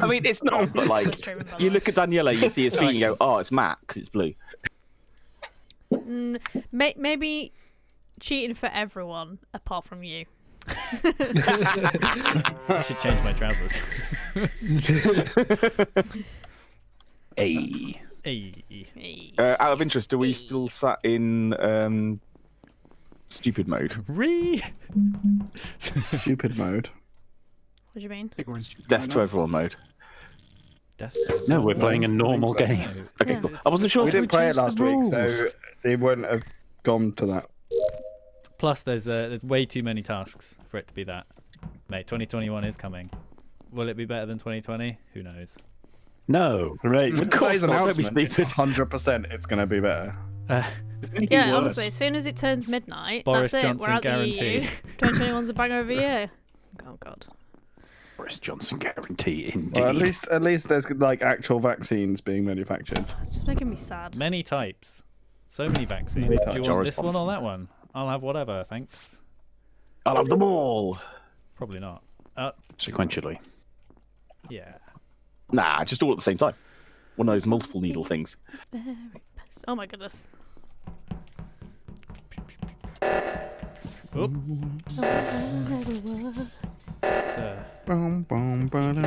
I mean, it's not, but like, you look at Daniela, you see his feet, and you go, "Oh, it's Matt because it's blue." Maybe cheating for everyone apart from you. I should change my trousers. Hey. Hey. Out of interest, are we still sat in stupid mode? Stupid mode. What do you mean? I think we're in stupid Death right to now. everyone mode. No, we're playing a normal game. Okay, Yeah. cool. I wasn't sure We if we didn't play it changed last the week, rules. so they wouldn't have gone to that. Plus, there's way too many tasks for it to be that. Mate, 2021 is coming. Will it be better than 2020? Who knows? No. Right, with course today's not, don't be announcement, stupid. 100% it's going to be better. If anything Yeah, worse. honestly, as soon as it turns midnight, Boris that's it. Johnson We're out guarantee. the EU. 2021's a bang over year. Oh god. Boris Johnson guarantee, indeed. Well, at least there's like actual vaccines being manufactured. It's just making me sad. Many types. So many vaccines. Many Do types. you want Joris this one or Johnson. that one? I'll have whatever, thanks. I'll have them all. Probably not. Sequentially. Yeah. Nah, just all at the same time. One of those multiple needle things. Oh my goodness. Oop. Just, Boom, boom, ba-dum.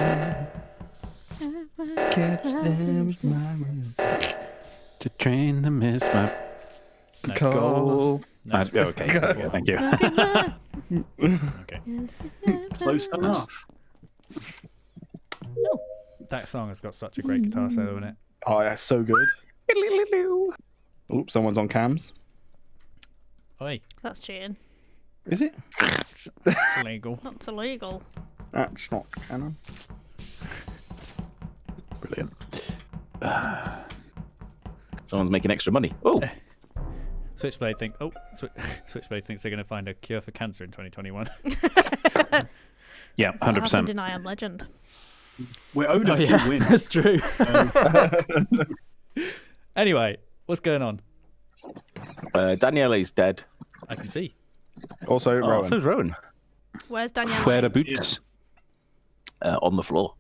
Catch them with my To train the miss my call. no. okay, thank you. Okay. Close enough. That song has got such a great guitar solo in it. Oh, that's so good. Oops, someone's on cams. Oi, That's cheating. Is it? it's illegal. Not illegal. That's not canon. Brilliant. Someone's making extra money. Oh, Switchblade Switchblade thinks they're going to find a cure for cancer in 2021. Yeah, That's what 100%. happened in I Am Legend. We're owed a few wins. That's true. Anyway, what's going on? Daniele's dead. I can see. Also, Oh, Rowan. so's Rowan. Where's Danielle? Where the boots? On the floor.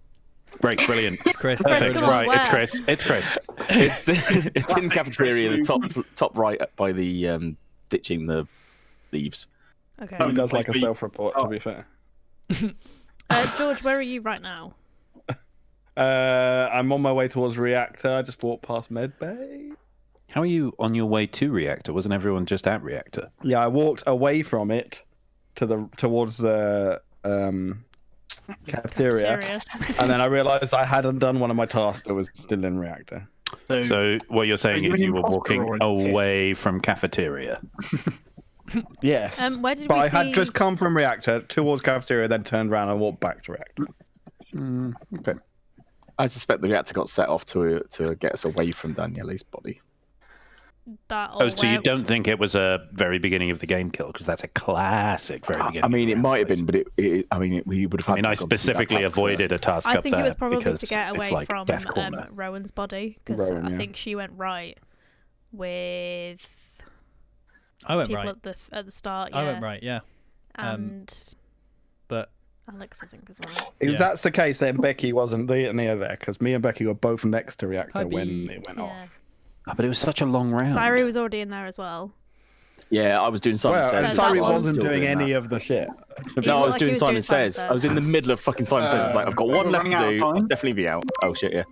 Great, brilliant. It's Chris. Chris, Perfect. come on, Right, where? it's Chris. It's Chris. It's it's in the cafeteria, the top right by the ditching the leaves. Okay. He does like a Please be- self-report, to be fair. George, where are you right now? I'm on my way towards Reactor. I just walked past Medbay. How are you on your way to Reactor? Wasn't everyone just at Reactor? Yeah, I walked away from it towards the cafeteria, and then I realised I hadn't done one of my tasks that was still in Reactor. So what you're saying you're is an you were imposter walking or a thief? away from cafeteria. Yes. Where did but we I had see- just come from Reactor towards cafeteria, then turned around and walked back to Reactor. Okay. I suspect the reactor got set off to get us away from Daniele's body. That Oh, so you don't think it was a very beginning of the game kill? Because that's a classic very beginning. I mean, it round, might have please. been, but we would have had. I mean, I to have gone through that specifically task avoided a first. task I up think there it was probably because to get it's away like from Death Corner. Rowan's body, because Rowan, I yeah. think she went right with I went people right. at the start. Yeah. I went right, yeah. And But Alex, I think, as well. If Yeah. that's the case, then Becky wasn't near there, because me and Becky were both next to Reactor Hi, when Bea. it went Yeah. off. Oh, but it was such a long round. Sirey was already in there as well. Yeah, I was doing Simon Well, Says. So Sorry that was wasn't Still doing any that. of the shit. He No, I looked was like he doing was Simon doing Simon Says. I was in the middle of fucking Simon Says. It's like, I've got one we're left to running do. out of time. I'll definitely be out. Oh shit, yeah.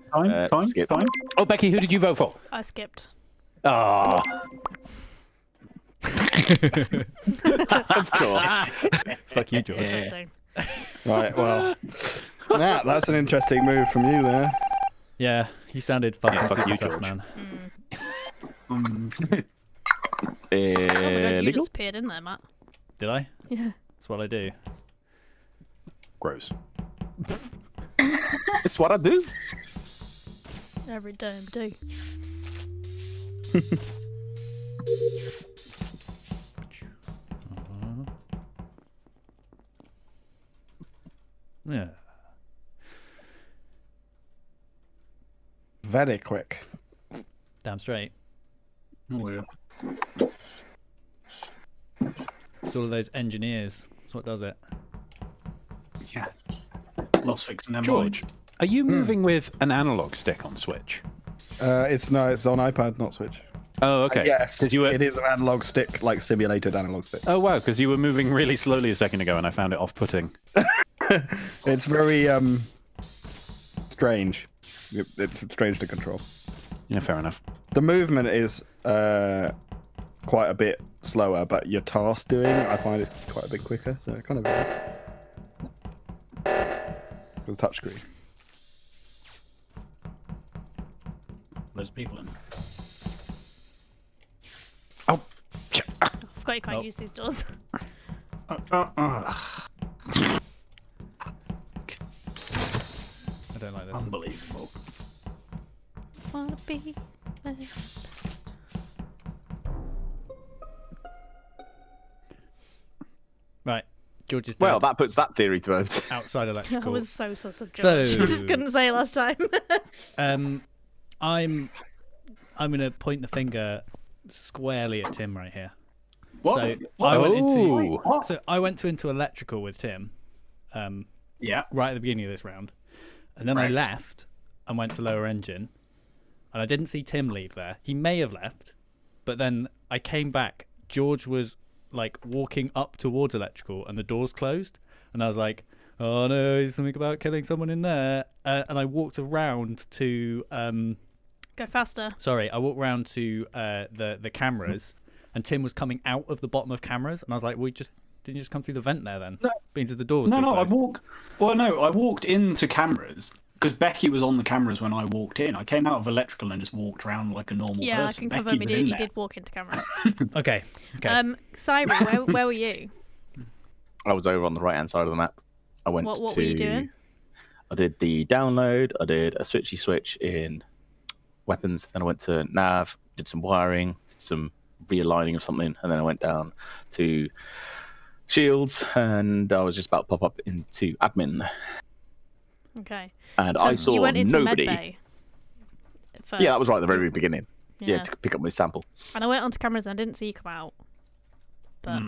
Time. Skip. Oh, Becky, who did you vote for? I skipped. Oh, Of course. fuck you, George. Interesting. Right, well. Nah, that's an interesting move from you there. Yeah, you sounded fucking fuck super you, sus, George. man. Oh my god, you Legal? just appeared in there, Matt. Did I? Yeah. That's what I do. gross. It's what I do. Every damn day. Yeah. Very quick. Damn straight. Oh, yeah. It's all of those engineers. That's what does it. Yeah. Lost fixing them. George, Are you moving with an analog stick on Switch? It's on iPad, not Switch. Oh, okay. Yes, Because you were. it is an analog stick, like simulated analog stick. Oh wow, because you were moving really slowly a second ago, and I found it off-putting. It's very strange. It's strange to control. Yeah, fair enough. The movement is quite a bit slower, but your task doing, I find it's quite a bit quicker. So it kind of with a touchscreen. There's people in. Oh, I forgot you can't use these doors. I don't like this. Unbelievable. Wanna be my best. Right, George is dead. Well, that puts that theory to bed. Outside I electrical. was so George. So- I just couldn't say it last time. I'm gonna point the finger squarely at Tim right here. What? So What? I went Ooh. into electrical with Tim, Yeah. right at the beginning of this round, and then I Right. left and went to lower engine, and I didn't see Tim leave there. He may have left, but then I came back. George was like walking up towards electrical, and the doors closed, and I was like, "Oh no, there's something about killing someone in there." And I walked around to Go faster. Sorry, I walked round to the cameras, and Tim was coming out of the bottom of cameras, and I was like, "We just didn't you just come through the vent there then?" No. Means the door was No, still I closed. walked into cameras because Becky was on the cameras when I walked in. I came out of electrical and just walked around like a normal Yeah, person. I can Becky confirm was you in did. You there. did walk into camera. Okay. Sirey, where were you? I was over on the right-hand side of the map. I went What to. were you doing? I did the download. I did a switchy switch in weapons. Then I went to nav, did some wiring, did some realigning of something, and then I went down to shields, and I was just about to pop up into admin, Okay. and I 'Cause saw you went into nobody. medbay first. Yeah, that was right at the very beginning. Yeah, Yeah. to pick up my sample. And I went onto cameras and I didn't see you come out. But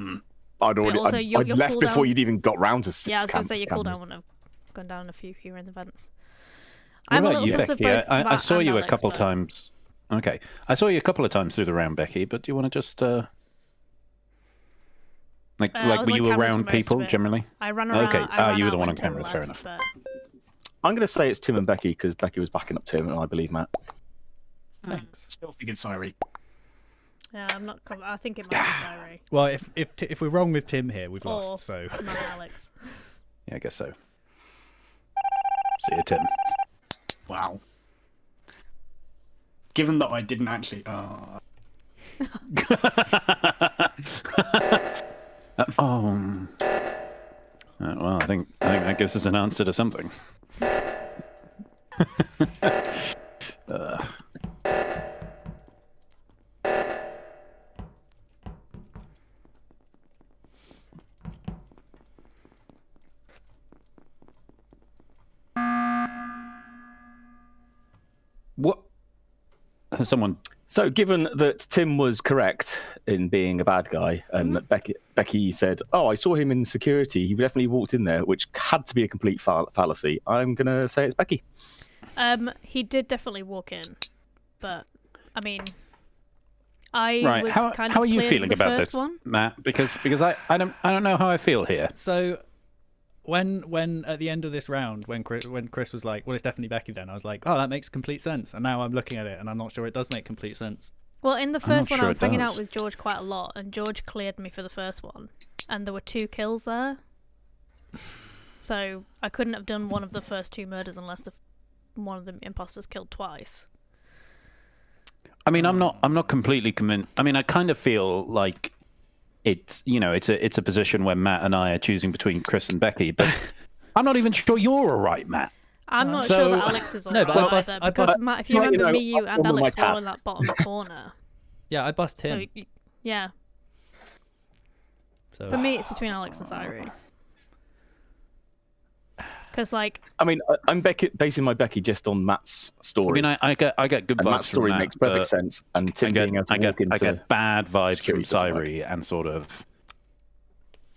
I'd already. also your I'd left before cooldown- you'd even got round to six. yeah, I was going to say your cameras. cooldown wouldn't have gone down a few here in the vents. What I'm a about little you, sus of Becky? both I Matt saw and you a Alex, couple but- times. Okay, I saw you a couple of times through the round, Becky. But do you want to just I like was were on you cameras for around most of people it. generally? I ran around. Okay. I ran You were the out one when on Tim cameras, fair left, enough. but- I'm going to say it's Tim and Becky because Becky was backing up Tim, and I believe Matt. Thanks. Still think it's Sirey. Yeah, I'm not. I think it might be Sirey Well, if we're wrong with Tim here, we've Or- lost. So not Alex. Yeah, I guess so. See you, Tim. Wow. Given that I didn't actually. Well, I think that gives us an answer to something. What? Has someone? So, given that Tim was correct in being a bad guy, and that Becky said, "Oh, I saw him in security. He definitely walked in there," which had to be a complete fallacy. I'm gonna say it's Becky. He did definitely walk in, but I mean, I Right. was How kind are of you clear feeling the about first this, one. Matt? Because I don't know how I feel here. So when at the end of this round, when Chris was like, "Well, it's definitely Becky," then I was like, "Oh, that makes complete sense." And now I'm looking at it, and I'm not sure it does make complete sense. Well, in the not first one, sure I was it hanging out does. with George quite a lot, and George cleared me for the first one, and there were 2 kills there. So I couldn't have done one of the first 2 murders unless one of the imposters killed twice. I mean, I'm not completely convinced. I mean, I kind of feel like it's it's a position where Matt and I are choosing between Chris and Becky, but I'm not even sure you're all right, Matt. I'm not So- sure that Alex is No, alright but I bust- either, I because bust- Matt, if you Well, you remember, know, me, you, and one of my Alex were all in that tasks. bottom corner. Yeah, I bust So Tim. yeah, So for me, it's between Alex and Sirey. Because like, I mean, I'm basing my Becky just on Matt's I story. mean, I get good and vibes Matt's story from Matt, makes perfect but sense. And Tim I being able to walk into get bad vibes from security doesn't work. Sirey and sort of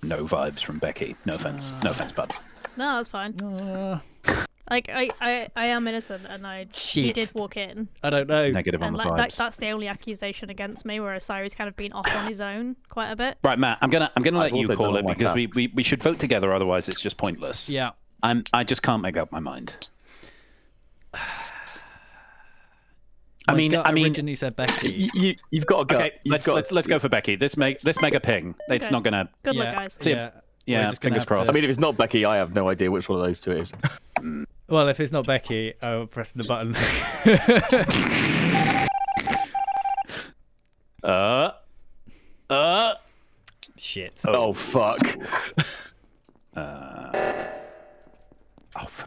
no vibes from Becky. No offense, bud. no, that's fine. Like I am innocent, and he Shit. did walk in, I don't know. Negative on and the like vibes. that's the only accusation against me. Whereas Sirey's kind of been off on his own quite a bit. Right, Matt. I'm gonna let you also call done it all my because tasks. we should vote together. Otherwise, it's just pointless. Yeah. I just can't make up my mind. My I mean, gut originally said Becky. You've got to go. okay. Let's go for Becky. Let's make a ping. It's Okay. not gonna. Good yeah, luck, guys. Yeah. Yeah, We're just gonna fingers have to- crossed. I mean, if it's not Becky, I have no idea which one of those two it is. Well, if it's not Becky, I'll press the button. Shit. Oh fuck! Oh, for...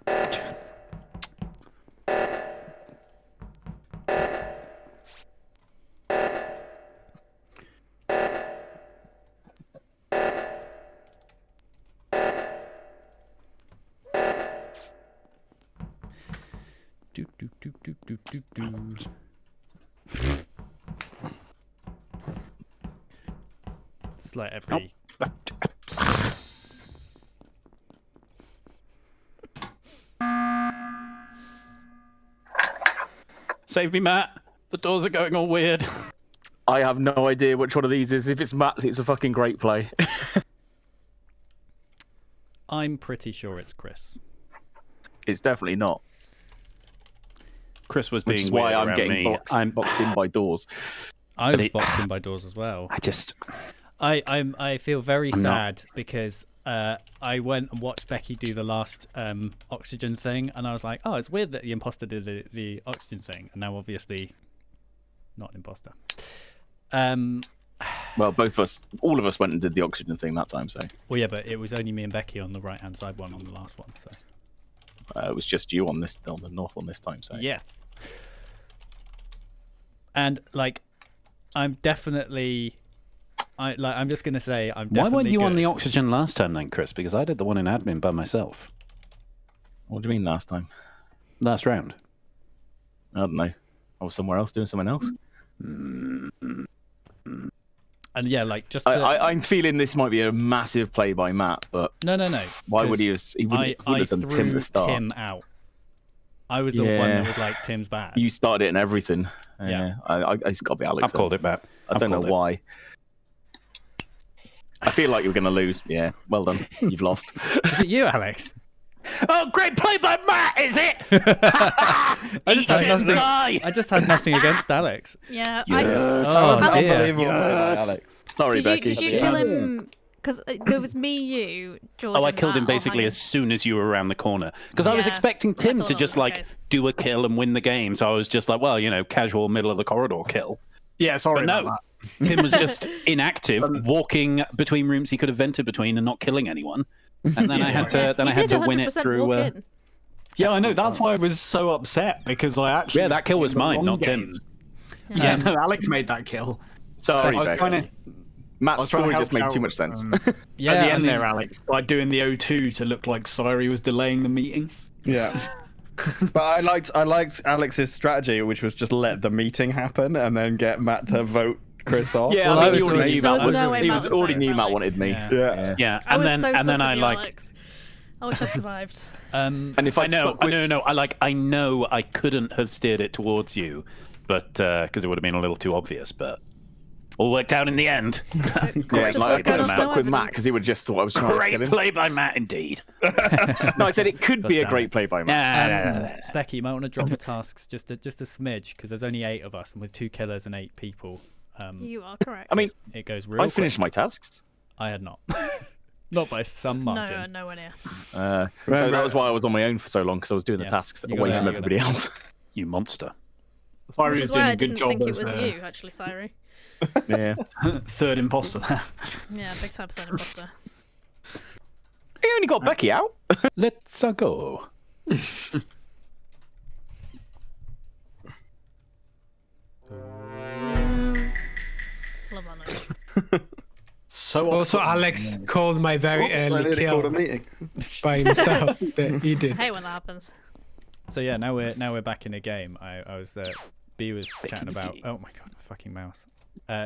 Do, do, do, do, do, do, do. It's like every. Save me, Matt. The doors are going all weird. I have no idea which one of these is. If it's Matt, it's a fucking great play. I'm pretty sure it's Chris. It's definitely not. Chris was Which being is why weird I'm around getting me. boxed in by doors. I But was it- boxed in by doors as well. I feel very I'm sad because I went and watched Becky do the last oxygen thing, and I was like, oh, it's weird that the imposter did the oxygen thing, and now obviously not an imposter. Well, all of us went and did the oxygen thing that time, so Well, yeah, but it was only me and Becky on the right-hand side one on the last one, so. it was just you on the north one this time. So Yes. And like, I'm definitely. I'm just gonna say I'm Why definitely. weren't you on good. the oxygen last time then, Chris? Because I did the one in admin by myself what do you mean last time? last round. I don't know. I was somewhere else doing something else. And yeah, like just. To, I'm feeling this might be a massive play by Matt, but no. why would 'cause he have? He would I have done threw Tim to start. Tim out. I was the one Yeah. that was like, Tim's bad. You started it and everything. Yeah. It's got to be Alex. I've called it, Matt. I don't know why. I feel like you're going to lose. Yeah, well done. You've lost. Is it you, Alex? Oh, great play by Matt, is it? I just had nothing. Die. I just had nothing against Alex. Yeah. Oh Alex, dear. Unbelievable, Alex. Sorry, Did Becky. you kill him? Because there was me, you, George. Oh, I and killed him Matt all basically hanging. as soon as you were around the corner. Because I was Yeah, expecting I Tim thought to that just was the like case. do a kill and win the game. So I was just like, well, casual middle of the corridor kill. Yeah, sorry But about no, that. Tim was just inactive, walking between rooms he could have vented between and not killing anyone. And then I had to You I had did to win it 100% through. walk in. Yeah, I know. That's why I was so upset because I actually. Yeah, that kill was in the mine, long not game- Tim's. Yeah, no, Alex made that kill. Sorry, I was Becky. trying to. Matt's I was trying to story just help made out, too much sense. Yeah, at the I end mean, there, Alex, by doing the O2 to look like Sirey was delaying the meeting. Yeah. But I liked Alex's strategy, which was just let the meeting happen and then get Matt to vote Chris off. Yeah, Well, I I mean, was he already already- knew there Matt was was. no way He Matt was was already voting knew for Matt Alex. wanted me. Yeah. Yeah. Yeah, I and was then so and then sus I of you, like. Alex. I wish I'd survived. And if I know, I like, I know I couldn't have steered it towards you, but because it would have been a little too obvious. But all worked out in the end. Yeah, Just like, I like could have no stuck with Matt evidence. because he would just thought I was trying to kill Great him. play by Matt, indeed. No, I said it could be a damn great play by Matt. Becky, you might want to drop the tasks just a smidge because there's only 8 of us, and with 2 killers and 8 people, You are correct. I mean, it goes real I finished quick. my tasks. I had not. Not by some margin. no, nowhere near. So that was why I was on my own for so long because I was doing Yeah. the tasks You away gotta- from you gotta- everybody else. You monster. Sirey Which was is why doing I a good didn't job think it as was the you, actually, Sirey. Yeah. third imposter there. Yeah, big time third imposter. He only got Becky out. Let's go. Love that note. So Also, often- Alex called my very Oops, I early nearly kill called a meeting. by himself that he I did. hate when that happens. So yeah, now we're back in a game. I was B was chatting about. V. Oh my god, my fucking mouse.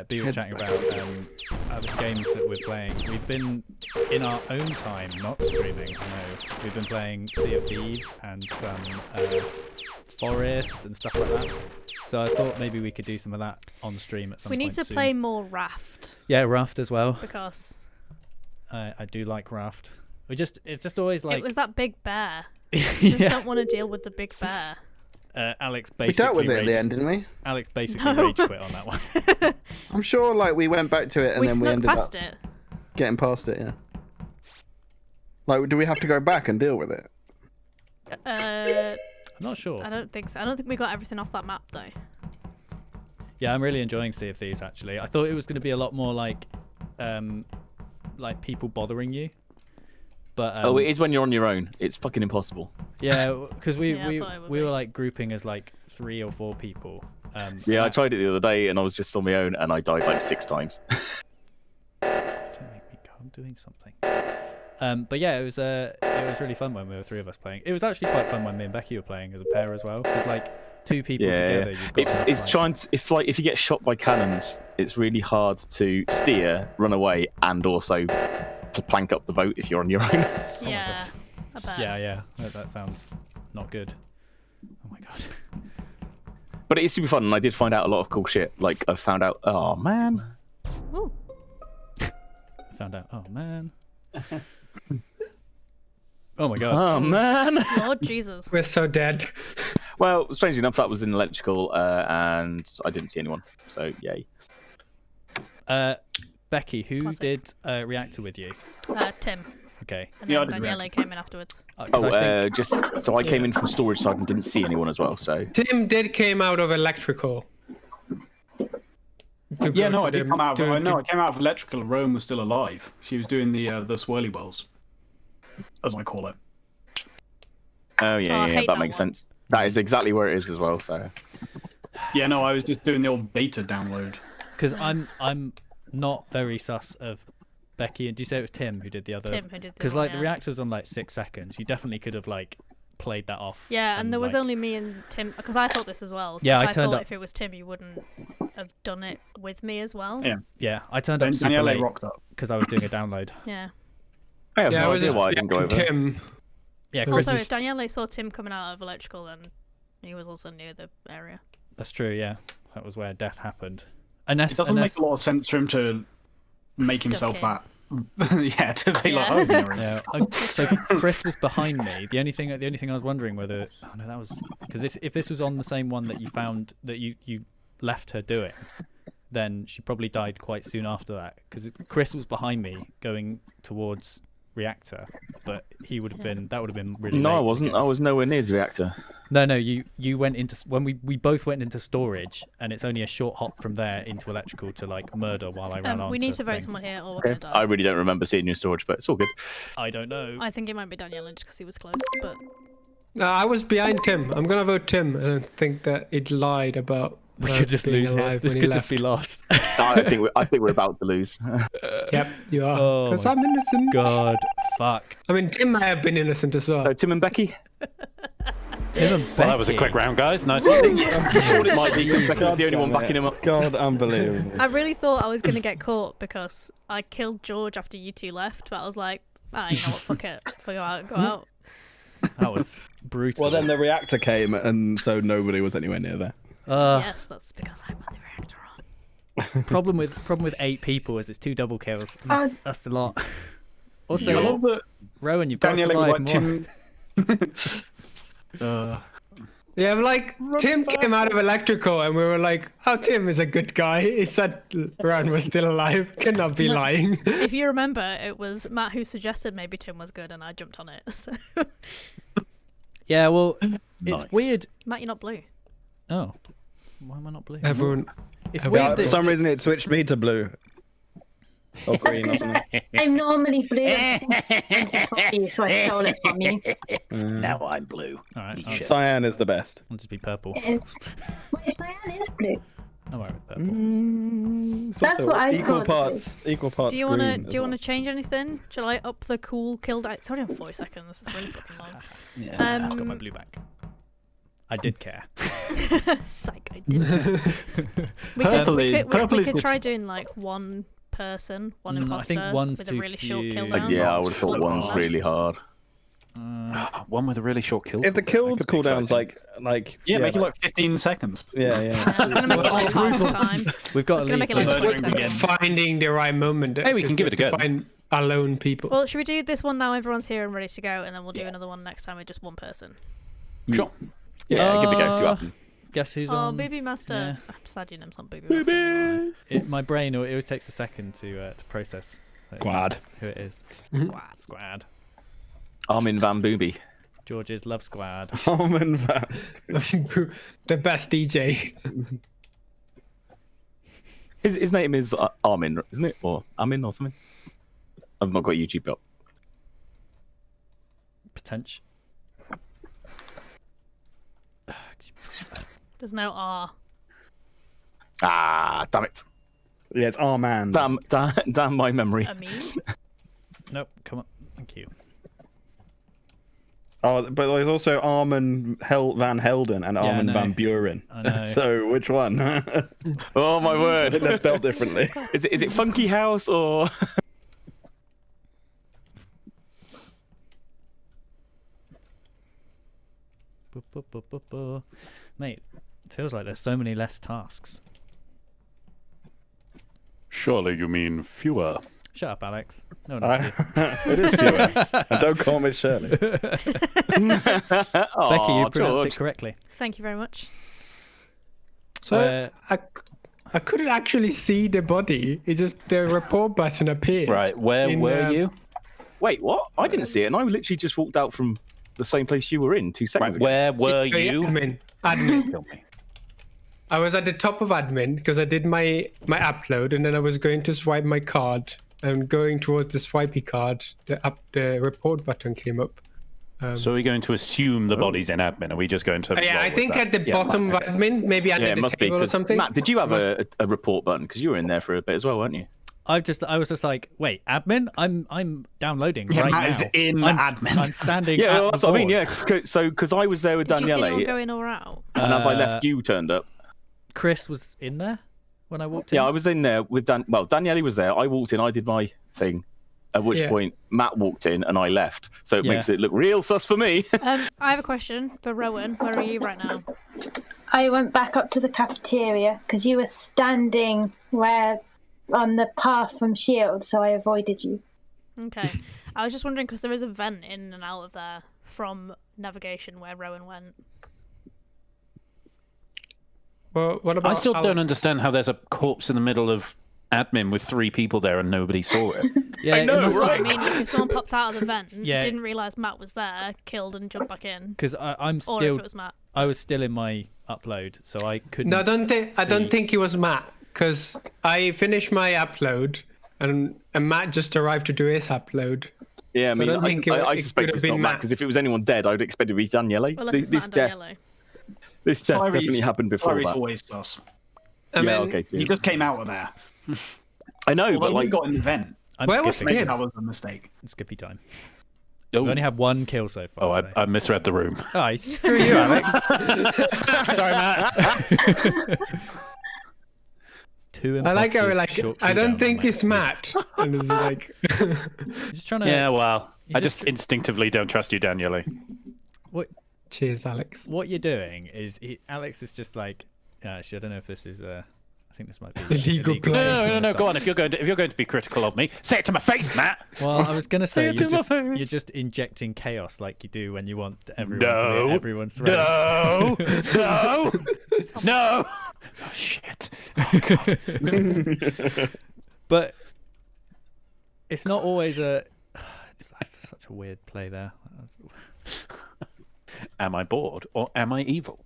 B was chatting about other games that we're playing. We've been, in our own time, not streaming, no. We've been playing Sea of Thieves and some Forest and stuff like that. So I thought maybe we could do some of that on stream at some We point need to soon. play more Raft Yeah, Raft as well. because I do like Raft. It's just always like... it was that big bear. I just don't want to deal with the big bear. Alex We basically dealt with it at the end, didn't we? Alex basically No. rage quit on that one. I'm sure like we went back to it and We then we snuck ended past up it. getting past it. Yeah. Like, do we have to go back and deal with it? I'm not sure. I don't think so. I don't think we got everything off that map though. Yeah, I'm really enjoying Sea of Thieves actually. I thought it was going to be a lot more like people bothering you. But Oh, it is when you're on your own. It's fucking impossible. yeah, because Yeah, I thought it would we be. were like grouping as like 3 or 4 people. Yeah, I tried it the other day and I was just on my own and I died like 6 times. Don't make me go. I'm doing something. But yeah, it was really fun when we were 3 of us playing. It was actually quite fun when me and Becky were playing as a pair as well. Because like 2 people together, you've got It's trying to if you get shot by cannons, it's really hard to steer, run away, and also plank up the boat if you're on your own. Yeah. I bet. Yeah, that sounds not good. Oh my god. But it is super fun, and I did find out a lot of cool shit. Like I found out, oh man, Ooh. I found out. Oh man. Oh my god. oh man. Lord Jesus. We're so dead. Well, strangely enough, that was in electrical, and I didn't see anyone. So yay. Becky, who Classic. did Reactor with you? Tim. Okay. And Yeah, I then did Daniele came in afterwards. 'Cause I think- Just so I came in from storage side and didn't see anyone as well. So Tim did came out of electrical. To Yeah, go no, to I did the- come out. to- I know I came out of electrical. Rome was still alive. She was doing the swirly wells, as I call it. oh yeah, I hate that that makes one. sense. That is exactly where it is as well. So Yeah, no, I was just doing the old beta download. Because I'm not very sus of Becky. And do you say it was Tim who did the other? Tim who did the Because one, like the yeah. reactor's on like 6 seconds. You definitely could have like played that off. Yeah, and there was like, only me and Tim, because I thought this as well. Yeah, 'cause I I turned thought up- if it was Tim, you wouldn't have done it with me as well. Yeah. Yeah, I turned up Then super Daniele late rocked up. because I was doing a download. Yeah. I have Yeah, I no was idea just why I didn't go over. Tim. Yeah, Chris Also, was, if Daniele saw Tim coming out of electrical, then he was also near the area. that's true. Yeah, that was where death happened. It doesn't make a lot of sense for him to make himself Duck that. Yeah, to be like, Yeah. I was near him. Yeah. So Chris was behind me. The only thing I was wondering whether that was because if this was on the same one that you found that you left her doing, then she probably died quite soon after that. Because Chris was behind me going towards reactor, but he would have been really. No, late I to wasn't. get- I was nowhere near the reactor. No, you went into when we both went into storage, and it's only a short hop from there into electrical to like murder while I ran on. We need to vote someone here, or we're gonna die. I really don't remember seeing you in storage, but it's all good. I don't know. I think it might be Daniele just because he was close, but I was behind Tim. I'm gonna vote Tim, and I think that it lied about. We could just being lose here. alive This when could he just be lost. I think we're about to lose. Yep, you are. Oh Because my I'm innocent. God, fuck. I mean, Tim may have been innocent as well. So Tim and Becky. Tim and Well, that was a Becky. quick round, guys. Nice one. I thought it might be because Becky's the only one backing him up. God, unbelievable. I really thought I was gonna get caught because I killed George after you two left. But I was like, you know what, fuck it, go out. That was brutal. Well, then the reactor came, and so nobody was anywhere near there. Yes, that's because I put the reactor on. problem with 8 people is it's 2 double kills. That's a lot. Also, I love that Rowan, you've got to Daniele was survive like, more. Tim. Yeah, like Tim came out of electrical, and we were like, "Oh, Tim is a good guy." He said Ron was still alive. Cannot be lying. If you remember, it was Matt who suggested maybe Tim was good, and I jumped on it. So. Yeah, well, it's Nice. weird. Matt, you're not blue. Oh, why am I not blue? Everyone. It's everyone- weird For that some reason, it switched me to blue. Or green or something. I'm normally blue. So I stole it from you. Now I'm blue. All right, Shit. Cyan is the best. I'll just be purple. Wait, Cyan is blue. I'm alright with purple. It's That's also what I equal thought. parts. Equal parts. Do you wanna green as do you well. wanna change anything? Shall I up the cool kill die? It's already on 40 seconds. This is really fucking long. I've got my Um, blue back. I did care. Psych, I didn't. we Purple is could good. try doing like one person, one I imposter think one's with a too really short few. cooldown. Yeah, I would have thought Split one's them. really hard. One with a really short kill. If the kill that could be cooldown's exciting. like Yeah, make it like 15 seconds. yeah. Yeah, I was going to make it like half the time. We've got I was to going to leave make it like this. 20 Murdering seconds. begins. Finding the right moment. Hey, we can give it a to go. Find alone people. Well, should we do this one now? Everyone's here and ready to go, and then we'll do another one next time with just one person. Sure. Yeah, give it a go, see what happens. Guess who's Oh, on? Baby Master. Yeah. I'm sad your name's not Baby Master. My brain, it always takes a second to process Squad. who it is. Squad. Armin van Booby. George's Love Squad. Armin van. The best DJ. His name is Armin, isn't it? Or Amin or something? I've not got YouTube up. Potential. There's no R. Ah, damn it. Yeah, it's Armand. Damn my memory. A me? Nope, come on. Thank you. Oh, but there's also Armin van Helden and I Armin know. van Buren. I know. So which one? I Oh my word. think they're spelled differently. Is it Funky House or Mate, it feels like there's so many less tasks. Surely you mean fewer. Shut up, Alex. No one asked you. It is fewer. And don't call me Shirley. Becky, you pronounced it correctly. Thank you very much. So I couldn't actually see the body. It's just the report button appeared. Right, where In, were you? Wait, what? I didn't see it, and I literally just walked out from the same place you were in 2 seconds ago. Where were you? Admin. Kill me. I was at the top of admin because I did my upload, and then I was going to swipe my card. And going towards the swipey card, the report button came up. So are we going to assume the body's in admin? Are we just going to? Yeah, roll I with think that? at the Yeah, bottom right, of okay. admin, maybe under Yeah, it the must be. table or 'cause- something. Matt, did you have a report button? Because you were in there for a bit as well, weren't you? I was just like, wait, admin? I'm downloading Yeah, right Matt now. is in I'm, admin. I'm standing. Yeah, at well, the that's what I mean. board. Yeah, because I was there with Did you see Daniele, anyone go in or out? and as I left, you turned up. Chris was in there when I walked in. Yeah, I was in there with Daniele was there. I walked in. I did my thing. At which Yeah. point Matt walked in and I left. So it Yeah. makes it look real sus for me. I have a question for Rowan. Where are you right now? I went back up to the cafeteria because you were standing on the path from Shield, so I avoided you. Okay. I was just wondering because there is a vent in and out of there from navigation where Rowan went. Well, what about I still Alex? don't understand how there's a corpse in the middle of admin with 3 people there and nobody saw it. Yeah, I know, it's- That's what I right? mean. If someone popped out of the vent, Yeah. didn't realise Matt was there, killed and jumped back in. Because I'm Or if still, it was Matt. I was still in my upload, so I couldn't. No, I don't see. think it was Matt because I finished my upload and Matt just arrived to do his upload. Yeah, I So I mean, don't think I it suspect could it's have not been Matt, Matt. because if it was anyone dead, I would expect it to be Daniele. Well, unless it's Matt and Daniele. This death Sirey's- definitely happened before Sirey's that. always sus. I Yeah, mean, okay. He just came out of there. I know, but Although we like, got in the vent. I'm Where was skipping. Skip? That was a mistake. Skippy time. Oh, We've only had one kill so far. oh so. I misread the room. Oh, screw you, Alex. Sorry, Matt. Two I like how imposters, like short I cooldown don't on think my it's upload. Matt, and it's like Just trying to. Yeah, well, He's I just- just instinctively don't trust you, Daniele. cheers, Alex. What you're doing is Alex is just like. Actually, I don't know if this is. I think this might be Illegal play. No. Go on. If you're going to be critical of me, say it to my face, Matt. Well, I was gonna say it to my you're face. just injecting chaos like you do when you want everyone to No. be at everyone's throats. No. No. Oh, shit. But it's not always a. It's such a weird play there. Am I bored or am I evil?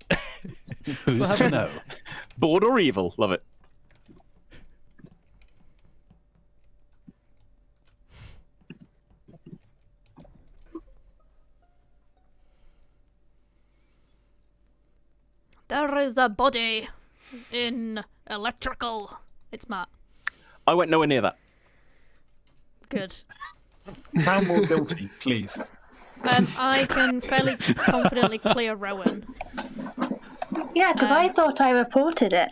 Who's to know? bored or evil? Love it. There is the body in electrical. It's Matt. I went nowhere near that. Good. Sound more guilty, please. I can fairly confidently clear Rowan. Yeah, because I thought I reported it.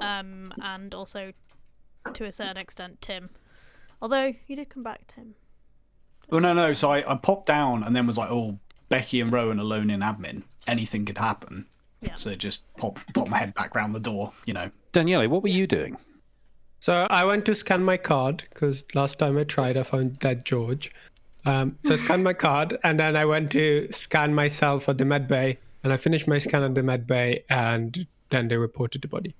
And also, to a certain extent, Tim. Although, you did come back, Tim. Oh, no. So I popped down and then was like, oh, Becky and Rowan alone in admin. Anything could happen. Yeah. So just pop my head back round the door, you know. Daniele, what were you doing? So I went to scan my card because last time I tried, I found dead George. So I scanned my card and then I went to scan myself at the med bay, and I finished my scan at the med bay, and then they reported the body.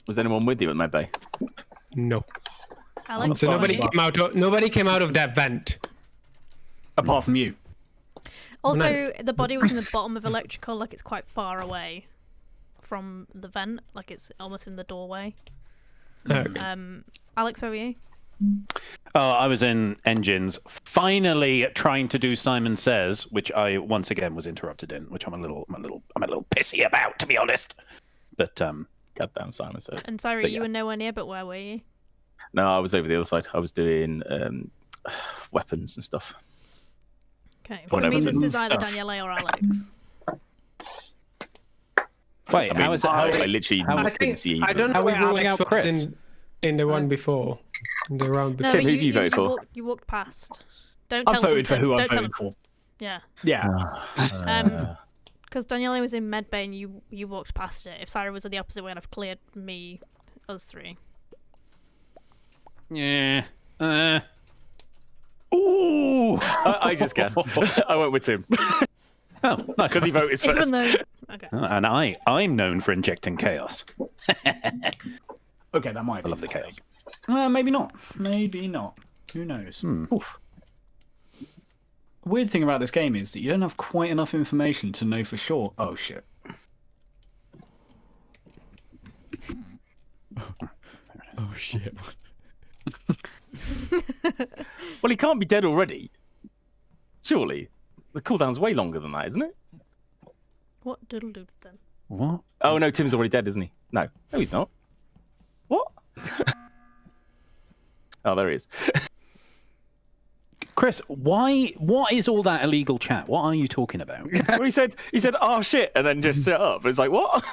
Was anyone with you at Medbay? No. Alex, So what nobody about you? came out of that vent. Apart from you. Also, the body was in the bottom of electrical, like it's quite far away from the vent, like it's almost in the doorway. Okay. Alex, where were you? Oh, I was in engines, finally trying to do Simon Says, which I once again was interrupted in, which I'm a little pissy about, to be honest. But Goddamn Simon Says. And sorry, But you yeah. were nowhere near, but where were you? No, I was over the other side. I was doing weapons and stuff. Okay, Point well, it means over this is the either stuff. Daniele or Alex. wait, I mean, how is it? I literally I couldn't think see I don't either. know How are we where ruling Alex out was Chris? in the one before, in the round No, before. Tim, but who have you voted for? You walked past. Don't tell I voted for them, who I don't tell voted them. for. Yeah. Yeah. Because Daniele was in medbay and you walked past it. If Sarah was the opposite way, I'd have cleared us three. Yeah. Ooh! I just guessed. I went with Tim. Oh, nice. Because he voted Even first. though, okay. And I'm known for injecting chaos. Okay, that might be I love a the mistake. chaos. Maybe not. Maybe not. Who knows? Oof. Weird thing about this game is that you don't have quite enough information to know for sure. Oh shit. Oh shit. Well, he can't be dead already. Surely. The cooldown's way longer than that, isn't it? What doodle doo then? What? Oh, no, Tim's already dead, isn't he? No. No, he's not. What? Oh, there he is. Chris, what is all that illegal chat? What are you talking about? Well, he said, oh shit, and then just shut up. It's like, what?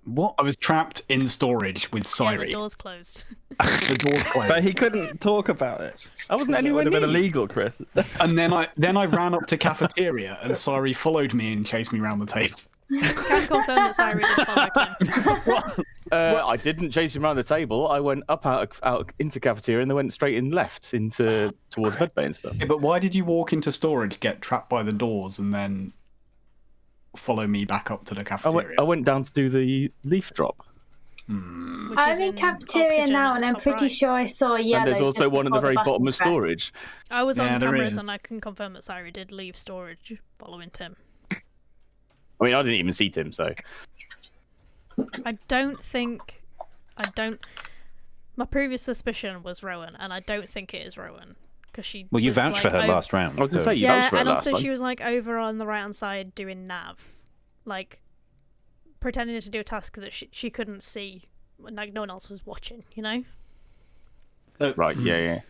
What? I was trapped in storage with Yeah, the Sirey. door's closed. The door's closed. But he couldn't talk about it. I wasn't It anywhere would have near. been illegal, Chris. And then I ran up to cafeteria and Sirey followed me and chased me around the table. Can confirm that Sirey did follow Tim. I didn't chase him around the table. I went up out into cafeteria and then went straight in left towards medbay and stuff. Yeah, but why did you walk into storage, get trapped by the doors, and then follow me back up to the cafeteria? I went down to do the leaf drop. Which I'm is in cafeteria oxygen now, at and the I'm top pretty right. sure I saw yellow. And there's also just one at the before very button bottom of press. storage. I was Yeah, on there cameras is. and I can confirm that Sirey did leave storage following Tim. I mean, I didn't even see Tim, so. I don't. My previous suspicion was Rowan, and I don't think it is Rowan because she. Well, you was, vouched for like, her over- last round. I was going to so- say, you Yeah, vouched for it and last also time. she was like over on the right hand side doing nav, like pretending to do a task that she couldn't see, like no one else was watching. You know. Right, yeah.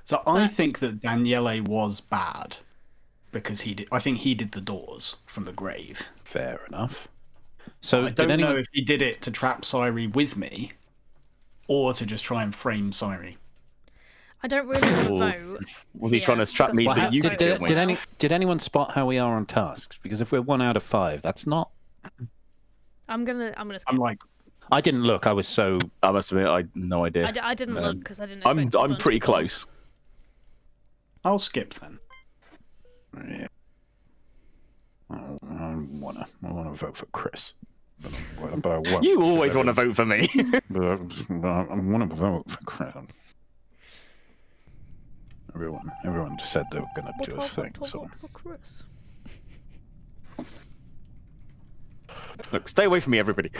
So I think that Daniele was bad because I think he did the doors from the grave. Fair enough. So I did don't anyone? know if he did it to trap Sirey with me, or to just try and frame Sirey. I don't really want to Or vote. Was he trying to trap me because so I have you to could vote kill someone me? else. Did anyone spot how we are on tasks? Because if we're 1 out of 5, that's not. I'm gonna skip. I'm like, I didn't look. I was so. I must admit, I had no idea. I didn't look because I didn't. I'm expect the button to pretty be closed. close. I'll skip then. Yeah. I wanna vote for Chris. But I won't, You always want to vote for me. But I want to vote for Chris. Everyone said they were going to do a thing. So For Chris. Look, stay away from me, everybody.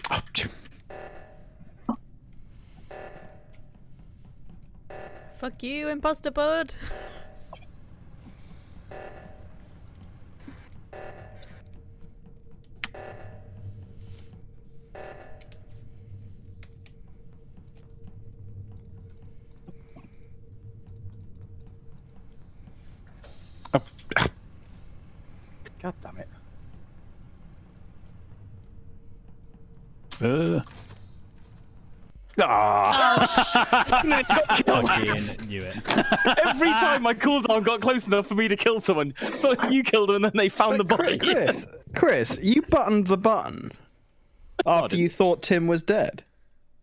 Oh, Fuck you, imposter bud. God damn it. Fucking knew it. Every time my cooldown got close enough for me to kill someone, so you killed them and then they found the body. Chris, you buttoned the button after you thought Tim was dead.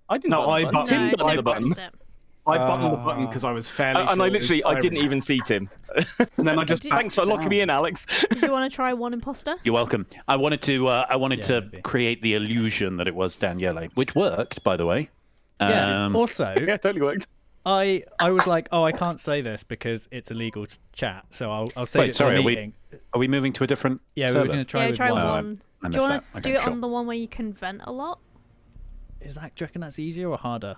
I didn't. No, button I the button. buttoned Tim No, buttoned Tim the button. pressed it. I buttoned the button because I was fairly. And I sure it literally, was I didn't Sirey. even see Tim. And then I just. Thanks for locking me in, Alex. Do you want to try one imposter? You're welcome. I wanted to maybe. create the illusion that it was Daniele, which worked, by the way. Yeah. Also, Yeah, totally worked. I was like, oh, I can't say this because it's illegal to chat, so I'll say Wait, it sorry, in are a we- meeting. Are we moving to a different Yeah, we server? were going to try Yeah, with try one. one. I Do you missed want to that. do Okay, it sure. on the one where you can vent a lot? Do you reckon that's easier or harder?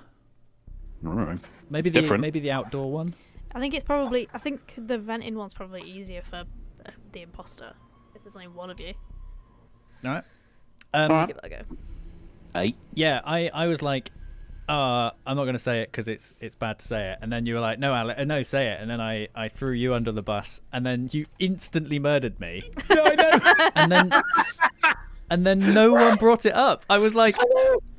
All right. Maybe It's different. maybe the outdoor one. I think the venting one's probably easier for the imposter if there's only one of you. All right. Let's give that a go. Hey. Yeah, I was like, I'm not going to say it because it's bad to say it. And then you were like, no, Alex, no, say it. And then I threw you under the bus, and then you instantly murdered me. Yeah, I know. and then no one brought it up. I was like,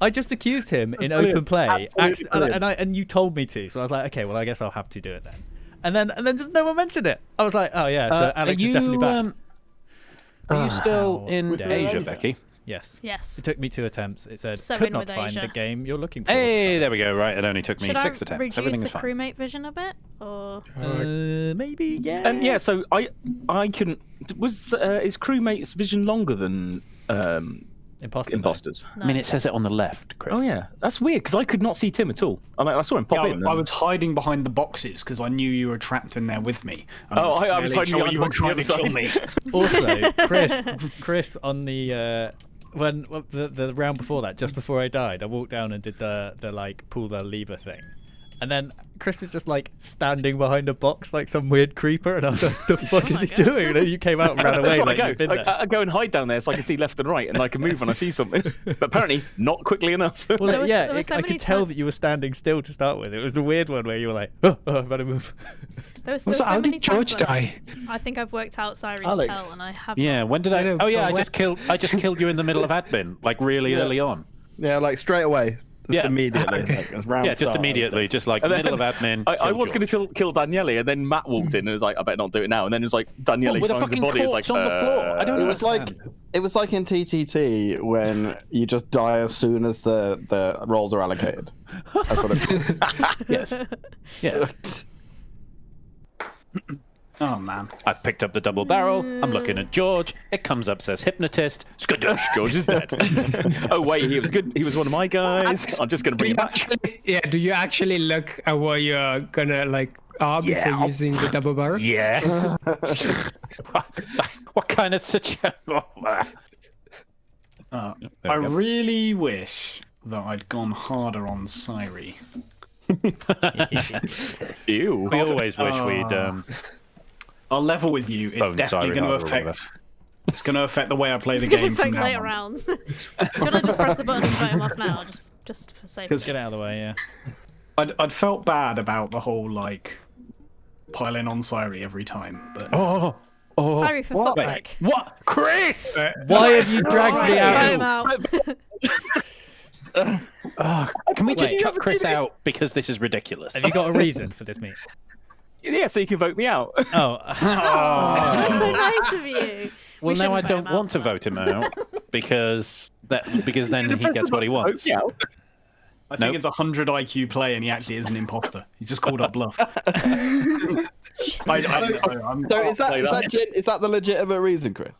I just accused him in open play, and you told me to. So I was like, okay, well, I guess I'll have to do it then. And then just no one mentioned it. I was like, oh yeah, so Alex is definitely back. Are you still in Asia, Becky? Yes. Yes. It took me 2 attempts. It said, So could in not with find Asia. the game you're looking for. Hey, there we go. Right, it only took me Should 6 I attempts. reduce Everything the is fine. crewmate vision a bit, or Maybe, yeah. Yeah, so I can. Is crewmate's vision longer than Imposter. imposters? no? I mean, it says it on the left, Chris. Oh yeah, that's weird because I could not see Tim at all. I saw him pop Yeah, in. I was hiding behind the boxes because I knew you were trapped in there with me. And Oh, I was fairly hiding behind you the were trying to boxes kill on the me. other Also, Chris on the when the round before that, just before I died, I walked down and did the like pull the lever thing, and then Chris was just like standing behind a box like some weird creeper, and I was like, "The fuck is he doing?" And then you came out and ran away like you'd been there. I go and hide down there so I can see left and right, and I can move when I see something. But apparently, not quickly enough. Well, There was- yeah, there was so I many could tell times- that you were standing still to start with. It was the weird one where you were like, "Oh, I better move." There was So so how many did George times when die? I think I've worked out Sirey's Alex. tell, and I have. Yeah, when did I? know, Oh yeah, but I just killed you in the middle of admin, like really early on. Yeah, like straight away. Just Yeah. immediately. Like, round Yeah, just start. immediately, just like And then middle of admin. I killed was going George. to kill Daniele, and then Matt walked in and was like, "I better not do it now." And then it was like Daniele with a finds the fucking body. It's like corpse on the floor. I don't It was understand. like in TTT when you just die as soon as the roles are allocated. That's what it's Yes. Yes. Oh man. I've picked up the double barrel. I'm looking at George. It comes up, says hypnotist. Skadoosh. George is dead. Oh wait, he was good. He was one of my guys. I'm just going to bring him back. Yeah, do you actually look at what you're gonna before using the double barrel? Yes. What kind of situation? I really wish that I'd gone harder on Sirey. Ew. We always wish we'd. I'll level with you. It's Bone definitely Sirey going to harder or affect. whatever. It's going to affect the way I play the It's gonna game from affect now later on. rounds. Should I just press the button and vote him off now, just for safety? Get out of the way, yeah. I'd felt bad about the whole piling on Sirey every time, but Sorry for fuck's sake. What, Chris? Why have you dragged me Vote him out? out. Can we just Wait. chuck Chris out because this is ridiculous? Have you got a reason for this meet? Yeah, so you can vote me out. Oh, That's so nice of you. Well, We now I shouldn't vote don't him out want to for that. vote him out because then he gets what he wants. Yeah. I think Nope. it's 100 IQ play and he actually is an imposter. He's just called up bluff. So is that the legitimate reason, Chris?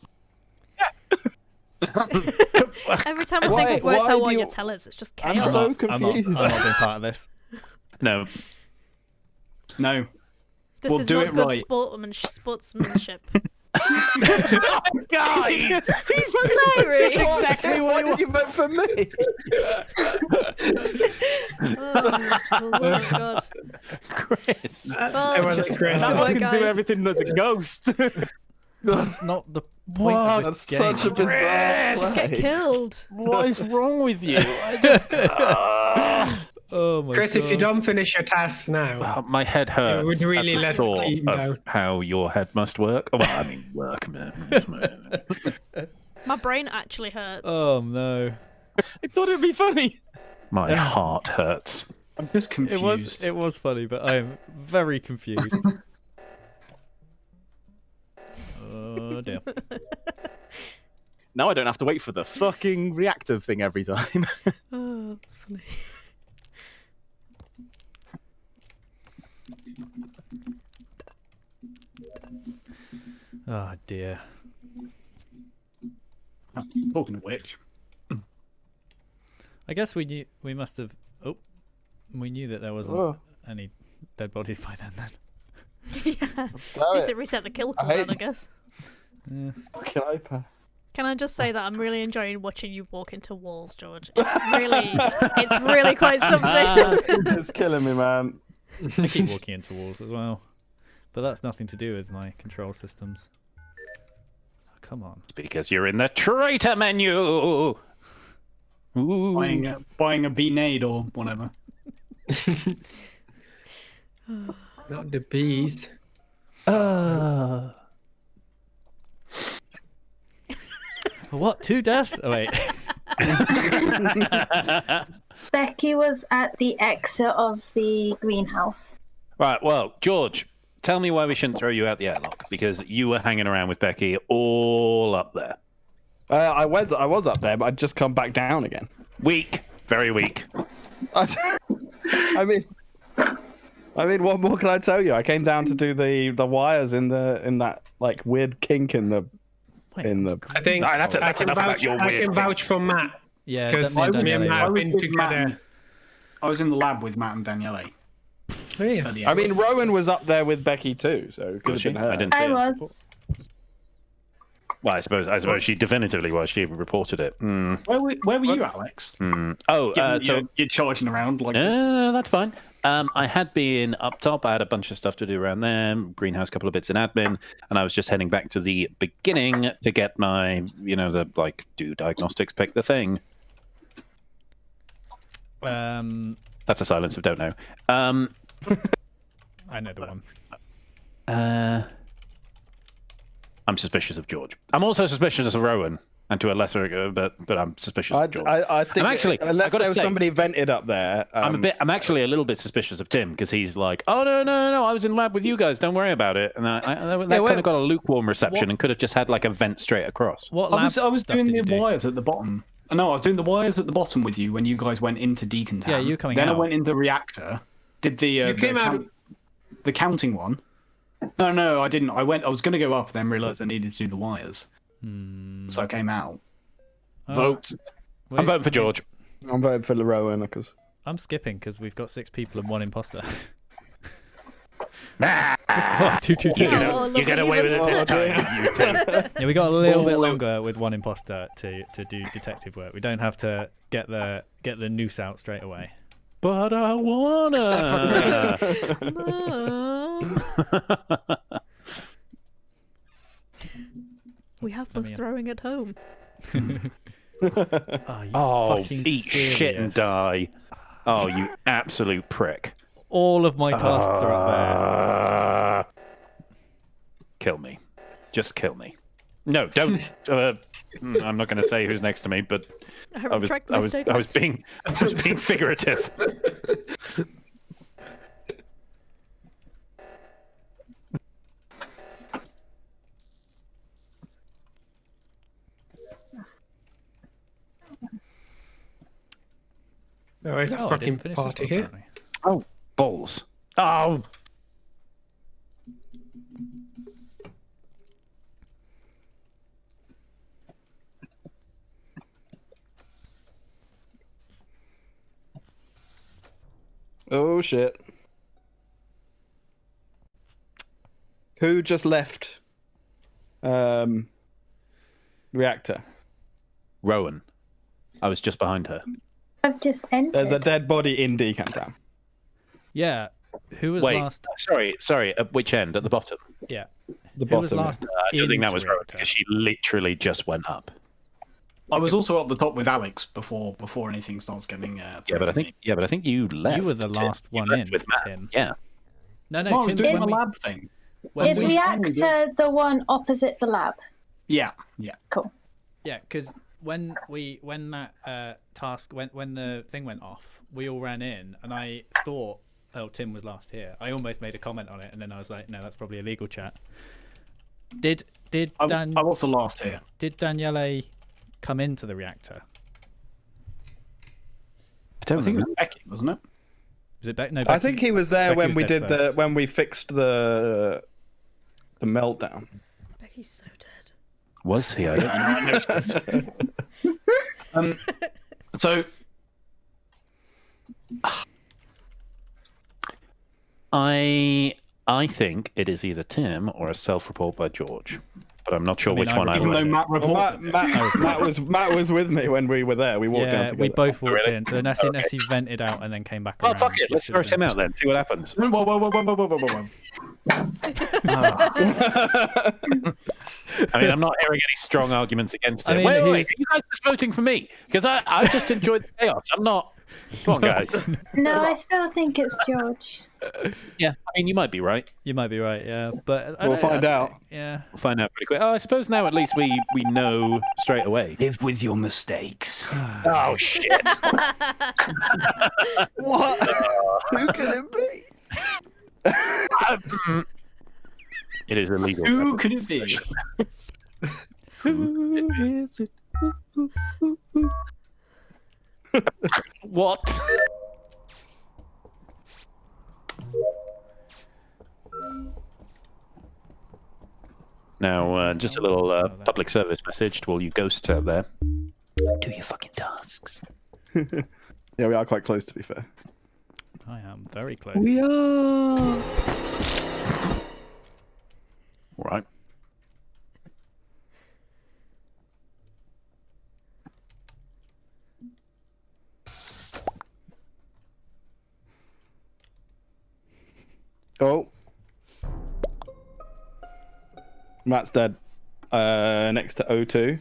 Every time I Why- think I've worked why out do what you- you tell us, it's just I'm chaos. so I'm not being part of this. No. No. This We'll is do not it good right. sportsmanship. Guys! Sirey! Exactly why did you vote for me? Oh god. Chris. Well, It was Chris. that I worked, can do guys. everything as a ghost. That's not the point of this That's game. such a bizarre Just get play. killed. What is wrong with you? Oh my Chris, god. if you don't finish your tasks now, My head hurts. would really at the let the thought team of know. how your head must work. Well, I mean, work. My brain actually hurts. Oh no. I thought it'd be funny. My heart hurts. I'm just confused. It was funny, but I am very confused. Oh dear. Now I don't have to wait for the fucking reactive thing every time. Oh, that's funny. Oh dear. Talking of which, I guess we knew we must have. Oh, we knew that there wasn't any dead bodies by then. Yeah. At least it reset the kill cooldown, I guess. Fucking open. Can I just say that I'm really enjoying watching you walk into walls, George? It's really quite something. It's killing me, man. I keep walking into walls as well, but that's nothing to do with my control systems. Oh, come on. It's because you're in the traitor menu. Ooh. buying a B-nade or whatever. Not the bees. What? 2 deaths? Oh wait. Becky was at the exit of the greenhouse. Right, well, George, tell me why we shouldn't throw you out the airlock, because you were hanging around with Becky all up there. I was up there, but I'd just come back down again. Weak. Very weak. I mean, what more can I tell you? I came down to do the wires in that like weird kink in the. I think that's enough about your I weird can vouch kinks. for Matt. Yeah, Because me and me and Daniele Matt have were- been with Matt together. and- I was in the lab with Matt and Daniele. Oh, yeah. At the I end. mean, Rowan was up there with Becky too, so it could Was have been she? her. I didn't see I it. was. Well, I suppose she definitively was. She reported it. Where were you, Alex? Oh, Given so you're charging around like this. no, that's fine. I had been up top. I had a bunch of stuff to do around there. Greenhouse, couple of bits in admin, and I was just heading back to the beginning to get my, do diagnostics, pick the thing. That's a silence of don't know. I know the one. I'm suspicious of George. I'm also suspicious of Rowan, and to a lesser, but I'm suspicious of George. I think I'm actually, unless I've got to there was say, somebody vented up there. I'm actually a little bit suspicious of Tim, because he's like, oh no, I was in lab with you guys. Don't worry about it. And that kind of got a lukewarm reception and could have just had like a vent straight across. What I lab was stuff doing did the you do? wires at the bottom. No, I was doing the wires at the bottom with you when you guys went into decontam. Yeah, you coming Then out. I went into reactor. Did the came out- the counting one? No, I didn't. I was going to go up, then realised I needed to do the wires. So I came out. Vote. I'm voting for George. I'm voting for Rowan because I'm skipping because we've got 6 people and 1 imposter. Nah, Oh, 2, 2, 2. you get away with it this time. You two. Yeah, we got a little bit longer with 1 imposter to do detective work. We don't have to get the noose out straight away. But I wanna. We have bus throwing at home. Oh, you Oh, fucking eat shit and serious? die. Oh, you absolute prick. All of my tasks are up Kill me. Just kill me. No, don't. I'm not going to say who's next to me, but I I was retract my statement. being figurative. Oh, is there. a Oh, I fucking didn't finish this party one, here? apparently. Oh, balls. Oh. oh shit. Who just left? Reactor. Rowan. I was just behind her. I've just entered. There's a dead body in decontam. Yeah. Who was Wait, last? sorry. At which end? At the bottom? Yeah. The Who was bottom. last? I don't think that into was Rowan, reactor? because she literally just went up. I was also up the top with Alex before anything starts getting. Yeah, but I think you left. You were the last You one left in, with Matt. Tim. Yeah. No, No, I was Tim. doing When the we, lab thing. when Is we- reactor the one opposite the lab? Yeah. Cool. Yeah, because when that task when the thing went off, we all ran in, and I thought, oh, Tim was last here. I almost made a comment on it, and then I was like, no, that's probably a legal chat. Did I was the last here. Did Daniele come into the reactor? I think it was Becky, wasn't it? Was it Becky? No, I Becky- think he was there Becky when was we dead did first. when we fixed the meltdown. Becky's so dead. Was he? I don't know. So I think it is either Tim or a self-report by George, but I'm not sure which one I even though would. Matt Well, reported Matt was with me when we were there. We walked down Yeah, together. we both walked Really? in. So Nessie vented out and then came back Oh, around. fuck it. Let's throw Tim out then. See what happens. Whoa. I mean, I'm not hearing any strong arguments against it. I mean, wait, he's- are you guys just voting for me? Because I just enjoyed the chaos. I'm not. Come on, guys. No, I still think it's George. Yeah, I mean, you might be right. You might be right, yeah. But I We'll don't- find out. Yeah. We'll find out pretty quick. Oh, I suppose now at least we know straight away. Live with your mistakes. Oh shit! What? Who can it be? It is illegal. Who could it be? Who is it? What? Now, just a little public service message to all you ghosts out there. Do your fucking tasks. Yeah, we are quite close, to be fair. I am very close. are. All right. Oh. Matt's dead. Next to O2.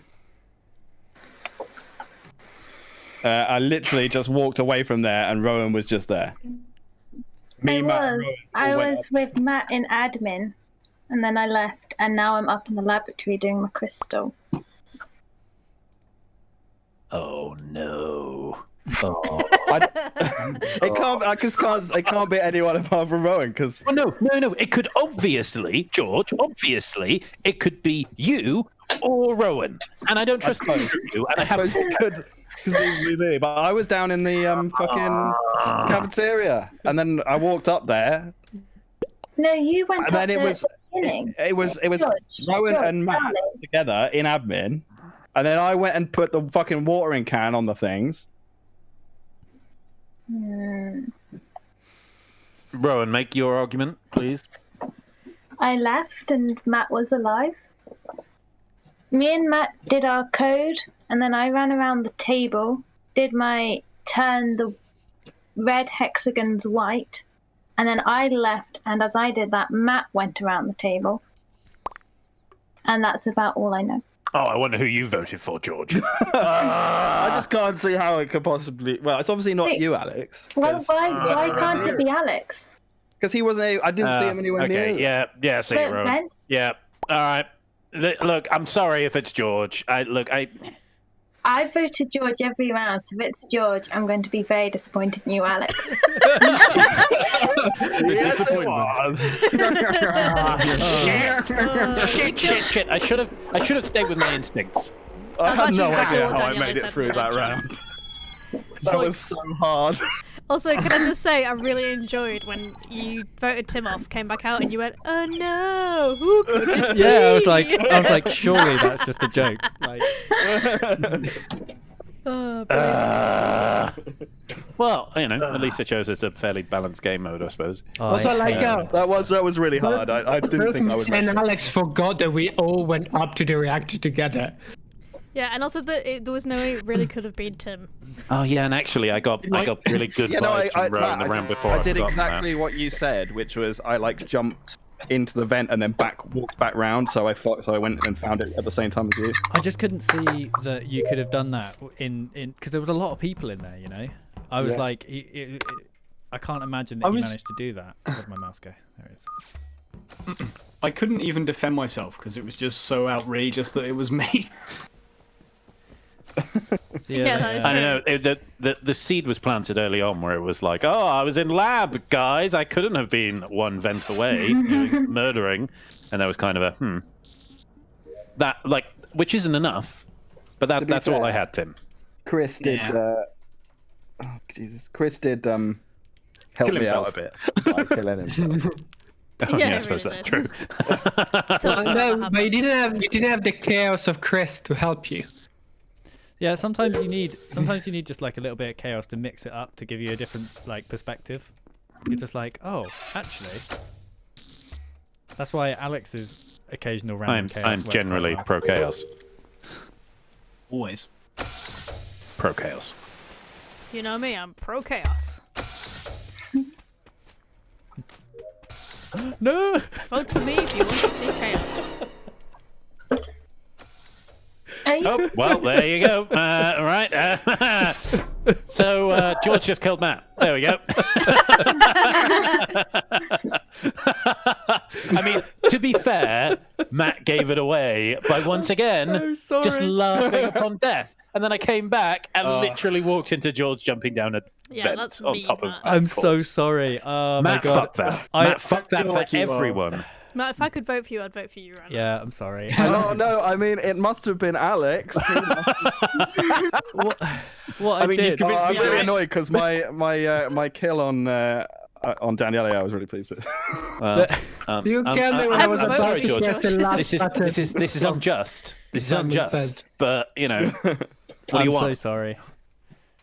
I literally just walked away from there and Rowan was just there. Me, Matt, and Rowan I all went was with Matt in admin, and then I left, and now I'm up in the laboratory doing my crystal. Oh no. Oh. it can't be anyone apart from Rowan because Oh, no. It could obviously, George, it could be you or Rowan. And I don't trust either of you. And I have. it could conceivably be. But I was down in the fucking cafeteria, and then I walked up there, No, you went and up then there it was at the beginning. it was George, Rowan George, and Matt darling. together in admin, and then I went and put the fucking watering can on the things. Rowan, make your argument, please. I left, and Matt was alive. Me and Matt did our code, and then I ran around the table, did my turn the red hexagons white, and then I left, and as I did that, Matt went around the table. And that's about all I know. Oh, I wonder who you voted for, George. I just can't see how it could possibly. Well, it's obviously not Wait. you, Alex. Well, why can't it be Alex? Because he wasn't. I didn't see him anywhere near. Okay, yeah, see it, But Rowan. then, Yeah, all right. Look, I'm sorry if it's George. I I voted George every round, so if it's George, I'm going to be very disappointed in you, Alex. Yes, it was. shit. I should have stayed with my instincts. I That's had actually no exactly idea what how I Daniela made it said through in that the round. That was so hard. Also, can I just say, I really enjoyed when you voted Tim off, came back out, and you went, "Oh no, who could it be?" Yeah, I was like, surely that's just a joke. Like, Oh, brilliant. Well, at least it shows it's a fairly balanced game mode, I suppose. Also, like, That was really hard. I didn't think I was. and Alex forgot that we all went up to the reactor together. Yeah, and also that there was no way it really could have been Tim. Oh yeah, and actually, I got really good vibes from Rowan the round before. I did forgotten exactly what you said, which was I jumped into the vent and then walked back round. So I went and found it at the same time as you. I just couldn't see that you could have done that in because there was a lot of people in there. You know, I was like, I can't imagine that you managed to do that. Where did my mouse go? There it is. I couldn't even defend myself because it was just so outrageous that it was me. Yeah, that is I true. know the seed was planted early on where it was like, oh, I was in lab, guys. I couldn't have been one vent away doing murdering, and there was kind of a that like, which isn't enough, but that's all I had, Tim. Chris did. Oh Jesus, Chris did help me out a bit by killing himself. Oh, Yeah, I it suppose really that's did. true. Till that No, happened. but you didn't have the chaos of Chris to help you. Yeah, sometimes you need just like a little bit of chaos to mix it up to give you a different like perspective. You're just like, oh, actually, that's why Alex's occasional random chaos. I'm works generally quite pro chaos. Always. Pro chaos. You know me, I'm pro chaos. well. No. Vote for me if you want to see chaos. Oh, well, there you go. All right. So George just killed Matt. There we go. I mean, to be fair, Matt gave it away by once again So just sorry. laughing upon death. And then I came back and literally walked into George jumping down a Yeah, vent that's on me, top of Matt. I'm Matt's so corpse. sorry. Oh Matt, my god. fuck that. I- Matt, fuck that feel for like you are. everyone. Matt, if I could vote for you, I'd vote for you right now. Yeah, I'm sorry. Oh no! I mean, it must have been Alex. What I mean, you've did. convinced I'm me really Alex. annoyed because my kill on Daniele, I was really pleased with. You killed me when I I was have a about vote sorry, to for you, George. press the last button. This is unjust. This is Simon unjust. says. But you know, what do I'm you so want? sorry.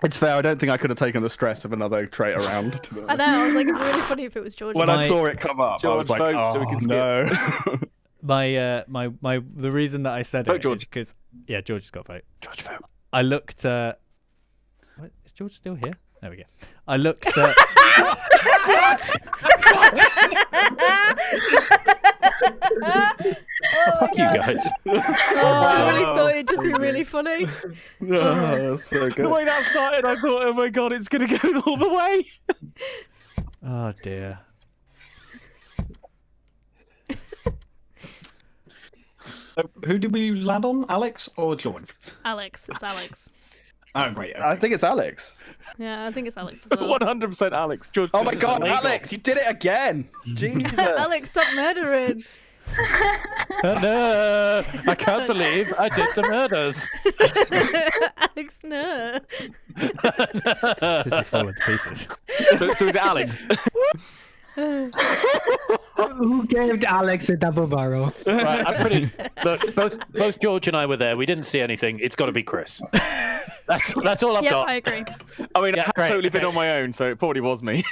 It's fair. I don't think I could have taken the stress of another trait around. to be I honest. know, I was like, it'd be really funny if it was George. When My- I saw it come up, I George, was like, vote oh so we can skip." no. My the reason that I said Vote it George. is because George has got a vote. George, vote. I looked. What, is George still here? There we go. I looked. Fuck you guys. I really thought it'd just be really funny. Oh, that's so The good. way that started, I thought, oh my god, it's gonna go all the way. Oh dear. Who did we land on? Alex or George? Alex, it's Alex. Oh, great. I think it's Alex. Yeah, I think it's Alex as well. 100% Alex. George. Oh my this is god, illegal. Alex, you did it again! Jesus. Alex, stop murdering. No, I can't believe I did the murders. Alex, no. This is falling to pieces. So is it Alex? Who gave Alex a double barrel? Right, I'm pretty. Look, both George and I were there. We didn't see anything. It's got to be Chris. That's all I've Yep, got. I agree. I mean, Yeah, I've great, totally been okay. on my own, so it probably was me.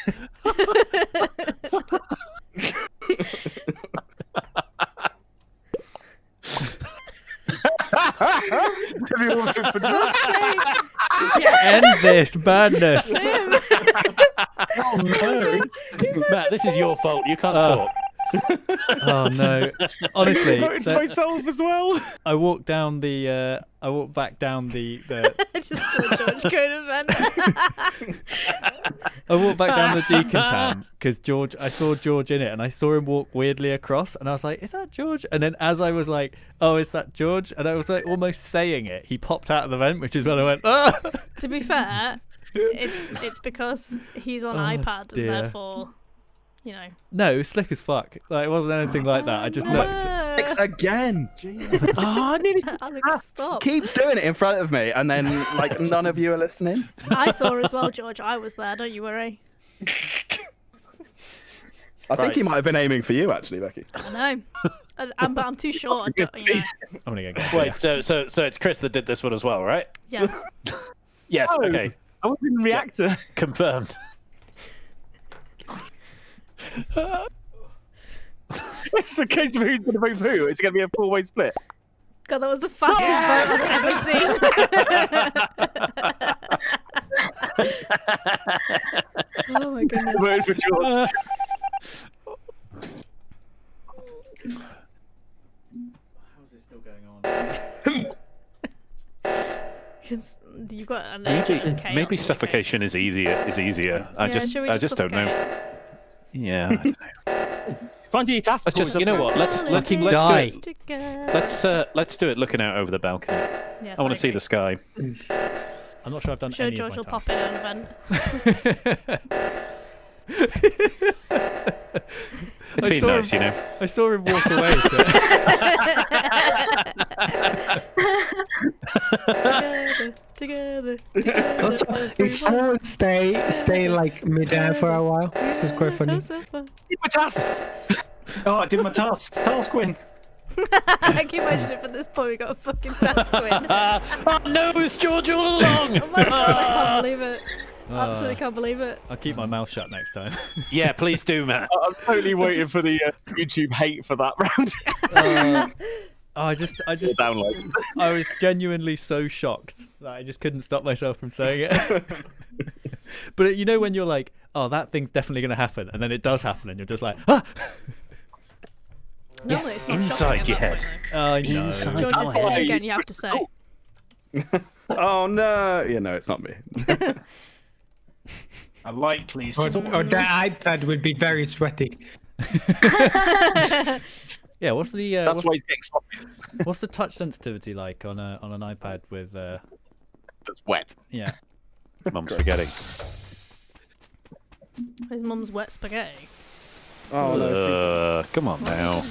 Everyone vote for George. Fuck's sake. End this madness. Tim. Matt, This is your fault. You can't talk. Oh no. Honestly, Voted so myself as well. I walked down the. I walked back down the. I just saw George go to vent. I walked back down the decontam because I saw George in it, and I saw him walk weirdly across, and I was like, "Is that George?" And then as I was like, "Oh, is that George?" and I was like almost saying it, he popped out of the vent, which is when I went, "Oh!" To be fair, it's because he's on iPad dear. and therefore, you know. No, it was slick as fuck. Like it wasn't anything like that. I just looked. Alex again! Jesus. Oh, I nearly. Alex, stop. Keep doing it in front of me, and then, like, none of you are listening. I saw as well, George. I was there. Don't you worry. I think he Right. might have been aiming for you, actually, Becky. I know. But I'm too short. I don't, you know. I'm gonna go. Wait, so it's Chris that did this one as well, right? Yes. Yes. Oh. Okay. I was in reactor. Confirmed. It's a case of who's going to vote for who. It's going to be a four-way split. God, that was the fastest vote I've ever seen. Oh my goodness. Voted for George. How's this still going on? Because you've got an agent of chaos. Maybe in your suffocation case. is easier. I Yeah, should we I just don't know. suffocate? Yeah, I don't know. Try and do your task. Let's just, you know what? Let's fucking let's die. do it. Let's do it. Looking out over the balcony. Yes, I want to see agree. the sky. I'm not sure I've done Sure, any George will of my pop in tasks. an event. It's I been saw nice, him- you know. I saw him walk away. Together. Also, is someone stay like midair for a while? This is quite funny. My tasks. Oh, I did my task. Task win. I can imagine it from this point. We got a fucking task win. Oh no, it's George all along. Oh my god, I can't believe it. Absolutely can't believe it. I'll keep my mouth shut next time. Yeah, please do, Matt. I'm totally waiting for the YouTube hate for that round. I just Downloads. I was genuinely so shocked that I just couldn't stop myself from saying it. But you know when you're like, oh, that thing's definitely going to happen, and then it does happen, and you're just like, ah! No, it's not inside shocking at your that head. point, I know. Inside though. George, your if it's head. you again, you have to say. Oh no! Yeah, no, it's not me. A likely Or story. the iPad would be very sweaty. Yeah, what's the That's why he's getting sloppy. what's the touch sensitivity like on an iPad with It's wet. yeah. Mum's spaghetti. His mum's wet spaghetti. Oh no! Come on now.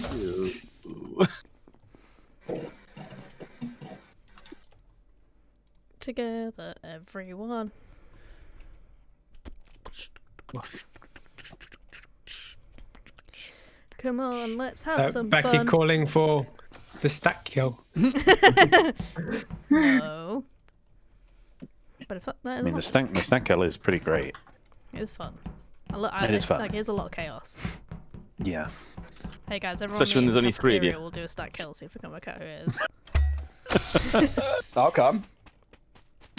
Together, everyone. Come on, let's have some Becky fun. calling for the stack kill. No. But if that I is mean, the snack kill is pretty great. it's fun. It is fun. Like, here's a lot of chaos. Yeah. Hey guys, everyone Especially when meet in there's only 3 of cafeteria, you. We'll do a stack kill, see if we can work out who it is. I'll come.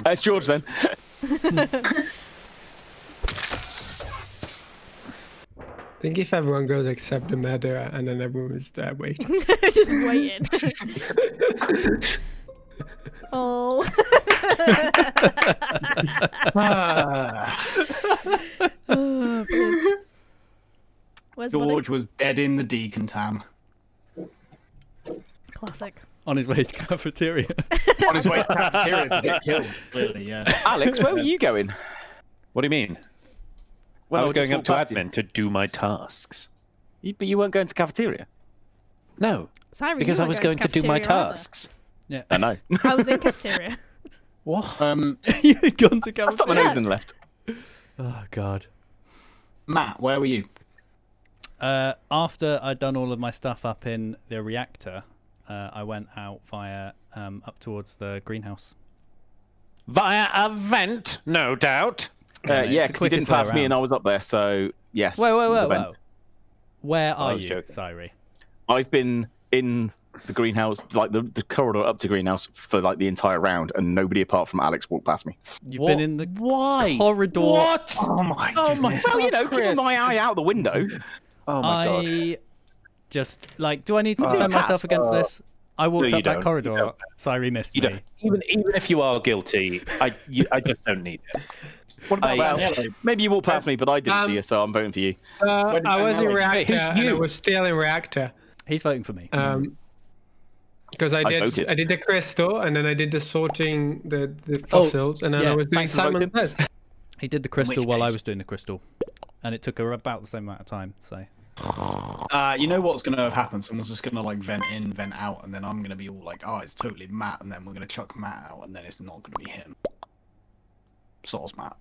It's George then. I think if everyone goes except the murderer and then everyone is there waiting. Just waiting. Oh. Oh, brilliant. Where's George was dead in the decontam. Classic. On his way to cafeteria. On his way to cafeteria to get killed. Clearly, yeah. Alex, where were you going? What do you mean? Well, I was just going up walked to past you. admin to do my tasks. But you weren't going to cafeteria. No, Sirey, because you I was weren't going to do my cafeteria either. tasks. I know. I was in cafeteria. What? You had gone to I stuck my cafeteria. nose in the left. Oh god. Matt, where were you? After I'd done all of my stuff up in the reactor, I went out via up towards the greenhouse. Via a vent, no doubt. Yeah, Yeah, it's the because he quickest didn't way pass me and around. I was up there, so yes. Wait, it was a vent. Where I are was you, joking. Sirey? I've been in the greenhouse, like the corridor up to greenhouse for like the entire round, and nobody apart from Alex walked past me. You've been in the Why? corridor. What? Oh my Oh my goodness. Well, you know, Chris. keeping my eye out the window. Oh my god. I just like. Do I need to Oh, defend myself cats. against this? I walked you up that don't. corridor. You don't. Sirey missed You me. don't. Even if you are guilty, I just don't need it. What about Well, Daniele? maybe you walked past me, but I didn't see you, so I'm voting for you. I was in reactor who's and I you? was still in reactor. He's voting for me. Because I voted. did the crystal and then I did the sorting the fossils and then yeah, I was doing thanks for Simon voting. Says. He did the crystal which while I case- was doing the crystal, and it took her about the same amount of time. So You know what's going to have happened? Someone's just going to like vent in, vent out, and then I'm going to be all like, oh, it's totally Matt, and then we're going to chuck Matt out, and then it's not going to be him. So's Matt.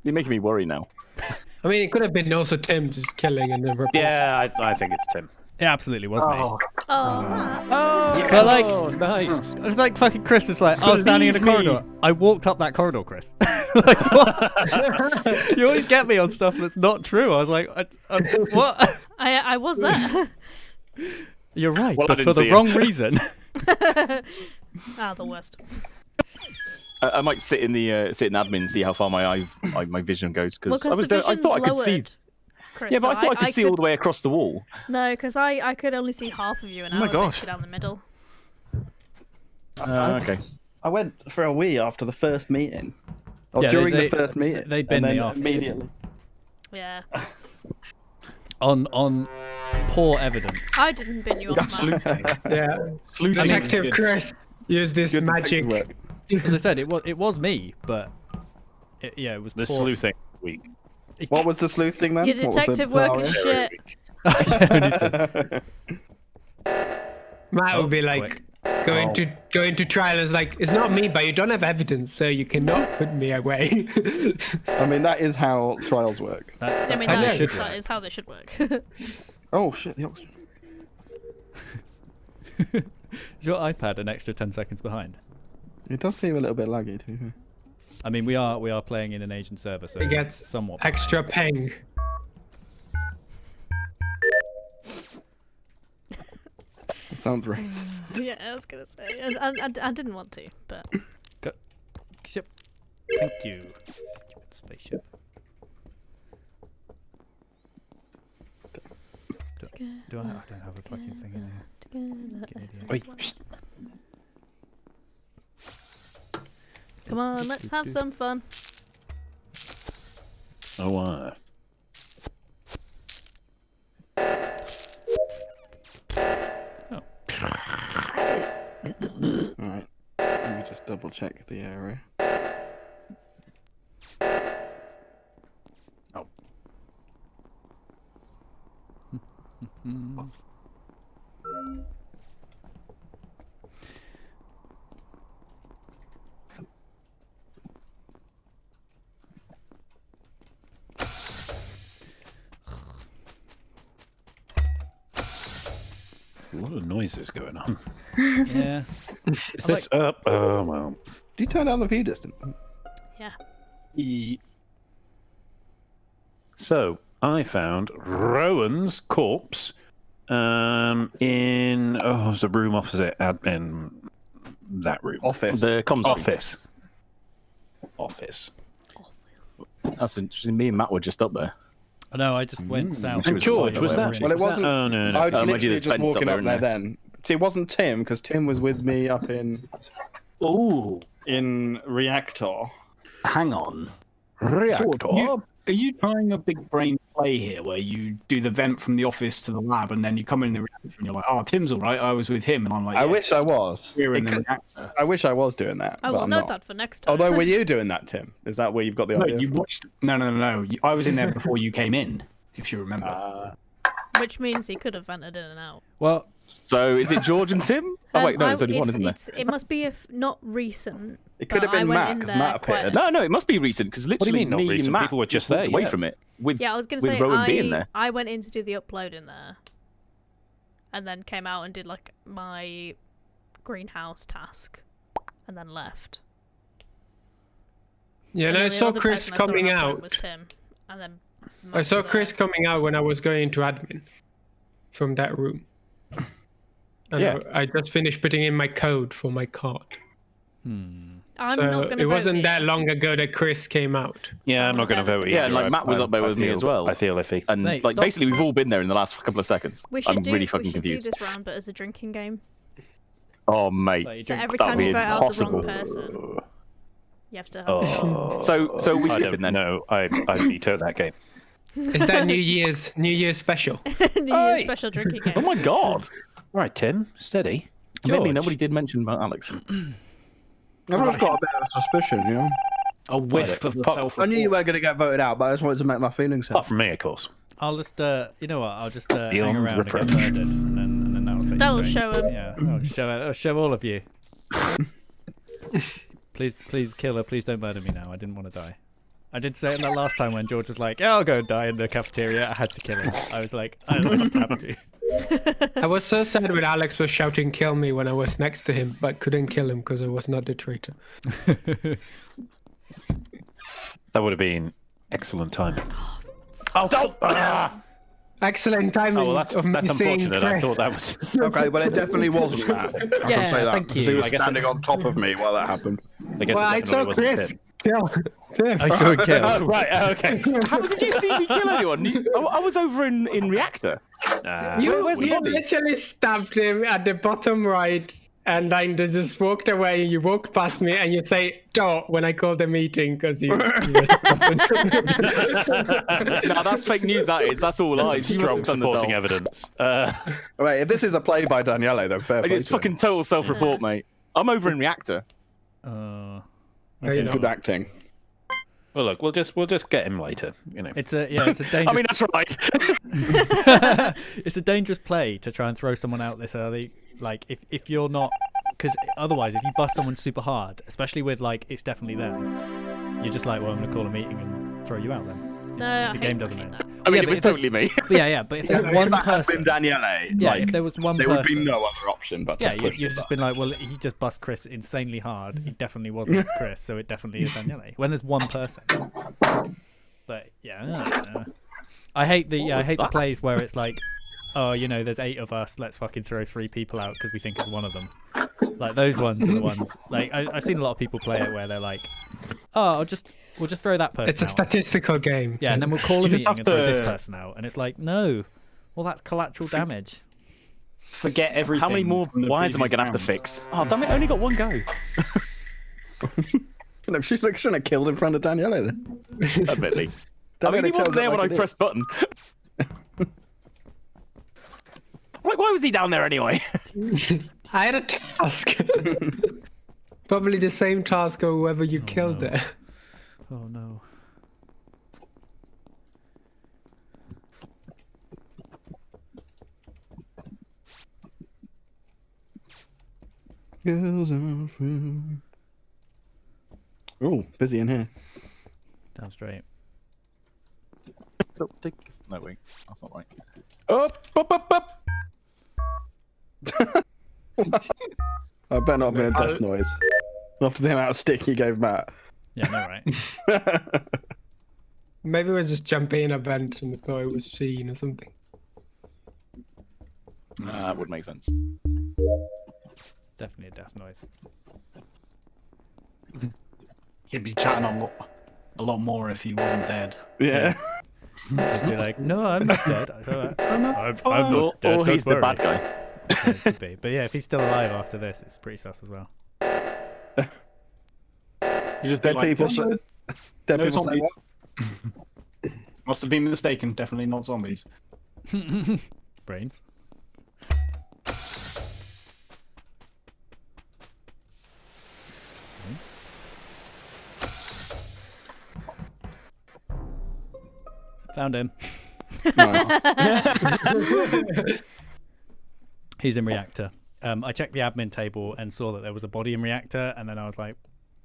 You're making me worry now. I mean, it could have been also Tim just killing and then report. Yeah, I think it's Tim. it absolutely was me. Oh, But like, nice. it was like fucking Chris is like, I was standing in a Believe me. corridor. I walked up that corridor, Chris. Like, what? You always get me on stuff that's not true. I was like, what? I was there. You're right, Well, I but for didn't the see it. wrong reason. The worst. I might sit in admin and see how far my vision goes Well, because because the I thought I could see. lowered. Chris. Yeah, but so I thought I could see all the way across the wall. No, because I could only see half of you, and Oh I my was God. basically down the middle. Okay. I went for a wee after the first meeting. Or Yeah, during they- the first meeting. they and binned then me off. immediately. Yeah. On poor evidence. I didn't bin you off, Matt. Sleuthing. Yeah. Sleuthing is Detective good. Chris, use this Good magic. detective work. As I said, it was me, but it was The poor. sleuthing week. What was the sleuth thing then? Your What was the detective work is scenario? shit. Matt would be like going to trial as like, it's not me, but you don't have evidence, so you cannot put me away. I mean, that is how trials work. I That's mean, how that it is, should that work. is how they should work. Oh shit, the oxygen. Is your iPad an extra 10 seconds behind? It does seem a little bit laggy too. I mean, we are playing in an Asian server, so It it's gets somewhat. extra ping. It sounds racist. Yeah, I was gonna say. And I didn't want to, but Ship. Thank you. Stupid spaceship. Do I don't have a fucking thing in here. Fucking idiot. Wait. Shh. come on, let's have some fun. Oh, Alright. Let me just double check the area. a lot of noises going on. Yeah. Is this up? Oh, well. Did you turn down the view distance? Yeah. So, I found Rowan's corpse in the room opposite admin. That room. Office. The comms room. Office. Office. That's interesting. Me and Matt were just up there. I know. I just went south. She And was George, like, was whatever, that? she- Well, it was wasn't. That, oh, no, no. I was maybe literally there's just fence up walking there, up there isn't then. See, it wasn't Tim, because Tim was with me up in Reactor. Hang on. Reactor. Are you trying a big brain play here where you do the vent from the office to the lab and then you come in the reactor and you're like, oh, Tim's all right, I was with him. And I'm like, I yeah, wish I was. we're in It the could- reactor. I wish I was doing that. I but will I'm note not. that for next time. Although, were you doing that, Tim? Is that where you've got the No, idea? you from? watched. No. I was in there before you came in, if you remember. Which means he could have vented in and out. Well, So is it George and Tim? Oh wait, no, there's only one, isn't there? It must be not recent. It could have but I been went Matt, in because there Matt appeared. quite- No, it must be recent because do you literally mean not me recent? and Matt People were just there, away yeah. from it with Yeah, I was going to with say Rowan being there. I went in to do the upload in there, and then came out and did like my greenhouse task, and then left. Yeah, and And I then the saw other Chris person I saw coming upload out. Was Tim, and then I Matt saw was there. Chris coming out when I was going into admin from that room. And Yeah. I just finished putting in my code for my card. I'm so not going to it wasn't that long ago that Chris came out. Yeah, I'm not going to vote either. Yeah, and like Matt was up there with me as well. I feel iffy. And Mate, like stop. basically we've all been there in the last couple of seconds. We should I'm do. really fucking we should confused. do this round, but as a drinking game. Oh mate. Like, So every That'd time be you vote out the wrong impossible. person, you have to have. Oh, So we I skipping don't then. know. I veto that game. Is that New Year's special? New Year's special drinking game. Oh my god. Right, Tim, steady. Mainly George. nobody did mention about Alex. I've just got a bit of suspicion, you know. A whiff of the self. I knew you were going to get voted out, but I just wanted to make my feelings Apart hurt. from me, of course. I'll just, you know what? I'll just hang Beyond around and get reproach. murdered, and then that'll set That'll you straight. show him. Yeah, I'll show all of you. Please kill her. Please don't murder me now. I didn't want to die. I did say it that last time when George was like, "Yeah, I'll go and die in the cafeteria." I had to kill him. I was like, I just have to. I was so sad when Alex was shouting "kill me" when I was next to him, but couldn't kill him because I was not the traitor. That would have been excellent timing. Excellent timing Oh, well, that's of me seeing unfortunate. I Chris. thought that was. Okay, but it definitely wasn't that. I Yeah, can say that. thank because you. He was I guess standing on top of me while that happened. I guess Well, it I definitely saw wasn't Chris Tim. Kill. I saw it kill. Oh, right, okay. How did you see me kill anyone? I was over in reactor. Where's the You body? literally stabbed him at the bottom right, and then they just walked away. You walked past me, and you say "Duh" when I called the meeting because you. No, that's fake news. That is. That's all lies. She must Strong have done the supporting doll. evidence. Wait, if this is a play by Daniele, then fair Like, play it's to him. fucking total self-report, mate. I'm over in reactor. Okay, Good acting. Well, look, we'll just get him later. You know. It's a dangerous. I mean, that's right. It's a dangerous play to try and throw someone out this early. Like if you're not, because otherwise, if you bust someone super hard, especially with like it's definitely them, you're just like, well, I'm gonna call a meeting and throw you out then. No, The game doesn't know. I mean, but it was if there's- totally me. But yeah. But if there's one If that had been person, Daniele, yeah, like, if there was one there person, would be no other option but to yeah, push you'd it just back. been like, well, he just bust Chris insanely hard. He definitely wasn't Chris, so it definitely is Daniele. When there's one person, but yeah, I hate the was the that? plays where it's like, oh, you know, there's 8 of us. Let's fucking throw 3 people out because we think it's one of them. Like those ones are the ones. Like I've seen a lot of people play it where they're like, oh, we'll just throw that person. It's a out. statistical game. Yeah, and then we'll call a You just meeting have and throw this to- person out, and it's like, no, well that's collateral damage. Forget everything. How many more from the wires am I going to have to previous fix? Oh, damn it, I only got one go. No, she's like, shouldn't have killed in front of Daniele then. Admittedly. I mean, he wasn't there when I pressed button. Like, why was he down there anyway? I had a task. Probably the same task of whoever you killed there. Oh no. Oh, busy in here. Damn straight. No, wait, that's not right. Up. I better not have been a death noise. After the amount of stick you gave Matt. Yeah, no, right. Maybe it was just jumping in a vent and thought it was seen or something. That would make sense. It's definitely a death noise. He'd be chatting a lot more if he wasn't dead. Yeah. He'd be like, no, I'm not dead. I'm not Or dead. he's don't the worry. bad guy. Yeah, it could be. But yeah, if he's still alive after this, it's pretty sus as well. You just Dead like, people. "No, Dead no people say zombies." what? Must have been mistaken. Definitely not zombies. Brains. Brains. Found him. Nice. He's in reactor. I checked the admin table and saw that there was a body in reactor, and then I was like,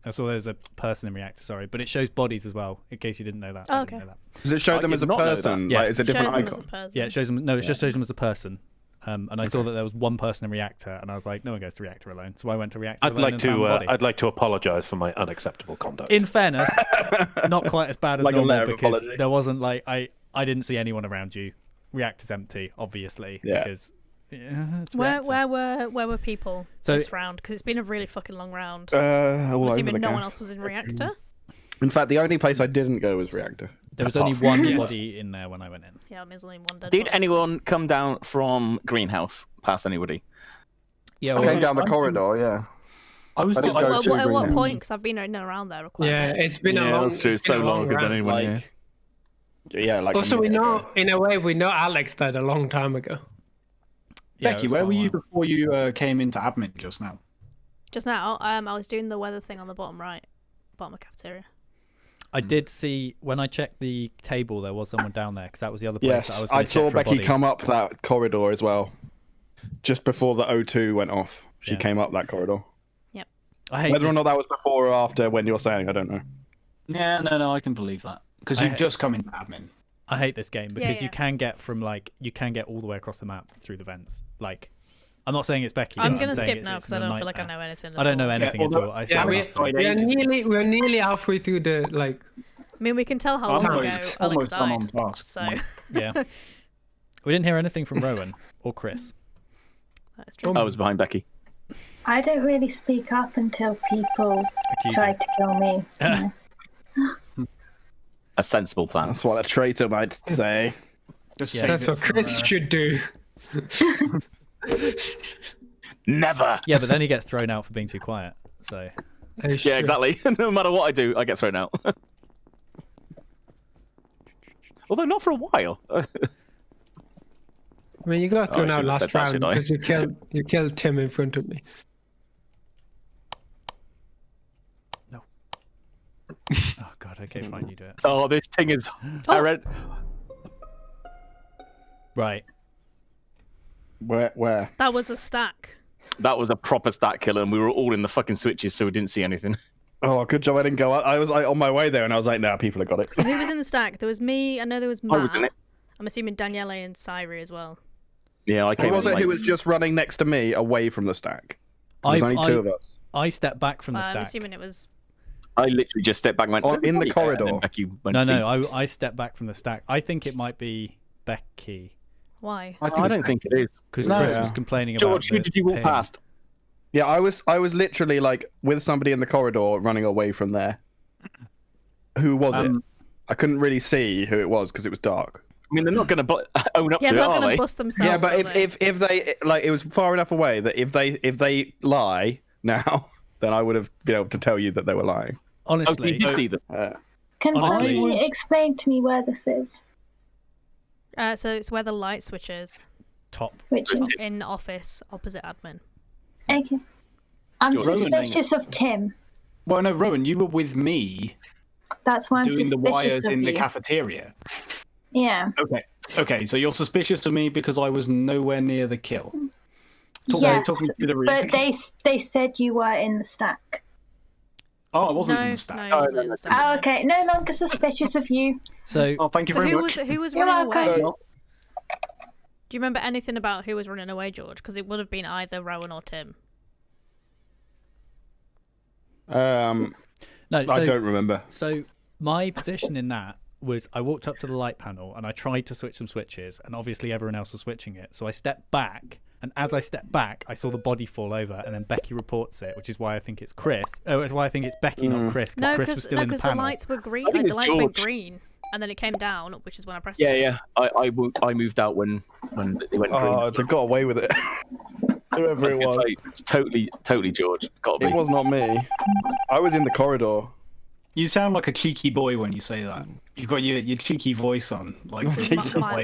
I saw there was a person in reactor. Sorry, but it shows bodies as well. In case you didn't know that. Oh, I didn't okay. know that. Does it show I them did as a not know that. person? Yes. Like, it's a different Shows them as a icon. person. Yeah, it shows them. No, it just shows them as a person. And I saw that there was one person in reactor, and I was like, no one goes to reactor alone. So I went to reactor I'd alone like and found to. the body. I'd like to apologise for my unacceptable conduct. In fairness, not quite as bad as Like a letter normal of because apology. there wasn't like I didn't see anyone around you. Reactor's empty, obviously. Yeah. Because it's Where reactor. were people So- this round? Because it's been a really fucking long round. All I'm over assuming the no one gaff. else was in reactor. In fact, the only place I didn't go was reactor. There was Apart only from- one Yes. body in there when I went in. Yeah, there's only one dead Did body. anyone come down from greenhouse past anybody? Yeah, I well, came down the corridor. Yeah. I was I didn't like, go At to what greenhouse. point? Because I've been in and around there quite a Yeah, bit. it's been a Yeah, long. that's true. It's It's so been a long ago than round. anyone knew. Like, yeah, like. Also, a we minute know, ago. in a way, we know Alex died a long time ago. yeah, it Becky, was where quite were a you while. before you came into admin just now? Just now, I was doing the weather thing on the bottom right, bottom of cafeteria. I did see when I checked the table, there was someone down there because that was the other place that I Yes, was. Gonna I saw check for a Becky body. come up that corridor as well. Just before the O2 went off, she Yeah. came up that corridor. I hate Whether or this- not that was before or after when you're saying, I don't know. Yeah, no, I can believe that because I- you've just come into admin. I hate this game because yeah. you can get all the way across the map through the vents. Like, I'm not saying it's Becky. I'm but gonna saying skip it's- now it's because I a don't feel like I nightmare. know anything. I don't know at all. anything Yeah, at although- all. I Yeah, saw we- it. we're nearly halfway through the like. I mean, we can tell how long ago Almost Alex done on died. task. So Yeah. We didn't hear anything from Rowan or Chris. that's true. I was behind Becky. I don't really speak up until people Accusing. try to kill me. A sensible plan. That's what a traitor might say. Just Yeah. save That's it what for, Chris should do. Never. Yeah, but then he gets thrown out for being too quiet. So Yeah, exactly. No matter what I do, I get thrown out. Although not for a while. I mean, you got Oh, I thrown out shouldn't have last said that, round should I? because you killed Tim in front of me. oh god, okay, fine, you do it. Oh, this thing is. I read. Right. Where? That was a stack. That was a proper stat killer, and we were all in the fucking switches, so we didn't see anything. Oh, good job I didn't go up. I was on my way there, and I was like, nah, people have got it. So who was in the stack? There was me. I know there was I was in Matt. it. I'm assuming Daniele and Sirey as well. Yeah, I Who came was in it late. who was just running next to me away from the stack? There's only two of us. I stepped back from the I'm stack. assuming it was. I literally just stepped back and went, Oh, in the "Everybody there," and then corridor. Becky went, No, I stepped back from the stack. I think it might be Becky Why? I don't think it is. because No. Chris was complaining about George, who the did you walk ping. past? Yeah, I was literally like with somebody in the corridor running away from there. Who was it? I couldn't really see who it was because it was dark. I mean, they're not going to own up Yeah, to they're it, not are going they? to bust themselves. Yeah, but are they? if they like, it was far enough away that if they lie now, then I would have been able to tell you that they were lying. Oh, Honestly, you did see them. Can Honestly- somebody explain to me where this is? So it's where the light switch is top. Which is in office opposite admin. okay. I'm You're Rowan. suspicious of Tim. Well, no, Rowan, you were with me That's why I'm doing the suspicious wires of in the you. cafeteria. Yeah. Okay, so you're suspicious of me because I was nowhere near the kill. Yes, Talking through the reason. but they said you were in the stack. Oh, I wasn't No, in no, the stack. he wasn't in the stack. Oh, okay. No longer suspicious of you. So Oh, thank you So very who much. was You're running welcome. away? Do you remember anything about who was running away, George? Because it would have been either Rowan or Tim. no, I so, don't remember. so my position in that was I walked up to the light panel and I tried to switch some switches, and obviously everyone else was switching it. So I stepped back, and as I stepped back, I saw the body fall over, and then Becky reports it, which is why I think it's Chris. Oh, it's why I think it's Becky, not Chris, because No, Chris was because still in the the panel. lights were green. I think Like, the it's lights went George. green, and then it came down, which is when I pressed Yeah, it. yeah. I moved out when they went green. Oh, they got away with it. Whoever it was. It's totally George. Got to It be. was not me. I was in the corridor. You sound like a cheeky boy when you say that. You've got your cheeky voice on. Like,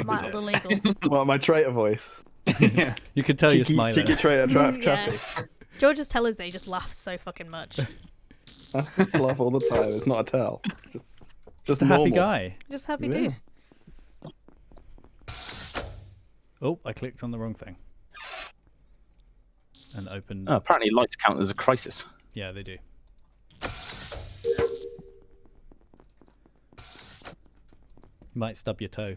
Mild illegal. Well, my traitor voice. yeah. You could tell you're smiling. Cheeky traitor Yeah. trappy. George's tell us that he just laughs so fucking much. I just laugh all the time. It's not a tell. Just a normal. happy guy. Just happy Yeah. dude. Oh, I clicked on the wrong thing. And opened. Oh, apparently, lights count as a crisis. Yeah, they do. Might stub your toe.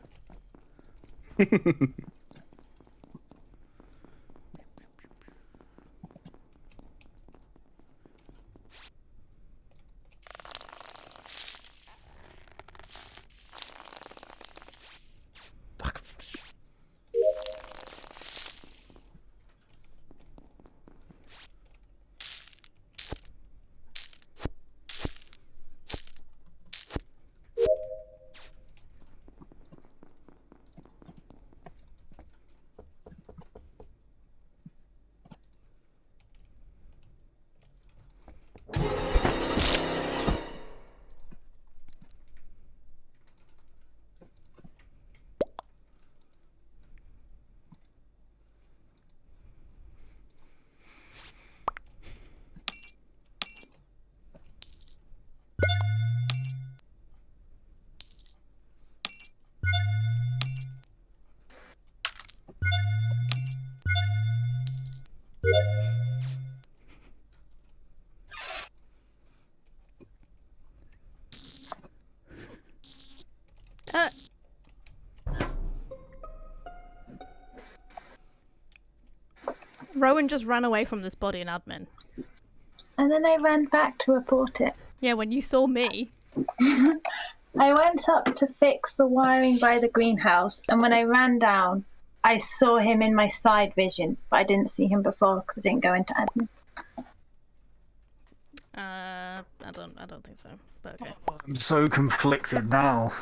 Rowan just ran away from this body in admin. And then I ran back to report it. Yeah, when you saw me. I went up to fix the wiring by the greenhouse, and when I ran down, I saw him in my side vision, but I didn't see him before because I didn't go into admin. I I don't think so. But okay. I'm so conflicted now.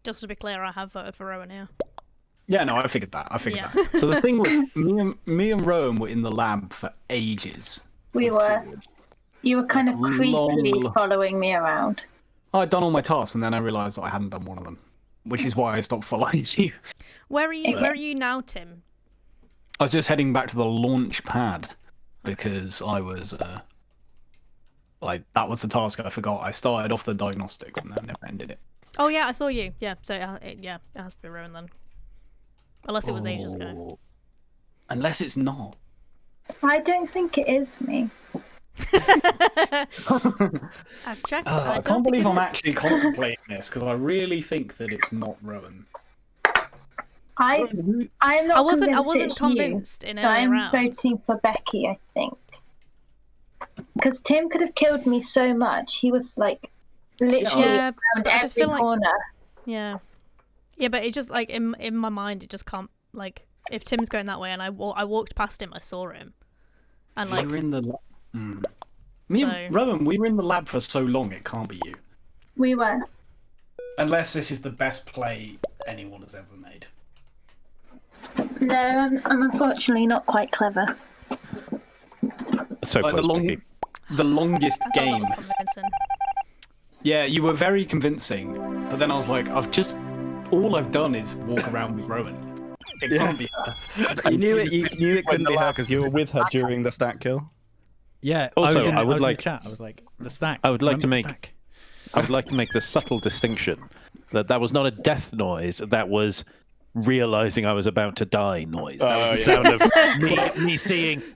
Just to be clear, I have voted for Rowan here. Yeah, no, I figured that. Yeah. that. So the thing was, me and Rowan were in the lab for ages. We were. You were kind of creepily Long- following me around. I'd done all my tasks, and then I realised that I hadn't done one of them, which is why I stopped following you. Where are you? Where are you now, Tim? I was just heading back to the launch pad because I was that was the task I forgot. I started off the diagnostics and then never ended it. Oh yeah, I saw you. Yeah, so it has to be Rowan then. Unless it was ages ago. Oh. Unless it's not. I don't think it is me. I've checked. I don't can't think believe it I'm is. actually contemplating this because I really think that it's not Rowan. I'm not. I wasn't it's convinced you, in so earlier I'm rounds. voting for Becky. I think because Tim could have killed me so much. He was like literally Yeah, around but I just every feel like- corner. Yeah, but it just like in my mind, it just can't like if Tim's going that way and I walked past him, I saw him, and like We were in the Me and Rowan, we were in the lab for so long, it can't be you. We were. Unless this is the best play anyone has ever made. No, I'm unfortunately not quite clever. So Like close, Becky. the longest I thought that game. was convincing. Yeah, you were very convincing, but then I was like, all I've done is walk around with Rowan. It can't be her. You knew it couldn't be her because you were with her during the stack kill. Yeah. Also, I I would was in like- the chat. I was like the stack. I would like to Remember the make- stack? I would like to make the subtle distinction that was not a death noise. That was realizing I was about to die noise. That was the sound of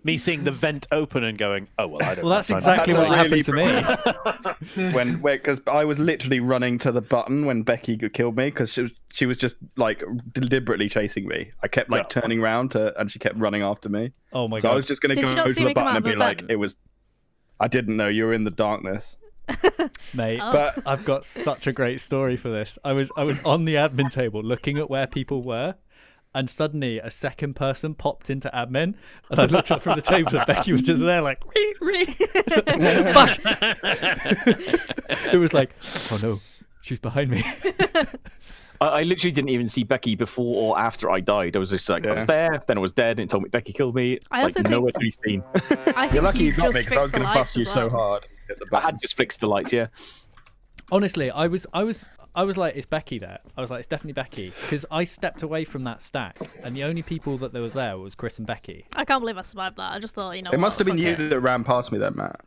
me seeing the vent open and going, oh well, I don't. Well, that's have time. exactly That's what really happened to me. Because I was literally running to the button when Becky killed me because she was just like deliberately chasing me. I kept like turning around and she kept running after me. Oh my So god! I was just going to Did you go not to see the me come button out and of be the like, vent? it was. I didn't know you were in the darkness. Mate, Oh. But I've got such a great story for this. I was on the admin table looking at where people were, and suddenly a second person popped into admin, and I looked up from the table and Becky was just there like, fuck. It was like, oh no, she's behind me. I literally didn't even see Becky before or after I died. I was just like, I was there, then I was dead, and it told me Becky killed me. I also like, think- nowhere to be seen. I think you're lucky you got me just because I was fixed the going to lights bust you as so well. hard. Hit the I button. had just fixed the lights, yeah. Honestly, I was like, it's Becky there. I was like, it's definitely Becky, because I stepped away from that stack, and the only people that there was there was Chris and Becky. I can't believe I survived that. I just thought, you know, It must have been fuck you it. that ran past me then, Matt.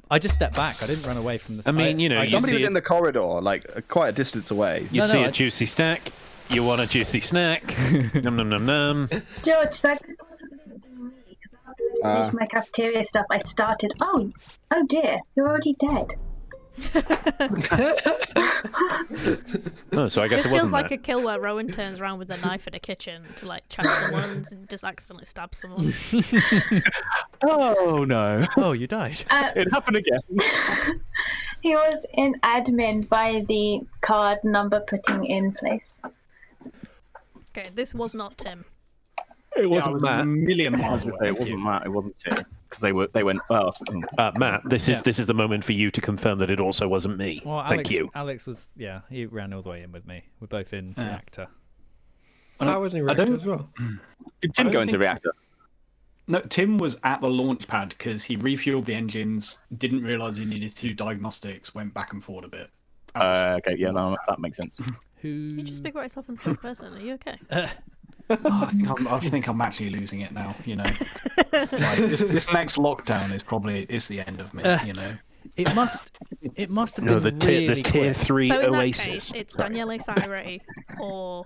I just stepped back. I didn't run away from the. I mean, you know, you Somebody was see in the corridor, like quite a distance away. You No, see no, a I- juicy stack. You want a juicy snack? Num num num num. George, that could possibly have been me because after I finished my cafeteria stuff, I started. Oh dear, you're already dead. Oh, so I guess This it feels wasn't like that. a kill where Rowan turns around with a knife in a kitchen to like chop someone and just accidentally stab someone. Oh no. Oh, you died. It happened again. He was in admin by the card number putting in place. Okay, this was not Tim. It I wasn't was a Matt. million I was miles going to say away. it wasn't Matt, it wasn't Tim. Because they went, well, Matt, this is the moment for you to confirm that it also wasn't me. Well, Thank you. Alex was, yeah, he ran all the way in with me. We're both in reactor. I was in reactor as well. did Tim I go don't into think- reactor? No, Tim was at the launch pad because he refueled the engines, didn't realise he needed to do diagnostics, went back and forth a bit. Okay, yeah, no, that makes sense. Who? You just speak about yourself in the third person. Are you okay? I think I'm actually losing it now. You know, like, this next lockdown is the end of me. You know, It must have been No, the really tier quick. 3 So in that Oasis. case, it's Daniele Sirey or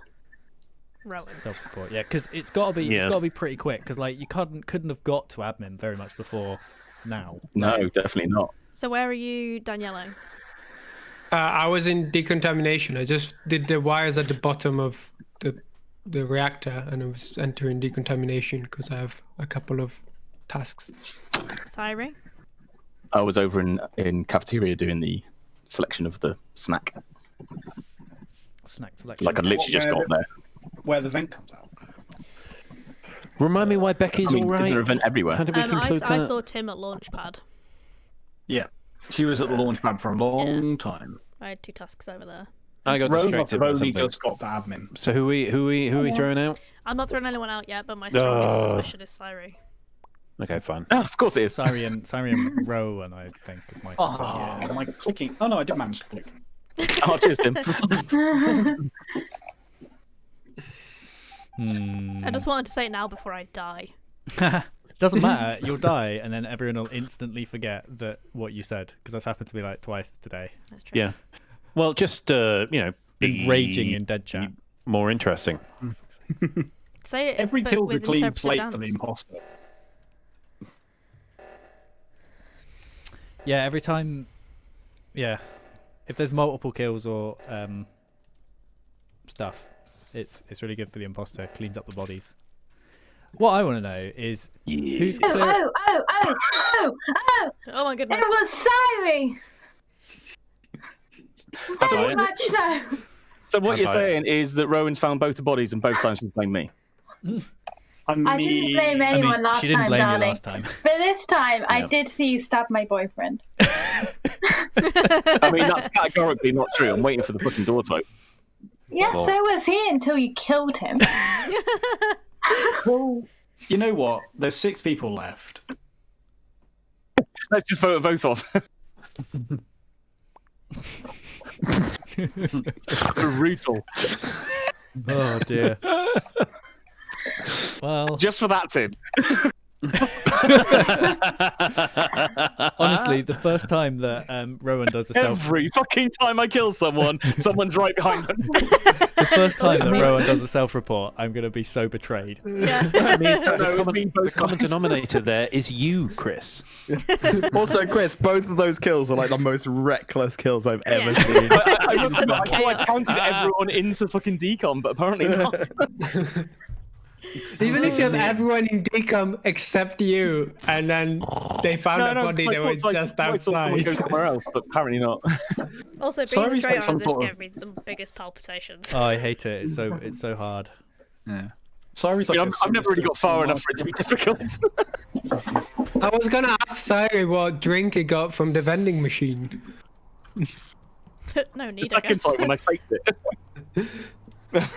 Rowan. Self-report, yeah, because it's got to be pretty quick. Because like you couldn't have got to admin very much before now. No, definitely not. So where are you, Daniele? I was in decontamination. I just did the wires at the bottom of the reactor, and I was entering decontamination because I have a couple of tasks. Sirey? I was over in cafeteria doing the selection of the snack. Snack selection. Like I literally just got there. where the vent comes out. Remind me why Becky's I mean, all is right. there a vent everywhere? How did we conclude I that? saw Tim at Launchpad. Yeah, she was at the launch pad for a long time. I had 2 tasks over there. I got Robots distracted have by only something. just got to admin. So who we throwing out? I'm not throwing anyone out yet, but my strongest suspicion is Sirey. Okay, fine. Oh, of course it is. Sirey and Rowan, I think, is my Oh, my clicking. Oh no, I did manage to click. Oh, cheers, Tim. I just wanted to say it now before I die. Doesn't matter. You'll die, and then everyone will instantly forget that what you said, because that's happened to me like twice today. That's true. Yeah. Well, just Been be raging in dead chat. more interesting. Say it. Every but kill's a with clean interpretive slate for the dance. imposter. Yeah, every time. Yeah, if there's multiple kills or stuff, it's really good for the imposter. Cleans up the bodies. What I want to know is who's clear. Oh my goodness. It was Sirey! Very much so. So what you're Vampire. saying is that Rowan's found both the bodies and both times she's blamed me. I didn't blame anyone last she didn't time, blame you darling. last time. But this time, I Yeah. did see you stab my boyfriend. I mean, that's categorically not true. I'm waiting for the fucking door to open. Yeah, Well- so was he until you killed him. You know what? There's 6 people left. Let's just vote both off. Brutal. Oh dear. Well, Just for that, Tim. honestly, the first time that Rowan does the self, Every fucking time I kill someone, someone's right behind them. the first time that Honestly. Rowan does a self-report, I'm gonna be so betrayed. Yeah. I mean, No, the it would be both common guys. denominator there is you, Chris. Also, Chris, both of those kills are like the most reckless kills I've ever Yeah. seen. I Just thought I chaos. counted everyone into fucking decom, but apparently not. Even if you have everyone in decom except you, and then they found a body that was just outside. Go somewhere else, but apparently not. Also, being Sorry, the it's like traitor some on this sort of- gave me the biggest palpitations. Oh, I hate it. It's so hard. Yeah. Sirey's like I've never really got far enough for it to be difficult. I was gonna ask Sirey what drink he got from the vending machine. No The need, I second guess. time when I faked it.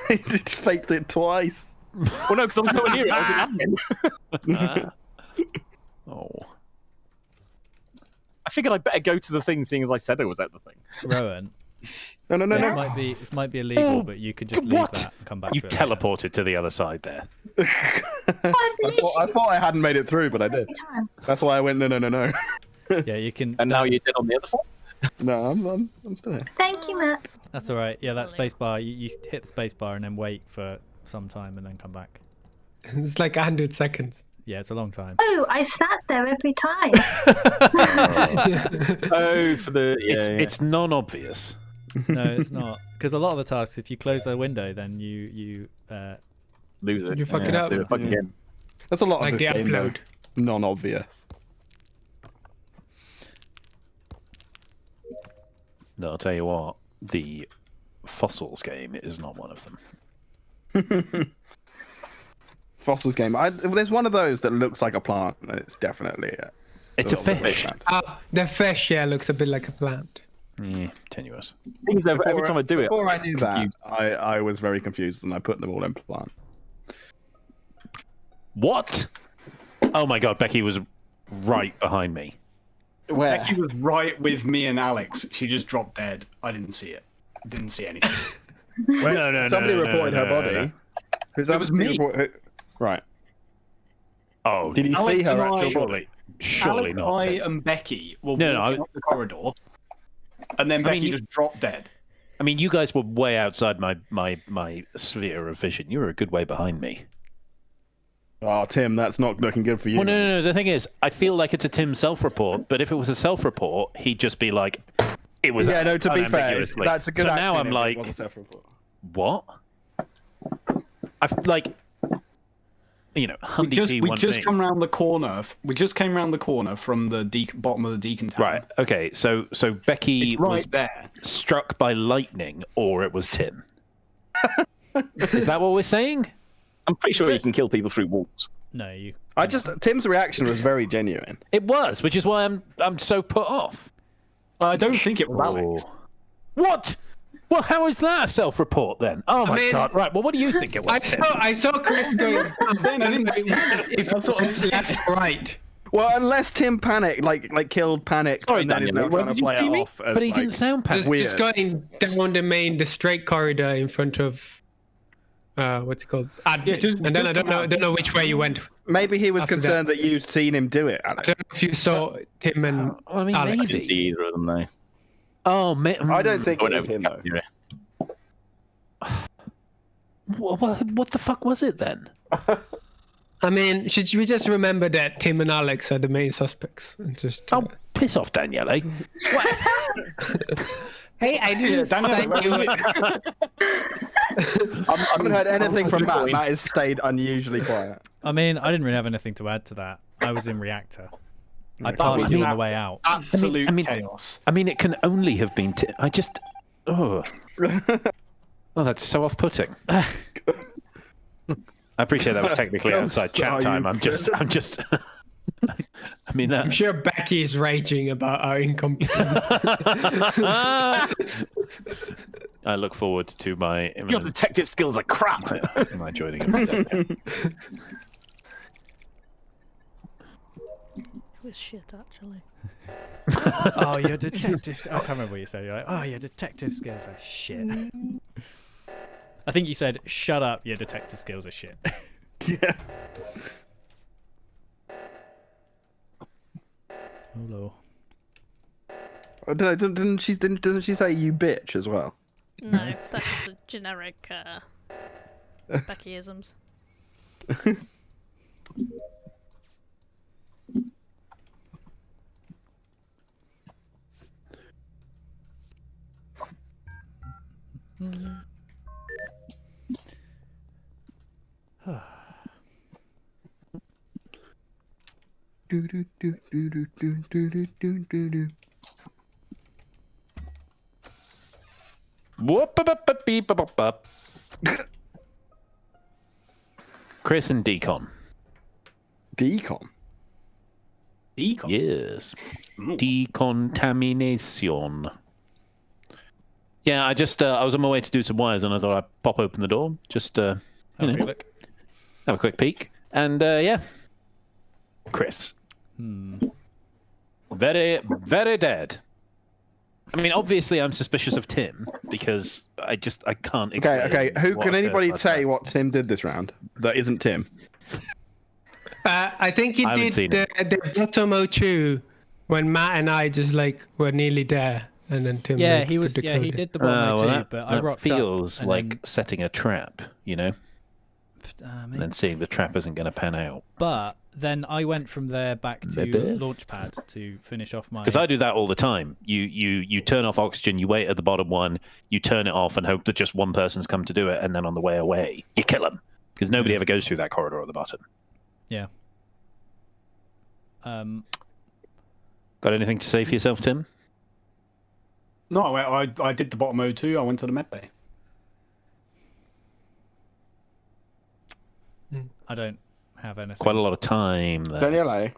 He just faked it twice. Well, no, because I was nowhere near it. I was in admin. Oh. I figured I'd better go to the thing, seeing as I said I was at the thing. Rowan, No. this might be illegal, but you could just leave What? that and come back You to it later. teleported to the other side there. I thought I hadn't made it through, but I did. That's why I went no. Yeah, you can. And now you're dead on the other side? No, I'm still here. Thank you, Matt. That's all right. Yeah, that Lovely. space bar. You hit the space bar and then wait for some time and then come back. It's like 100 seconds. Yeah, it's a long time. Oh, I sat there every time. Oh, for the... It's non-obvious. No, it's not. Because a lot of the tasks, if you close the window, then you lose it. You fuck it up. Do it fucking again. That's a lot Like of the this game, though. upload. Non-obvious. No, I'll tell you what. The fossils game is not one of them. Fossils game. There's one of those that looks like a plant, and it's definitely It's a little bit of fish. plant. The fish, yeah, looks a bit like a plant. Tenuous. Thing is, every time I do it, Before I I'm knew that, confused. I was very confused, and I put them all in plant. What? Oh my god, Becky was right behind me. Where? Becky was right with me and Alex. She just dropped dead. I didn't see it. Didn't see anything. No, Somebody reported her body. Who's It was me. Right. Oh, Did you see Alex her and I- actual body? surely Alex, not. I Tim. and Becky were No, walking no, up the corridor, and then I mean, Becky you- just dropped dead. I mean, you guys were way outside my sphere of vision. You were a good way behind me. Oh, Tim, that's not looking good for you. Well, no. The thing is, I feel like it's a Tim self-report, but if it was a self-report, he'd just be like, "It was." Yeah, no. To be fair, unambiguously. that's a good. So now acting I'm if it like, was a self-report. "What?" I've like, We Hundy just P we one just thing. come round the corner. We just came round the corner from the bottom of the Deacon Tower. Right. Okay. So Becky It's right was there. struck by lightning, or it was Tim. Is that what we're saying? I'm pretty sure you can kill people through walls. No, you. Tim's reaction was very genuine. It was, which is why I'm so put off. I don't think it was Alex. What? Well, how is that a self-report then? Oh my god! Right. Well, what do you think it was? I saw Chris going. I didn't see it. If That's what I'm saying. left, right. Well, unless Tim panicked, like killed panic, Sorry, and then he's Daniel, now trying to did you play see it me? off. As, But he like, didn't sound panicked. Just going down the straight corridor in front of. What's it called? And then I don't know which way you went. Maybe he was After concerned that you'd seen him do it. I don't know if you saw Tim and I mean, Alex. I maybe. didn't see either of them though. Oh, I don't think I it went was over to him though. cafeteria. What the fuck was it then? I mean, should we just remember that Tim and Alex are the main suspects? And just, Oh, piss off, Danielle. Eh? hey, I didn't say you. I haven't heard anything from Matt. Matt has stayed unusually quiet. I mean, I didn't really have anything to add to that. I was in reactor. I That passed was you on that- the way out. Absolute I mean- chaos. I mean, it can only have been. I just. Oh. Oh, that's so off-putting. I appreciate that was technically outside chat time. I'm just. I mean, I'm sure Becky is raging about our incompetence. I look forward to my Your imminent detective skills are crap. my joining of the day. It was shit, actually. Oh, your detective. I can't remember what you said. You're like, oh, your detective skills are shit. I think you said, shut up, your detective skills are shit. Yeah. Hello. Oh, doesn't she say you bitch as well? No, that's just a generic Beckyisms. Whoop-a-bup-a-beep-a-bup-bup. Chris and Decon. Decon. Decon. Yes. Ooh. Decontamination. Yeah, I just I was on my way to do some wires and I thought I'd pop open the door, just you know, Look. have a quick peek, and yeah, Chris, very very dead. I mean, obviously, I'm suspicious of Tim because I can't. Okay, explain Who what can occurred anybody last say night. what Tim did this round that isn't Tim? I think he I haven't did seen the bottom O2 when Matt and I just like were nearly there, and then Tim. Yeah, like, he was. put the Yeah, he code in. did the bottom well, too, that, but I that rocked feels up and like then, setting a trap, you know, and maybe. then seeing the trap isn't going to pan out. But then I went from there back to Maybe. Launchpad to finish off my. Because I do that all the time. You turn off oxygen, you wait at the bottom one, you turn it off and hope that just one person's come to do it, and then on the way away, you kill them. Because nobody ever goes through that corridor at the bottom. Yeah. Got anything to say for yourself, Tim? No, I did the bottom O2. I went to the med bay. I don't have anything. Quite a lot of time there. Daniele,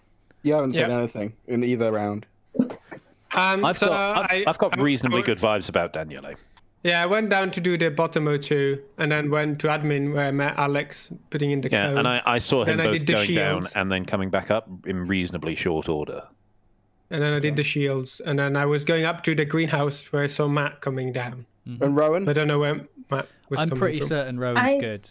you haven't said Yeah. anything in either round. I've got reasonably good vibes about Daniele. Yeah, I went down to do the bottom O2, and then went to admin where I met Alex putting in the Yeah, code. and I saw him Then I both did the going down shields. and then coming back up in reasonably short order. And then I did the shields, and then I was going up to the greenhouse where I saw Matt coming down. And Rowan? I don't know where Matt was I'm coming pretty from. certain Rowan's I- good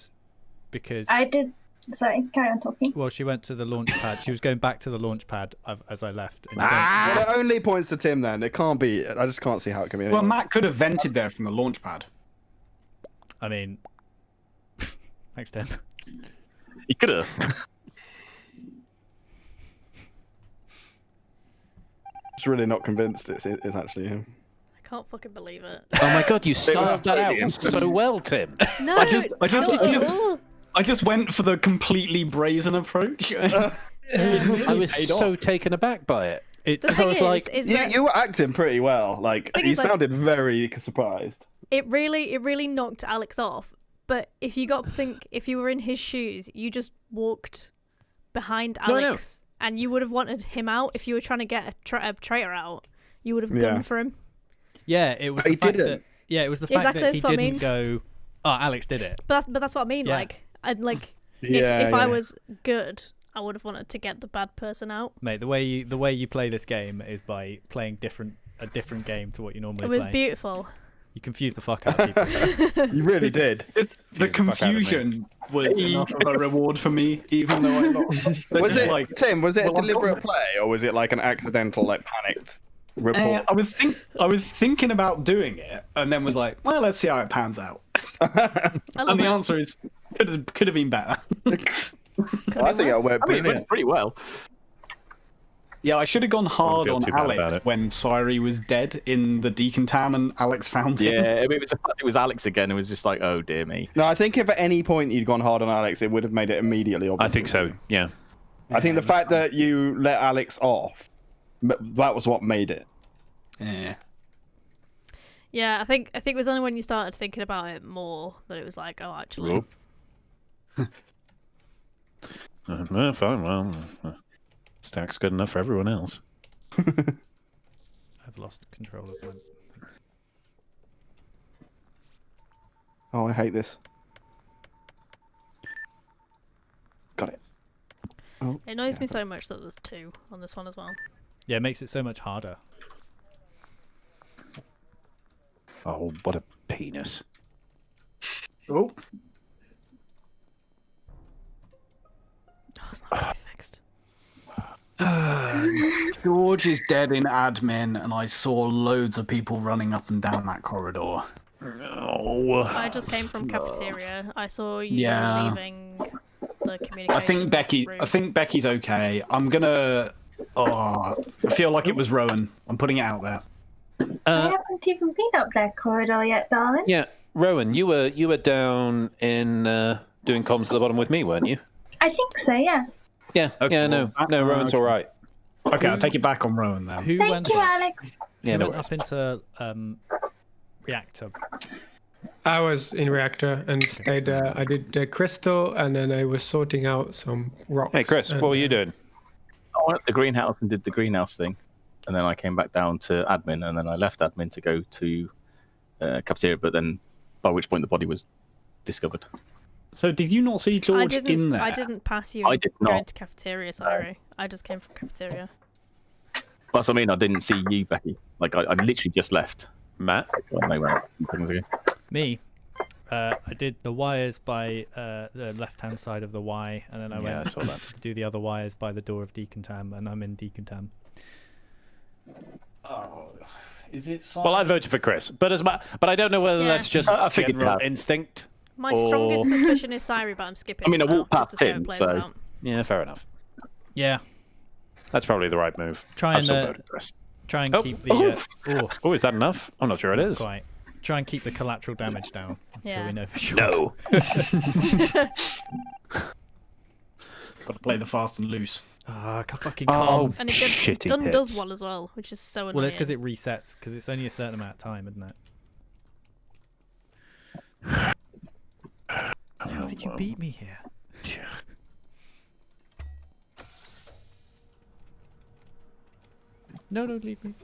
because I did. Sorry, carry on talking. well, she went to the launch pad. She was going back to the launch pad as I left. And Well, it only points to Tim then. It can't be. I just can't see how it can be. Well, anyone. Matt could have vented there from the launch pad. I mean, thanks, Tim. He could have. Just really not convinced it's actually him. I can't fucking believe it. Oh my god, you starved that absolutely. out so well, Tim. No, I just- no. I just went for the completely brazen approach. I was paid so off. taken aback by it. It's The I thing was is, like, is You, that you were acting pretty well. Like Thing you is, like- sounded very surprised. it really knocked Alex off But if you if you were in his shoes, you just walked behind No, I know. Alex, and you would have wanted him out. If you were trying to get a traitor out, you would have gone for him. Yeah, it was But the he fact didn't. that it was the fact Exactly, that he that's what I didn't mean. go. Oh, Alex did it. But that's what I mean. Yeah. Like, I'd like Yeah, if I yeah. was good, I would have wanted to get the bad person out. Mate, the way you play this game is by playing a different game to what you normally It was play. beautiful. You confuse the fuck out of people. You really did. The Confused the fuck out of me. confusion was enough of a reward for me, even though I lost. They're Was just it like, Tim? Was it well, a I've got deliberate it. play, or was it like an accidental, like panicked report? I was thinking about doing it, and then was like, well, let's see how it pans out. I love And the it. answer is could have been better. I think it went I mean, it brilliant. went pretty well. Yeah, I should have gone hard feel on too bad about Alex it. when Sirey was dead in the decontam and Alex found him. Yeah, I mean, it was Alex again. It was just like, oh dear me. No, I think if at any point you'd gone hard on Alex, it would have made it immediately obvious. I think so. Yeah. I think the fact that you let Alex off, that was what made it. Yeah. Yeah, I think it was only when you started thinking about it more that it was like, oh, actually. No, fine. Well, stack's good enough for everyone else. I've lost control of my. Oh, I hate this. Got it. It annoys me so much that there's 2 on this one as well. Yeah, it makes it so much harder. Oh, what a penis. Oh. Oh, it's not really fixed. George is dead in admin, and I saw loads of people running up and down that corridor. Oh. I just came from cafeteria. I saw you Yeah. leaving the communications I think Becky's okay. I'm gonna. Oh, I feel like it was Rowan. I'm putting it out there. I haven't even been up that corridor yet, darling. Yeah, Rowan, you were down in doing comms at the bottom with me, weren't you? I think so, yeah. Yeah. Okay, Yeah. No. well, No. Rowan's all right. Okay, I'll take it back on Rowan then. Who Thank went? you, Alex. Yeah. Who No. went up into reactor? I was in reactor and stayed. I did crystal, and then I was sorting out some rocks. Hey, Chris, and, what were you doing? I went up the greenhouse and did the greenhouse thing, and then I came back down to admin, and then I left admin to go to cafeteria. But then, by which point the body was discovered. So did you not see George in there? I didn't pass you I did going not. to cafeteria, sorry. I just came from cafeteria. That's what I mean. I didn't see you, Becky. Like I literally just left. Matt? Well, no, a few seconds ago. Me. I did the wires by the left-hand side of the Y, and then I Yeah, went I saw that. to do the other wires by the door of decontam, and I'm in decontam. Oh, is it? Well, I voted for Chris, but I don't know whether Yeah. that's just I figured general that. instinct. My Or- strongest suspicion is Sirey, but I'm skipping. I mean, I it now, walked just to past see how it him, plays so- out. Yeah, fair enough. Yeah, That's probably the right move. Try I've and still voted Chris. try and Oh, keep the. Oh, is that enough? I'm not sure it is. Quite. Try and keep the collateral damage down until Yeah. we know for sure. No. Got to play the fast and loose. Ah, fucking Oh, comms. And it shitty gun does pits. one as well, which is so annoying. Well, it's because it resets, because it's only a certain amount of time, isn't it? How did you beat me here? No, don't leave me.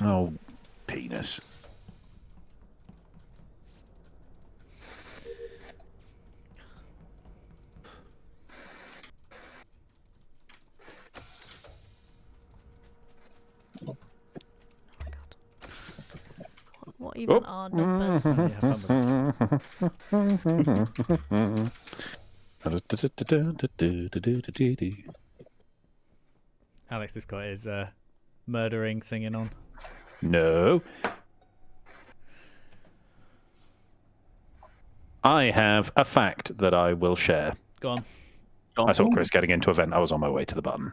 Oh, penis. What even are numbers? Oh, yeah, Alex has got his murdering singing on. No. I have a fact that I will share. Go on. I saw Chris getting into a vent. I was on my way to the button.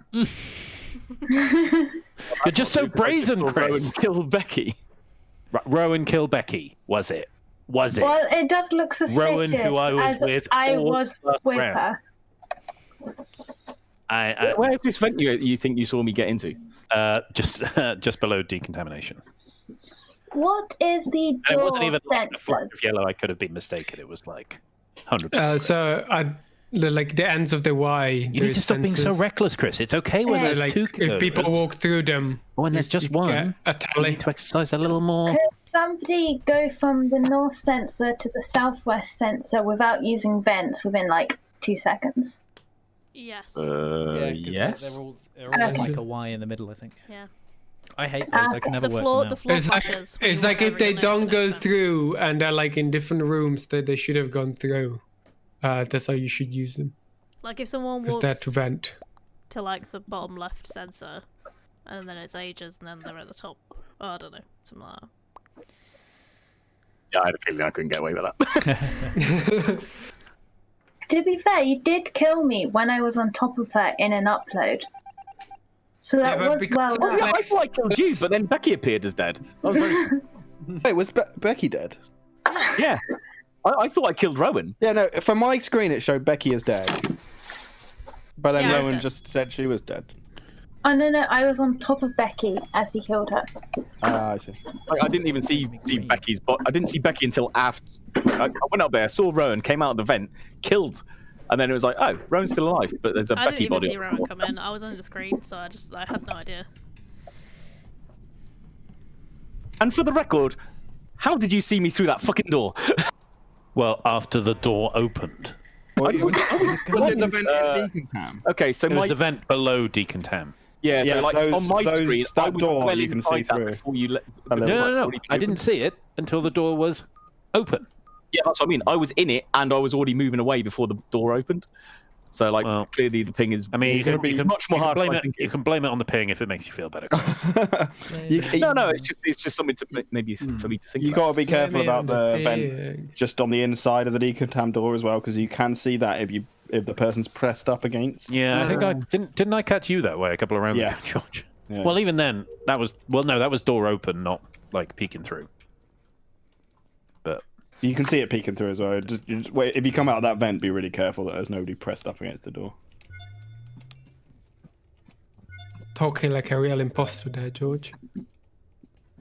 You're just so brazen, Chris. Rowan killed Becky. Rowan killed Becky. Was it? Was it? Well, it does look suspicious. Rowan, who I was as with I all was first with round. her. Where's this vent you think you saw me get into? Just below decontamination. What is the And door it wasn't even like a sensor? flash of yellow. I could have been mistaken. It was like 100%. So like the ends of the Y. You need to stop being so reckless, Chris. It's okay when Yeah. there's like two if people coders. walk through them, When there's just you get one, a you tally. need to exercise a little more. Could somebody go from the north sensor to the southwest sensor without using vents within like 2 seconds? Yes. Yes. They're all like a Y in the middle, I think. Yeah. I hate those. I can never The work floor, them the out. floor It's like, flashes. it's like if they don't go through and they're like in different rooms that they should have gone through. That's how you should use them. Like if someone Because they're walks to vent. to like the bottom left sensor, and then it's ages, and then they're at the top. Oh, I don't know, something like that. Yeah, I had a feeling I couldn't get away with that. To be fair, you did kill me when I was on top of her in an upload. So that Yeah, but was because- well Oh, yeah, done. I thought I killed you, but then Becky appeared as dead. I was very... Wait, was Becky dead? Yeah. I thought I killed Rowan. Yeah, no. For my screen, it showed Becky as dead, but then Yeah, I was Rowan dead. just said she was dead. Oh no, I was on top of Becky as he killed her. Ah, I see. I didn't even see Becky's body. I didn't see Becky until after. I went up there, saw Rowan, came out of the vent, killed, and then it was like, oh, Rowan's still alive, but there's a I Becky didn't even body. see Rowan come in. I was on the screen, so I had no idea. And for the record, how did you see me through that fucking door? Well, after the door opened. Was it the vent Uh, in Deacon Cam? Okay, so It was my the vent below Deacon Tam. yeah, so Yeah, like those- on my those- screen, that I was door well you can inside see that through. before you let. A little. No. I didn't see it until the door was open. Yeah, that's what I mean. I was in it, and I was already moving away before the door opened. So like, Well, clearly the ping is. I mean, you can much more hard. blame I it. think You it's- can blame it on the ping if it makes you feel better. Chris. No, it's just something to maybe for me to think. You about. got to be careful about the Yeah. vent just on the inside of the decontam door as well, because you can see that if the person's pressed up against. Yeah, I think I didn't. I catch you that way a couple of rounds Yeah. ago, George. Yeah. Well, even then, that was that was door open, not like peeking through. But You can see it peeking through as well. Just wait, if you come out of that vent, be really careful that there's nobody pressed up against the door. Talking like a real imposter there, George.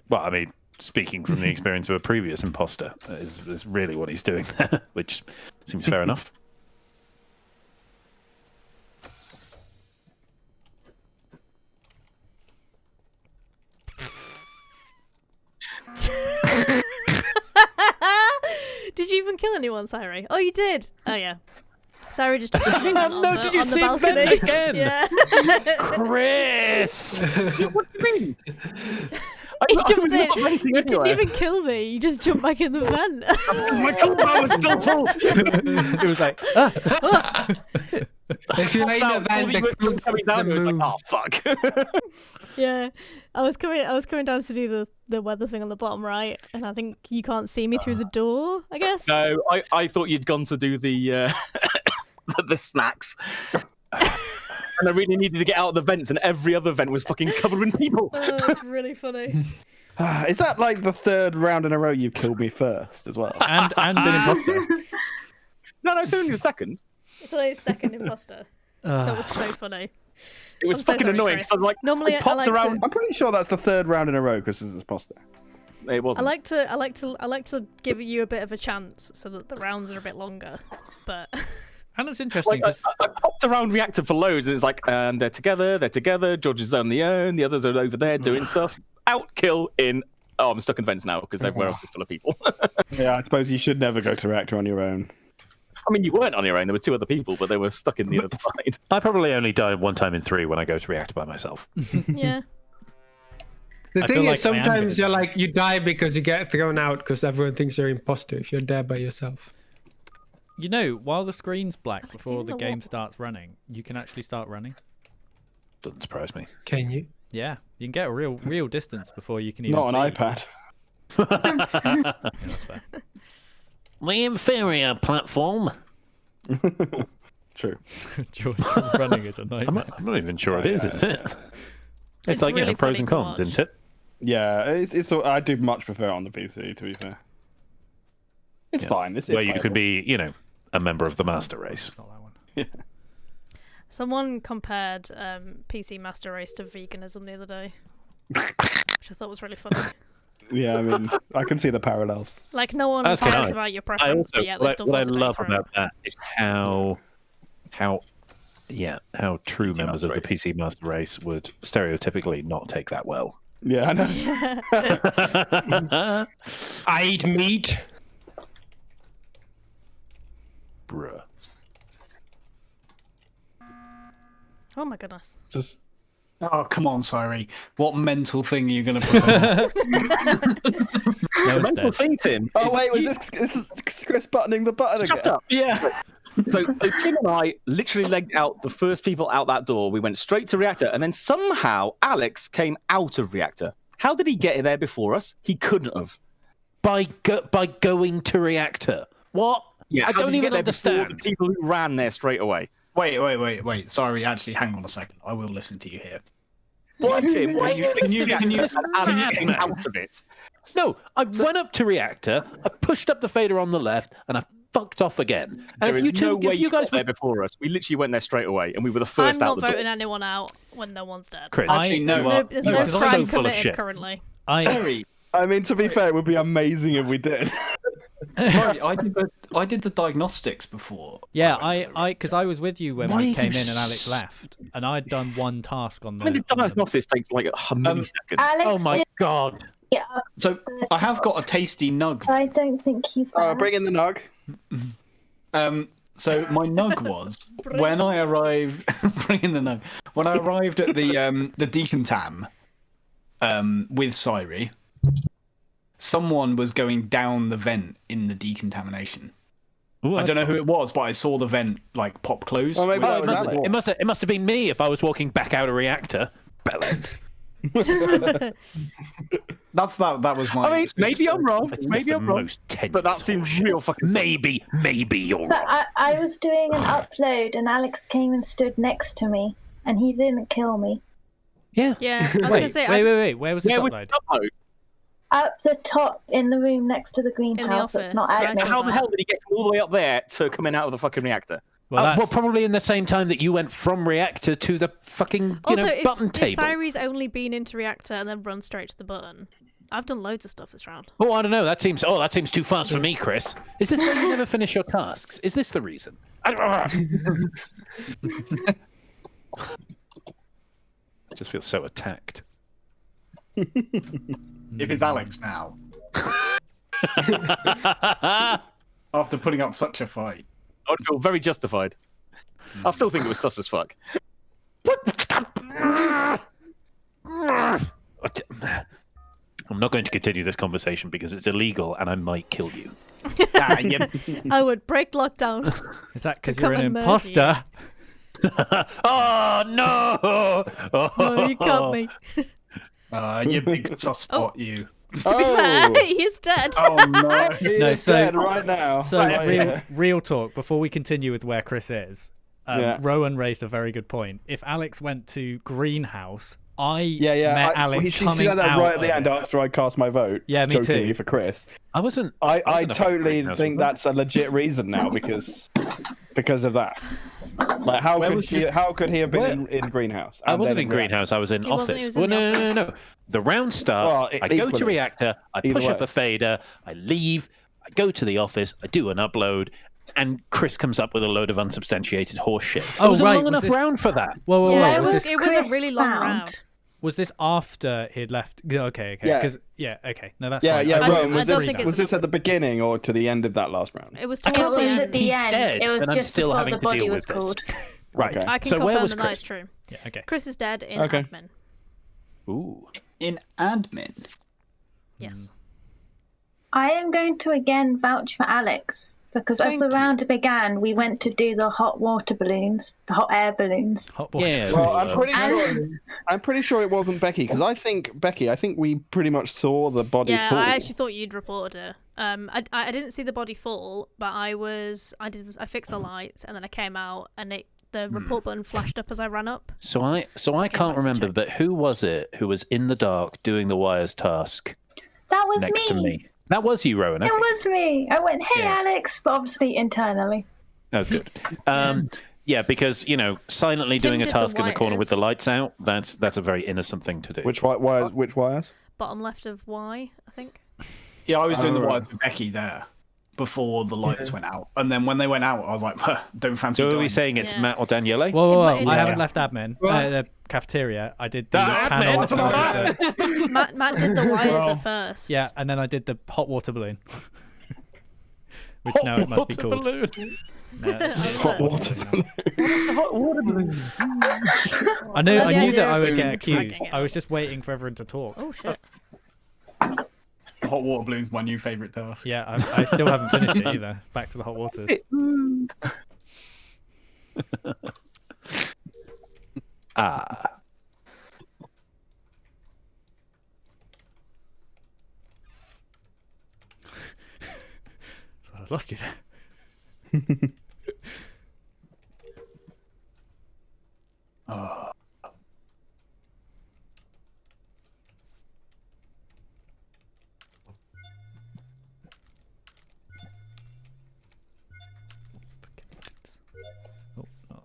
well, I mean, speaking from the experience of a previous imposter, is really what he's doing there, which seems fair enough. Did you even kill anyone, Sirey? Oh, you did. Oh yeah. Sirey just took a Hang moment on, no, the, did you on the see it then balcony. again? Yeah. Chris, What do you mean? He I jumped was in. not venting You didn't anywhere. even kill me. You just jumped back in the vent. My cooldown was still full. It was like, If you're in a Out, vent, he the was still coming down. It was like, move. oh fuck. Yeah, I was coming down to do the weather thing on the bottom right, and I think you can't see me through the door. I guess. No, I thought you'd gone to do the the snacks. And I really needed to get out of the vents, and every other vent was fucking covered in people. Oh, that's really funny. Is that like the third round in a row you've killed me first as well? and an imposter. No, it's only the second. It's like second imposter. That was so funny. It was I'm so fucking sorry, annoying. Chris. So I was like, Normally, I I popped like to- around. I'm pretty sure that's the third round in a row because this is imposter. It I wasn't. like to give you a bit of a chance so that the rounds are a bit longer, but And it's interesting Like, because I popped around, reacted for loads, and it's like, they're together. George is on the own. The others are over there doing stuff. Out, kill, in. Oh, I'm stuck in vents now because everywhere else is full of people. Yeah, I suppose you should never go to reactor on your own. I mean, you weren't on your own. There were two other people, but they were stuck in the other side. I probably only die one time in 3 when I go to reactor by myself. yeah. The I thing feel is, like I am gonna sometimes you're die. like, you die because you get thrown out because everyone thinks you're an imposter if you're there by yourself. you know, while the screen's black before seen the the game wa- starts running, you can actually start running. Doesn't surprise me. Can you? Yeah, you can get a real distance before you can even Not see. an iPad. Yeah, that's fair. The inferior platform. True. George running is a nightmare. I'm not even sure it is it? It's It's like, really pros funny and to cons, watch. isn't it? Yeah, it's. I do much prefer it on the PC. To be fair, it's fine. It's Where you playable. could be, a member of the master race. It's not that one. Someone compared PC Master Race to veganism the other day, which I thought was really funny. Yeah, I mean, I can see the parallels. Like, no one That's cares good. about your I preference, also, but yeah, they still what I force it love through. about that is how true PC members of the Master PC Master Race would stereotypically not take that well. Yeah, I know. I eat meat. Bruh. Oh my goodness. Just Oh, come on, Sirey. What mental thing are you going to put on? No, it's Mental dead. thing, Tim. oh wait, was this is Chris buttoning the button Shut again? up. Yeah. So Tim and I literally legged out the first people out that door. We went straight to reactor, and then somehow Alex came out of reactor. How did he get there before us? He couldn't have. By going to reactor. What? Yeah, I how don't did he even get there before understand. the people who ran there straight away. Wait. Sorry, actually, hang on a second. I will listen to you here. What, Tim? Why you Can you and Alex came out of it? No, I went up to reactor, I pushed up the fader on the left, and I fucked off again. And There if you is two, no way if you guys got there were before us. We literally went there straight away, and we were the I'm first not out the voting door. anyone out when no one's dead. Chris, Actually, no. There's you no are so crime full of committed shit. currently. Sorry. I mean, to be fair, it would be amazing if we did. Sorry, I did the diagnostics before. Yeah, went to the because I was with you when Why we are came you in and Alex left, and I'd done one task on the. I mean, the diagnostics takes like a millisecond. Alex, oh my god. yeah, So I have got a tasty nug. I don't think he's bad. Bring in the nug. So my nug was when I arrived. Bring in the nug. When I arrived at the decontam, with Sirey, someone was going down the vent in the decontamination. Ooh, I don't know who it was, but I saw the vent like pop close. Well, maybe Oh, that was Alex. it must have been me if I was walking back out of reactor. Bellend. That was my. I mean, maybe I'm wrong. That's Maybe the I'm wrong. most tenuous But that seems real fucking. Maybe you're But wrong. I was doing an upload and Alex came and stood next to me and he didn't kill me. Yeah. Yeah, I was going to say, Wait. Where was this Where would upload? upload? Up the top in the room next to the greenhouse. office, That's not right. out Now, So how the that- hell did he get all the way up there to coming out of the fucking reactor? Well, Well, that's, probably in the same time that you went from reactor to the fucking Also, button if table. Sirey's only been into reactor and then run straight to the button, I've done loads of stuff this round. Oh, I don't know. That seems too fast for me, Chris. Is this why you never finish your tasks? Is this the reason? I just feel so attacked. If it's Alex now, after putting up such a fight. I would feel very justified. I still think it was sus as fuck. I'm not going to continue this conversation because it's illegal and I might kill you. I would break lockdown. is that because to you're come an and murder imposter? Oh no! Oh, you got me. You big sus spot, you. To be fair, he's dead. Oh no! He No, is so- dead right now. So Right here. real talk. Before we continue with where Chris is, Yeah. Rowan raised a very good point. If Alex went to greenhouse, I Yeah. met Alex she coming said that out right at the of end it. after I cast my vote. Yeah, me jokingly too. for Chris. I wasn't. I wasn't a totally greenhouse, think was I? that's a legit reason now because of that. Like, how was could he have been in greenhouse? I and wasn't then in greenhouse. I was in He wasn't, he office. was in Well, the no. office. The round starts. Well, I go to equally. reactor. I Either push up way. a fader. I leave. I go to the office. I do an upload. And Chris comes up with a load of unsubstantiated horse shit. It Oh, was right, a long was enough this- round for that. Whoa, Yeah, was it this was a Chris really long found? round. was this after he'd left? Yeah, okay. Yeah. 'Cause- okay. No, that's Yeah, fine. yeah. I Rowan, don't was think this it's- was this at the beginning or to the end of that last round? It was I It towards was the can't end. at the He's end. dead, it was and I'm just still before having the to body deal was with this. called. Right. Okay. I can So where confirm was that that Chris? is true. Yeah, okay. Chris is dead in Okay. admin. Ooh. In admin. Yes. I am going to again vouch for Alex because as the round began, we went to do the hot water balloons, the hot air balloons. Hot water. Yeah. Well, And I'm pretty sure it wasn't Becky because I think we pretty much saw the body Yeah, fall. I actually thought you'd reported it. I didn't see the body fall, but I fixed the lights and then I came out and the report button flashed up as I ran up. So I can't let's remember, check. but who was it who was in the dark doing the wires task that was next to me? That was you, Rowan. It Okay. was me. I went, hey, Yeah. Alex, but obviously internally. Oh, good. Yeah, because silently Tim doing a did the task in the corner with the wires. lights out. That's a very innocent thing to do. Which wires? Which wires? bottom left of Y, I think. Yeah, I was doing the right. wires with Becky there before the lights went out, and then when they went out, I was like, don't fancy. So are dying. we saying it's Yeah. Matt or Daniele? Whoa, whoa, whoa. It I might- haven't left admin. The cafeteria. I did the Admin? panel. What's and I about did the- Matt did the wires at first. yeah, and then I did the hot water balloon. Which now it must be Water called. balloon. No, it's Hot water balloon. Hot water balloon. I knew love the I knew idea that I of would get dragging accused. it I was just waiting for everyone to talk. Oh shit. The hot water balloon's my new favourite task. Yeah, I still haven't finished it either. Back to the hot waters. Ah. I lost you there. Oh, not there.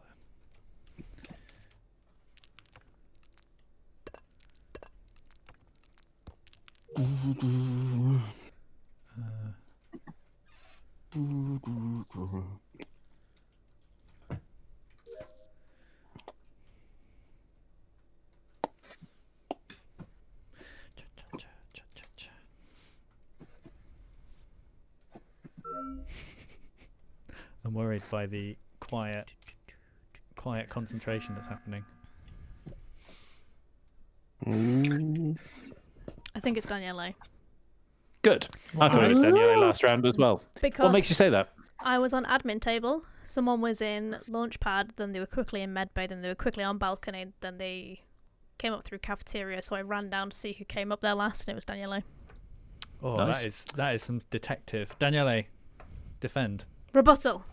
I'm worried by the quiet concentration that's happening. I think it's Daniele. Good. I thought it was Daniele last round as well. Because What makes you say that? I was on admin table. Someone was in launchpad, then they were quickly in medbay, then they were quickly on balcony, then they came up through cafeteria. So I ran down to see who came up there last, and it was Daniele. Oh, Nice. that is some detective. Daniele, defend. Rebuttal.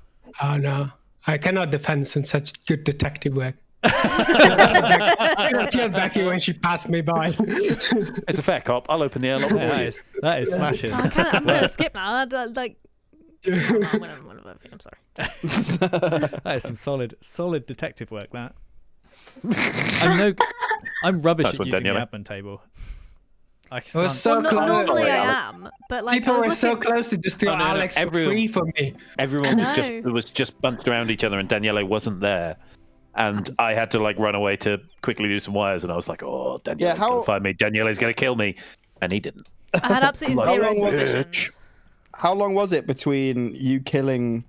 Oh no, I cannot defend such good detective work. I killed Becky when she passed me by. It's a fair cop. I'll open the airlock for Yeah, you. that is smashing. I'm gonna skip now. I'm sorry. That is some solid detective work. That. I'm rubbish That's at what using the Daniele- admin table. I I was can't- so Well, close. normally I Alex. am, but like People I was were so looking- close to just steal Oh, no, no, Alex for everyone- free from me. Everyone I know. was just bunched around each other, and Daniele wasn't there. And I had to like run away to quickly do some wires, and I was like, "Oh, Daniele's how- gonna find me. Daniele's gonna kill me," and he didn't. I had absolutely How zero long was suspicions. How long was it between you killing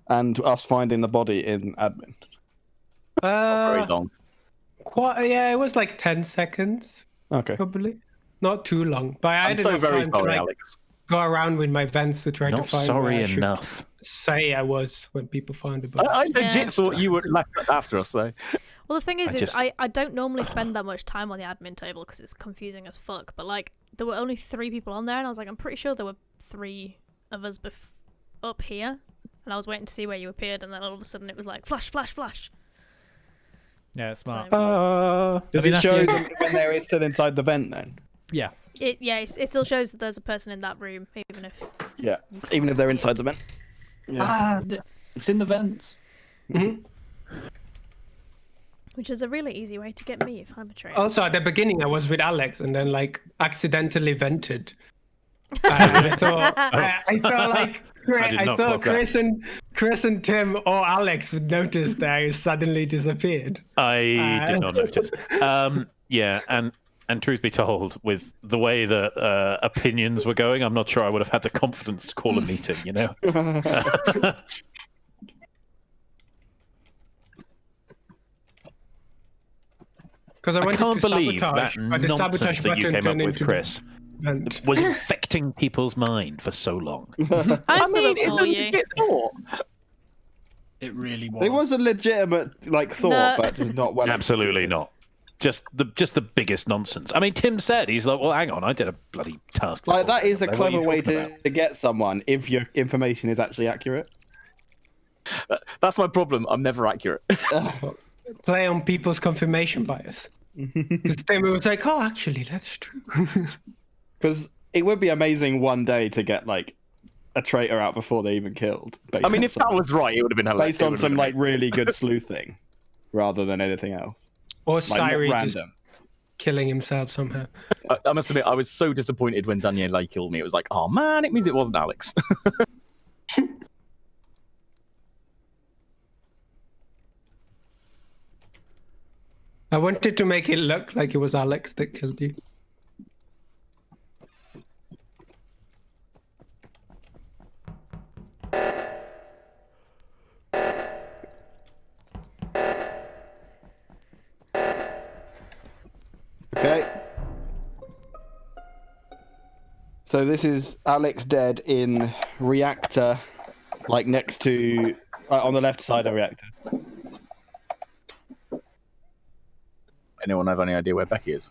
and us finding the body in admin? Very long. Quite, yeah, it was like 10 seconds, Okay. probably. Not too long. But I I'm didn't so have very time sorry, to like, Alex. go around with my vents to try Not to find sorry where I should enough. say I was when people found the body. I legit Yeah. thought you were left after us, though. Well, the thing is, I just- I don't normally spend that much time on the admin table because it's confusing as fuck. But like, there were only 3 people on there, and I was like, I'm pretty sure there were 3 of us up here, and I was waiting to see where you appeared, and then all of a sudden it was like flash, flash, flash. Yeah, it's smart. So- Does I mean, it that's show the- them when they're still inside the vent then? Yeah. It still shows that there's a person in that room, even if Yeah. Even if they're inside the vent. It's in the vents. which is a really easy way to get me if I'm a traitor. Also, at the beginning, I was with Alex and then like accidentally vented. I thought, I thought like I did not clock that. Chris and Tim or Alex would notice that I suddenly disappeared. I did not notice. Yeah, and truth be told, with the way that opinions were going, I'm not sure I would have had the confidence to call a meeting. You know. Because I wanted can't to believe sabotage, that but the nonsense sabotage that you button came up turned with, into Chris, vent. was infecting people's mind for so long. I still don't for you. It really was. It was a legitimate like thought, No. but just not well. Absolutely not. Just the biggest nonsense. I mean, Tim said he's like, well, hang on, I did a bloody task. Like that is a Like, what are clever you way talking to, about? to get someone if your information is actually accurate. That's my problem. I'm never accurate. Play on people's confirmation bias. Because Tim was like, oh, actually, that's true. Because it would be amazing one day to get like a traitor out before they even killed. I mean, if that was right, it would have been hilarious. based on some like really good sleuthing, rather than anything else. Or Like not Sirey just random. killing himself somehow. I must admit, I was so disappointed when Daniele killed me. It was like, oh man, it means it wasn't Alex. I wanted to make it look like it was Alex that killed you. Okay. So this is Alex dead in reactor, like next to, on the left side of reactor. Anyone have any idea where Becky is?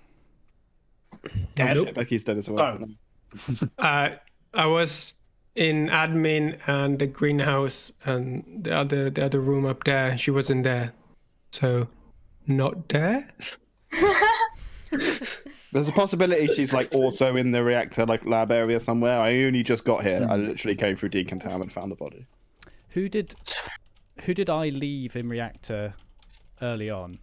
Yeah, Nope. Becky's dead as well. Oh. I was in admin and the greenhouse and the other room up there. She wasn't there, so not there. There's a possibility she's like also in the reactor, like lab area somewhere. I only just got here. I literally came through decontam and found the body. Who did I leave in reactor early on?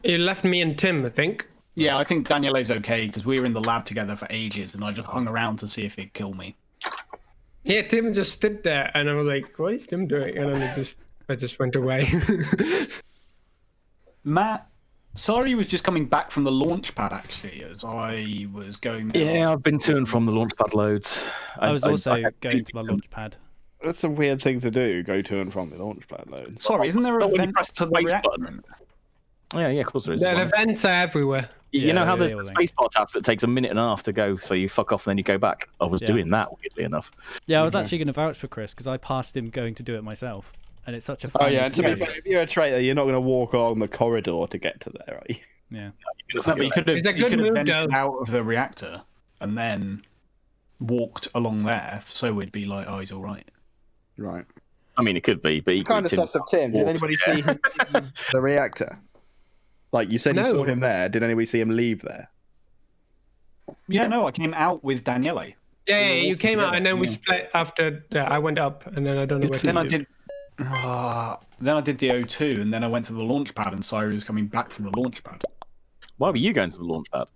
You left me and Tim, I think. Yeah, I think Daniele's okay because we were in the lab together for ages, and I just hung around to see if he'd kill me. Yeah, Tim just stood there, and I was like, "What is Tim doing?" And then I just went away. Matt, Sirey was just coming back from the launch pad actually, as I was going there. Yeah, I've been to and from the launch pad loads. I was also going to my launch pad. That's a weird thing to do. Go to and from the launch pad load. Sorry, isn't there a Not when you vent press to the the space reactor? button. Yeah, of course there is. The one. events are everywhere. You know Yeah, how there's yeah, the yeah. spacebar task that takes a minute and a half to go, so you fuck off and then you go back. I was Yeah. doing that, weirdly enough. Yeah, I was actually going to vouch for Chris because I passed him going to do it myself, and it's such a Oh fun yeah, and to be experience. fair, if you're a traitor, you're not going to walk along the corridor to get to there, are you? Yeah. No, but you could have, It's a you good could have move, ventured though. out of the reactor and then walked along there, so we'd be like, oh, he's all right. Right. I mean, it could be, but equally, Kind of Tim's sus of Tim. Did walked anybody there. see him leave the reactor? Like you said, you No. saw him there. Did anybody see him leave there? Yeah, no, I came out with Daniele. Yeah, you came out, together, and then we yeah. split after. Yeah, I went up, and then I don't know where. Then to I did. Then I did the O2, and then I went to the launch pad, and Sirey was coming back from the launch pad Why were you going to the launch pad?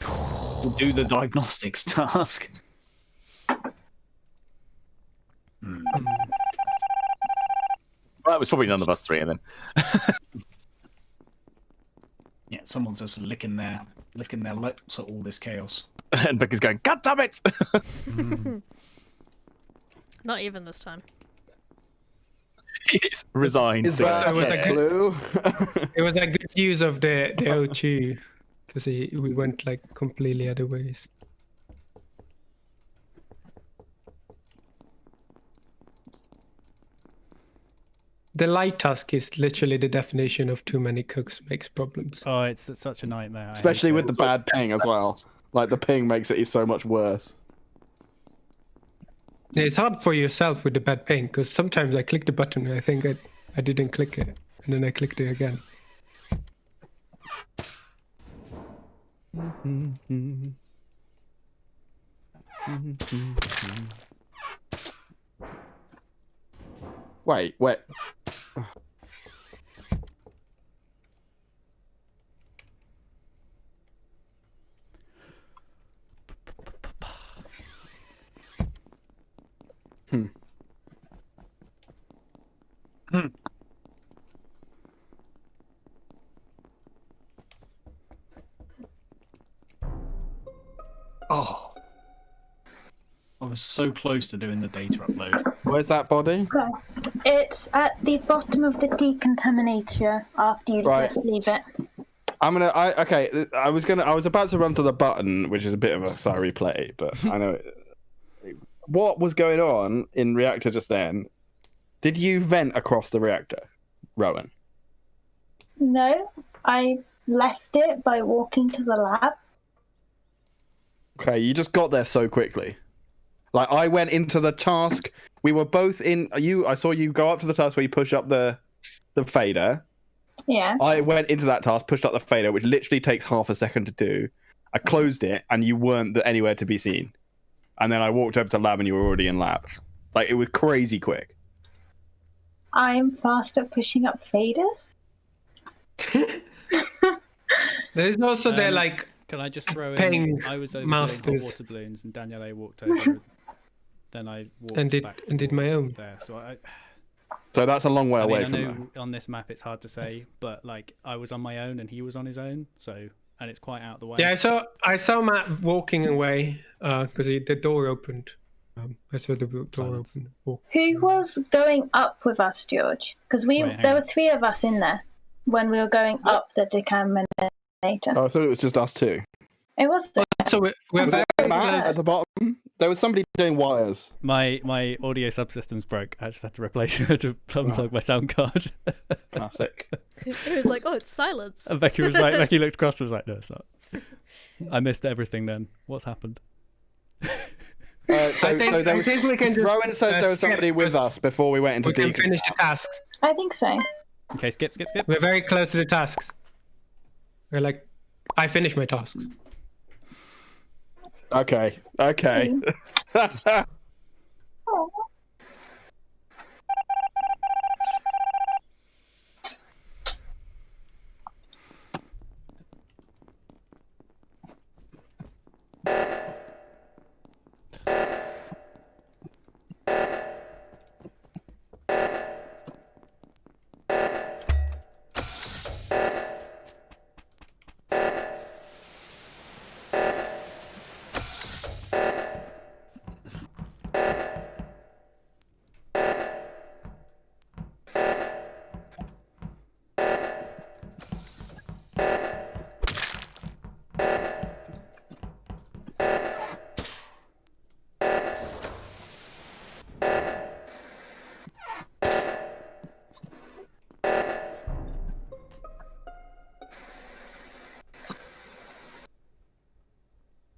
to do the diagnostics task. Well, it was probably none of us three, and then Yeah, someone's just licking their lips at all this chaos. and Becky's going, God damn it! Not even this time. He's resigned. Is to that it. was a a clue? It was a good use of the O2 because we went like completely other ways. The light task is literally the definition of too many cooks makes problems. Oh, it's such a nightmare. I hate Especially it. with the bad ping as well. Like the ping makes it so much worse. It's hard for yourself with the bad ping because sometimes I click the button and I think I didn't click it, and then I clicked it again. Wait. Oh, I was so close to doing the data upload. Where's that body? It's at the bottom of the decontaminator after you Right. just leave it. Okay. I was about to run to the button, which is a bit of a sorry play, but I know. What was going on in reactor just then? Did you vent across the reactor, Rowan? No, I left it by walking to the lab. Okay, you just got there so quickly. Like I went into the task. We were both in. I saw you go up to the task where you push up the fader. Yeah. I went into that task, pushed up the fader, which literally takes half a second to do. I closed it, and you weren't anywhere to be seen. And then I walked over to lab, and you were already in lab. Like it was crazy quick. I'm fast at pushing up faders. There's also the like Can I just throw in? Paying I was over doing masters. hot water balloons, and Daniele walked over. Then I walked And did- back and did my towards own. there. So So that's a long way I away mean, I from know there. on this map it's hard to say, but like I was on my own and he was on his own, so and it's quite out the way. Yeah, I saw Matt walking away because the door opened. I saw the door Silence. open. Oh. Who was going up with us, George? Because Wait, hang there on. were 3 of us in there when we were going up the decaminator. Oh, I thought it was just us two. It was. So we're Was very it Matt at close. the bottom? There was somebody doing wires. My audio subsystem's broke. I just had to replace it to unplug my sound card. Classic. It was like, oh, it's silence. And Becky was like, Becky looked across and was like, no, it's not. I missed everything then. What's happened? So there I was, think we can just. Rowan says there was skip somebody with because us before we went into We can Deacon. finish the tasks. I think so. Okay, skip. We're very close to the tasks. We're like, I finished my tasks. Okay. Oh.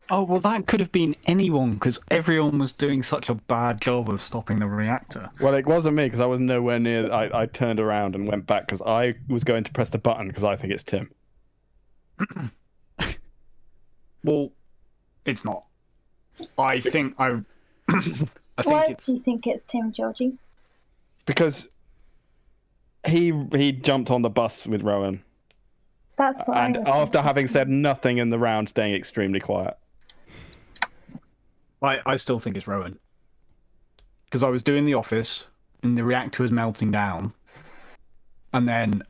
Oh, well, that could have been anyone because everyone was doing such a bad job of stopping the reactor. Well, it wasn't me because I was nowhere near. I turned around and went back because I was going to press the button because I think it's Tim. Well, it's not. I think I. I think Why it's. do you think it's Tim, Georgie? Because he jumped on the bus with Rowan, That's what and I was after having said nothing in the round, staying extremely quiet. I still think it's Rowan. Because I was doing the office, and the reactor was melting down. And then,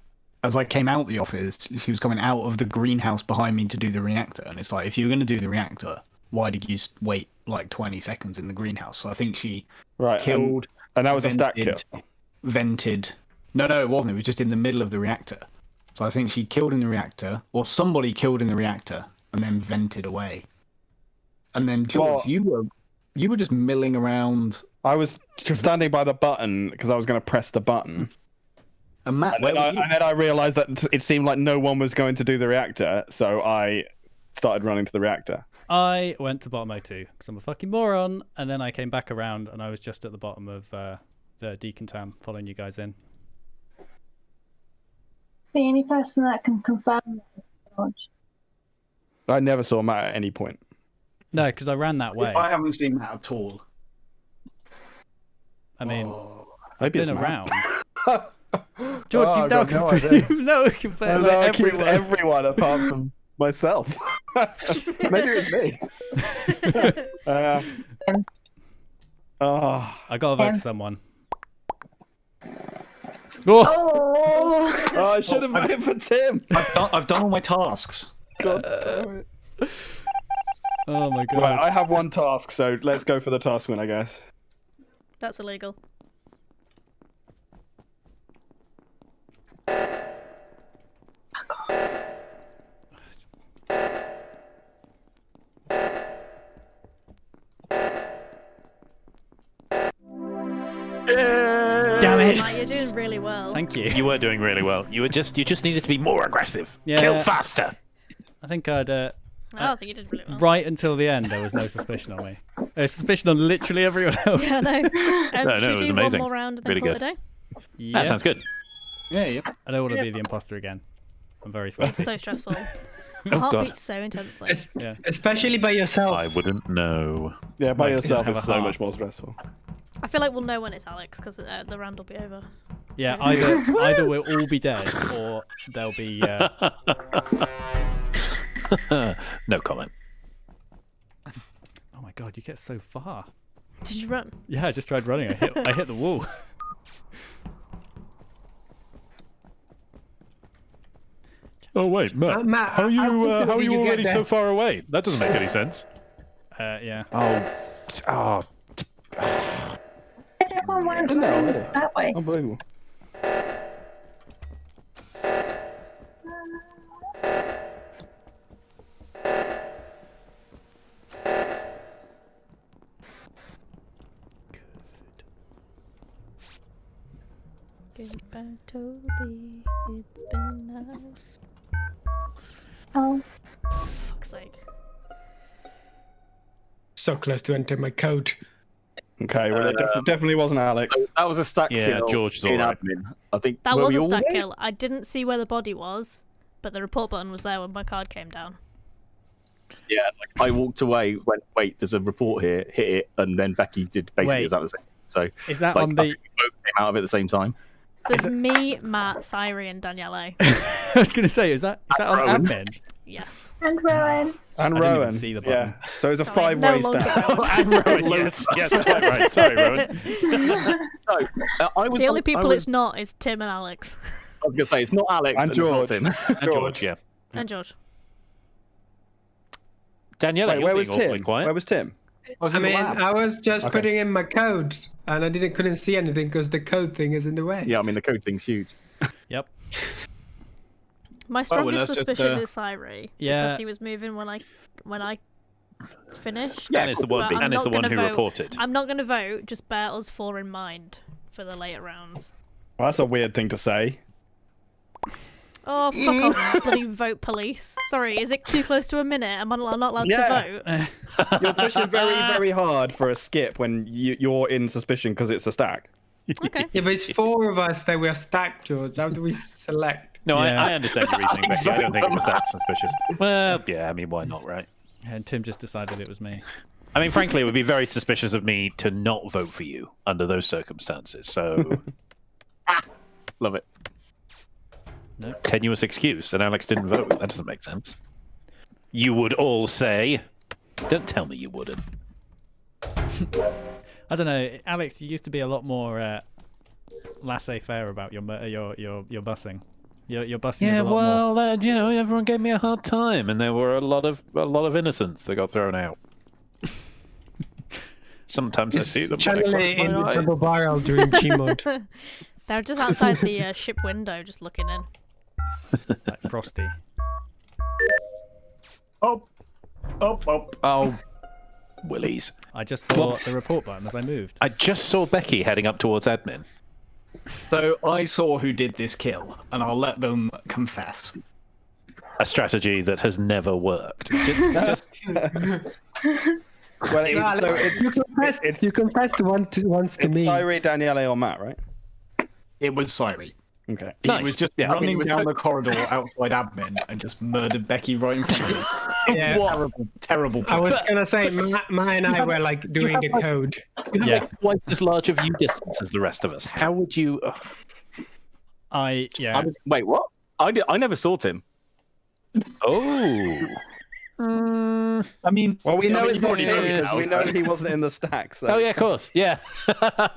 as I came out the office, she was coming out of the greenhouse behind me to do the reactor. And it's like, if you were going to do the reactor, why did you wait like 20 seconds in the greenhouse? So I think she Right. killed, and that was a stack vented, kill. vented. No, it wasn't. It was just in the middle of the reactor. So I think she killed in the reactor, or somebody killed in the reactor, and then vented away. And then George, Well- you were just milling around. I was just standing by the button because I was going to press the button. And Matt, And where then, were you? and then I realized that it seemed like no one was going to do the reactor, so I started running to the reactor. I went to bottom O2 because I'm a fucking moron, and then I came back around and I was just at the bottom of the decontam following you guys in. The only person that can confirm that is George. I never saw Matt at any point. No, because I ran that way. I haven't seen that at all. I mean, Maybe it's been Matt. around. George, Oh, you've now I've got no idea. you've now confirmed No, I like, accused everyone. everyone apart from myself. Maybe it was me. Oh, I got to vote for someone. Oh, Oh, I should have voted for Tim. I've done all my tasks. God damn it. oh my god. Right, I have one task, so let's go for the task one, I guess. That's illegal. Damn it. Matt, you're doing really well. Thank you. You were doing really well. You just needed to be more aggressive. Yeah. Kill faster. I think I'd. I don't think you did really well. Right until the end, there was no suspicion on me. There was suspicion on literally everyone else. Yeah, no. No, should it we was do amazing. one more round and then Really call good. it a day? Yeah. That sounds good. Yeah. I don't want to be the imposter again. I'm very It's sweaty. so stressful. My Oh, heart God. beats so intensely. Yeah. Especially by yourself. I wouldn't know. Yeah, by Mike yourself doesn't is have a so heart. much more stressful. I feel like we'll know when it's Alex because the round will be over. Yeah, either we'll all be dead or there'll be No comment. Oh my god, you get so far. Did you run? Yeah, I just tried running. I hit the wall. Oh wait, Matt. Matt, how are you? how How are did you you get already there? so far away? That doesn't make any sense. Yeah. Oh. Everyone went that way. Unbelievable. Goodbye, Toby. It's been nice. Oh, Fuck's sake. So close to enter my code. Okay, well, it definitely wasn't Alex. That was a stack Yeah, kill George is in alright. admin. I think That were was we a all stack there? kill. I didn't see where the body was, but the report button was there when my card came down. Yeah, like I walked away, went, wait, there's a report here, hit it, and then Becky did basically Wait. exactly the same. So Is that like, on I the? think we both came out of it at the same time. There's me, Matt, Sirey, and Danielle. I was gonna say, is that on Rowan. admin? Yes. and Rowan. And I didn't even Rowan. see the Yeah. button. So it was a Sorry, five-way no longer stack. Rowan. And Rowan, yes, quite right. Sorry, Rowan. So I was The only I people was, it's not is Tim and Alex. I was gonna say it's not Alex And and, it's not George. Tim. And George, yeah. And George. Daniela, Wait, you're where being was awfully Tim? quiet. Where was Tim? I mean, I was just Okay. putting in my code, and I couldn't see anything because the code thing is in the way. Yeah, I mean the code thing's huge. Yep. My well, strongest let's just, suspicion is Sirey. Yeah. Because he was moving when I finished. And it's the one, But I'm and it's not the one gonna who vote. reported. I'm not going to vote. Just bear us four in mind for the later rounds. Well, that's a weird thing to say. Oh, fuck off, bloody vote police. Sorry, is it too close to a minute? Am I not allowed Yeah. to vote? You're pushing very, very hard for a skip when you're in suspicion because it's a stack. Okay. Yeah, but it's four of us that we are stacked, George. How do we select? No, Yeah. I understand your reasoning, Becky. I don't think it was that suspicious. Well, yeah, I mean, why not, right? And Tim just decided it was me. I mean, frankly, it would be very suspicious of me to not vote for you under those circumstances. So, Love it. tenuous excuse, and Alex didn't vote. That doesn't make sense. You would all say. Don't tell me you wouldn't. I don't know, Alex. You used to be a lot more laissez-faire about your busing. Your busing is Yeah, a lot more. well, you know, everyone gave me a hard time, and there were a lot of innocents that got thrown out. Sometimes I see them. when I Channeling close in my the eyes. double barrel during Gmod. They're just outside the ship window, just looking in. Like Frosty. Oh. Oh, Willies. I just saw the report button as I moved. I just saw Becky heading up towards admin. So I saw who did this kill, and I'll let them confess. A strategy that has never worked. Well, You confessed once to me. Sirey, Daniele, or Matt, right? It was Sirey. Okay. He Nice. was just Yeah, I mean, running he was down the corridor outside admin and just murdered Becky right in front of me. Yeah. Terrible, terrible. I was plan. gonna say, Matt and I were like doing the code. You have Yeah. like twice as large a view distance as the rest of us. How would you? Wait, what? I never saw Tim. Oh. I mean, Well, we know mean, it's you've not already him voted because we now, know so- he wasn't in the stack. So. Oh yeah, of course. Yeah.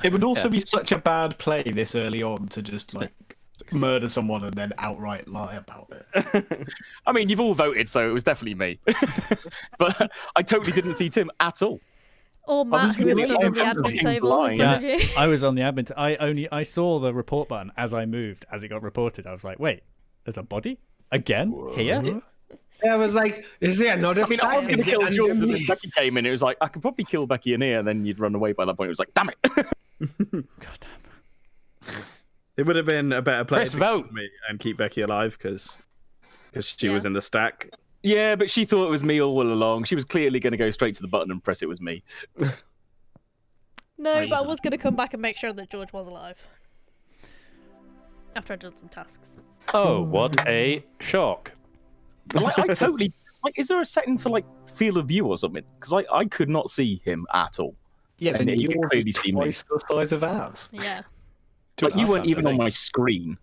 it would also be such a bad play this early on to just like murder someone and then outright lie about it. I mean, you've all voted, so it was definitely me. But I totally didn't see Tim at all. Or Matt, who was really stood on the fucking admin table in blind. front of you. I was on the admin. I saw the report button as I moved, as it got reported. I was like, wait, there's a body again here. Yeah, I was like, is there another I mean, I was going to stack? kill Is it George, and under then me? Becky came in. It was like, I could probably kill Becky in here, and then you'd run away by that point. It was like, damn it. God damn. It would have been a better play Press to vote. kill me and keep Becky alive because she was in the stack. Yeah, but she thought it was me all along. She was clearly going to go straight to the button and press it was me. No, but I was going to come back and make sure that George was alive. After I'd done some tasks. Oh, what a shock! But, like, I totally... Like, is there a setting for, like, field of view or something? Because I could not see him at all. Yes, And and you yours could clearly is see me. twice the size of ours. Yeah. Like, you weren't even on I think. my screen.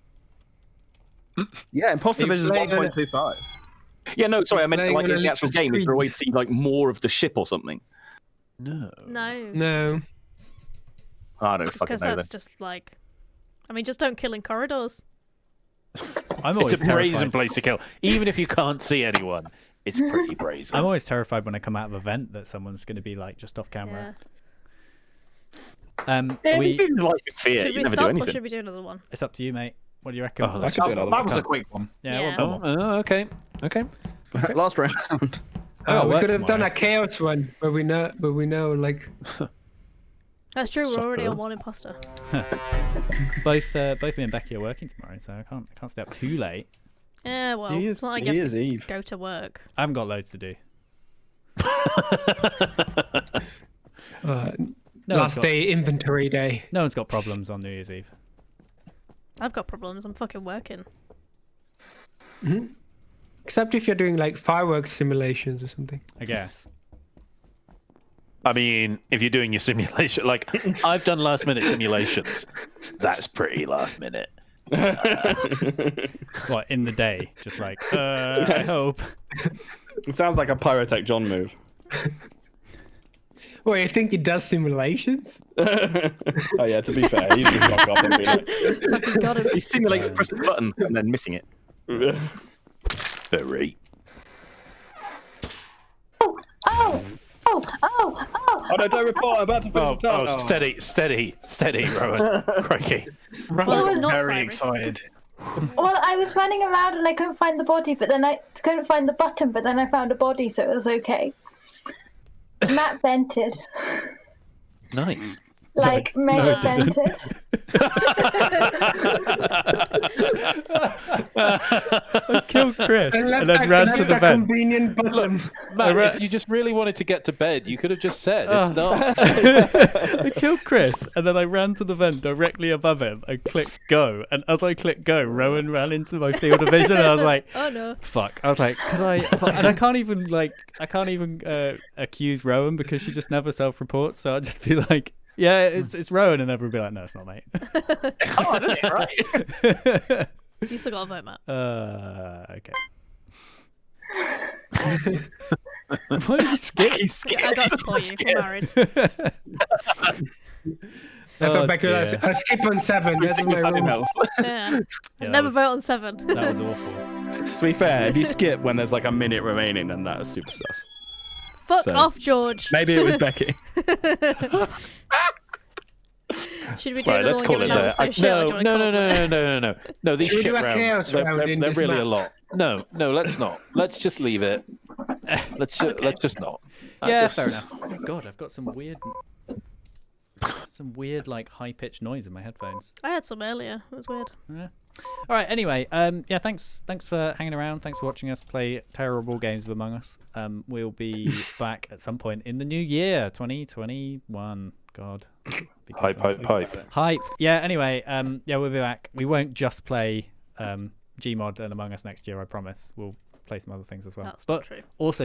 Yeah, imposter You vision is played on it. 1.25. Yeah, no, sorry, I meant Playing like on a in the actual little game. Is there a way to screen. see like more of the ship or something? No. No, No. I don't fucking because know. that's Then. just like, I mean, just don't kill in corridors. I'm always It's a brazen terrified. place to kill. Even if you can't see anyone, it's pretty brazen. I'm always terrified when I come out of a vent that someone's going to be like just off Yeah. camera. Yeah, We. you life in fear. Should You we never do stop or anything. should we do another one? It's up to you, mate. What do you reckon? I could do another That one. was a quick one. Yeah. Yeah. One more. Okay. Okay. Last round. got we work could have done tomorrow. a chaos one where we know like That's true. We're already Sucker. on one imposter. Both me and Becky are working tomorrow, so I can't stay up too late. Yeah, well, New it's not like New you have Year's to Eve. go to work. I haven't got loads to do. uh, No one's last got, day inventory day. no one's got problems on New Year's Eve. I've got problems. I'm fucking working. Except if you're doing like fireworks simulations or something. I guess. I mean, if you're doing your simulation, like I've done last minute simulations, that's pretty last minute. What, in the day? Just like, I hope. It sounds like a Pyrotech John move. Wait, I think he does simulations? Oh yeah, to be fair, he's just rock up and be like, Fucking got him. He simulates pressing the button and then missing it. Very. Oh no, don't report, I'm about to finish the Oh, task. steady, Rowan. Crikey. Well, it's not Very Sirey. excited. Well, I was running around and I couldn't find the body, but then I couldn't find the button, but then I found a body, so it was okay. Matt vented. Nice. Like, mega vented. I killed Chris and then ran to the that vent. convenient button. Matt, if you just really wanted to get to bed, you could have just said it's not. I killed Chris and then I ran to the vent directly above him and clicked go. And as I clicked go, Rowan ran into my field of vision and I was like, Oh no. fuck. I was like, could I? And I can't even accuse Rowan because she just never self-reports. So I'd just be like, yeah, it's Rowan, and everyone would be like, no, it's not, mate. It's hard, isn't it? Right? You still got a vote, Matt. Okay. Why did you skip? He's scared. I got to He's call you. scared. We're married. I thought back dear. I skip on 7. That's Everything was my had rule. enough. Yeah. Yeah, I'd never vote on 7. That was awful. To be fair, if you skip when there's like a minute remaining, then that is super sus. Fuck So- off, George. Maybe it was Becky. Should we do Right, another let's one call given it that was there. so shit? or do you wanna call it? No. No, these Should we shit do a rounds, chaos round in they're this really map? a lot. No, let's not. Let's just leave it. Let's just not. Yeah, fair enough. Oh my god, I've got some weird like high pitched noise in my headphones. I had some earlier. It was weird. Yeah. All right. Anyway, yeah. Thanks for hanging around. Thanks for watching us play terrible games of Among Us. We'll be back at some point in the new year, 2021. God. Pipe. Hype. Yeah. Anyway. Yeah, we'll be back. We won't just play Gmod and Among Us next year. I promise. We'll play some other things as well. That's but not true. also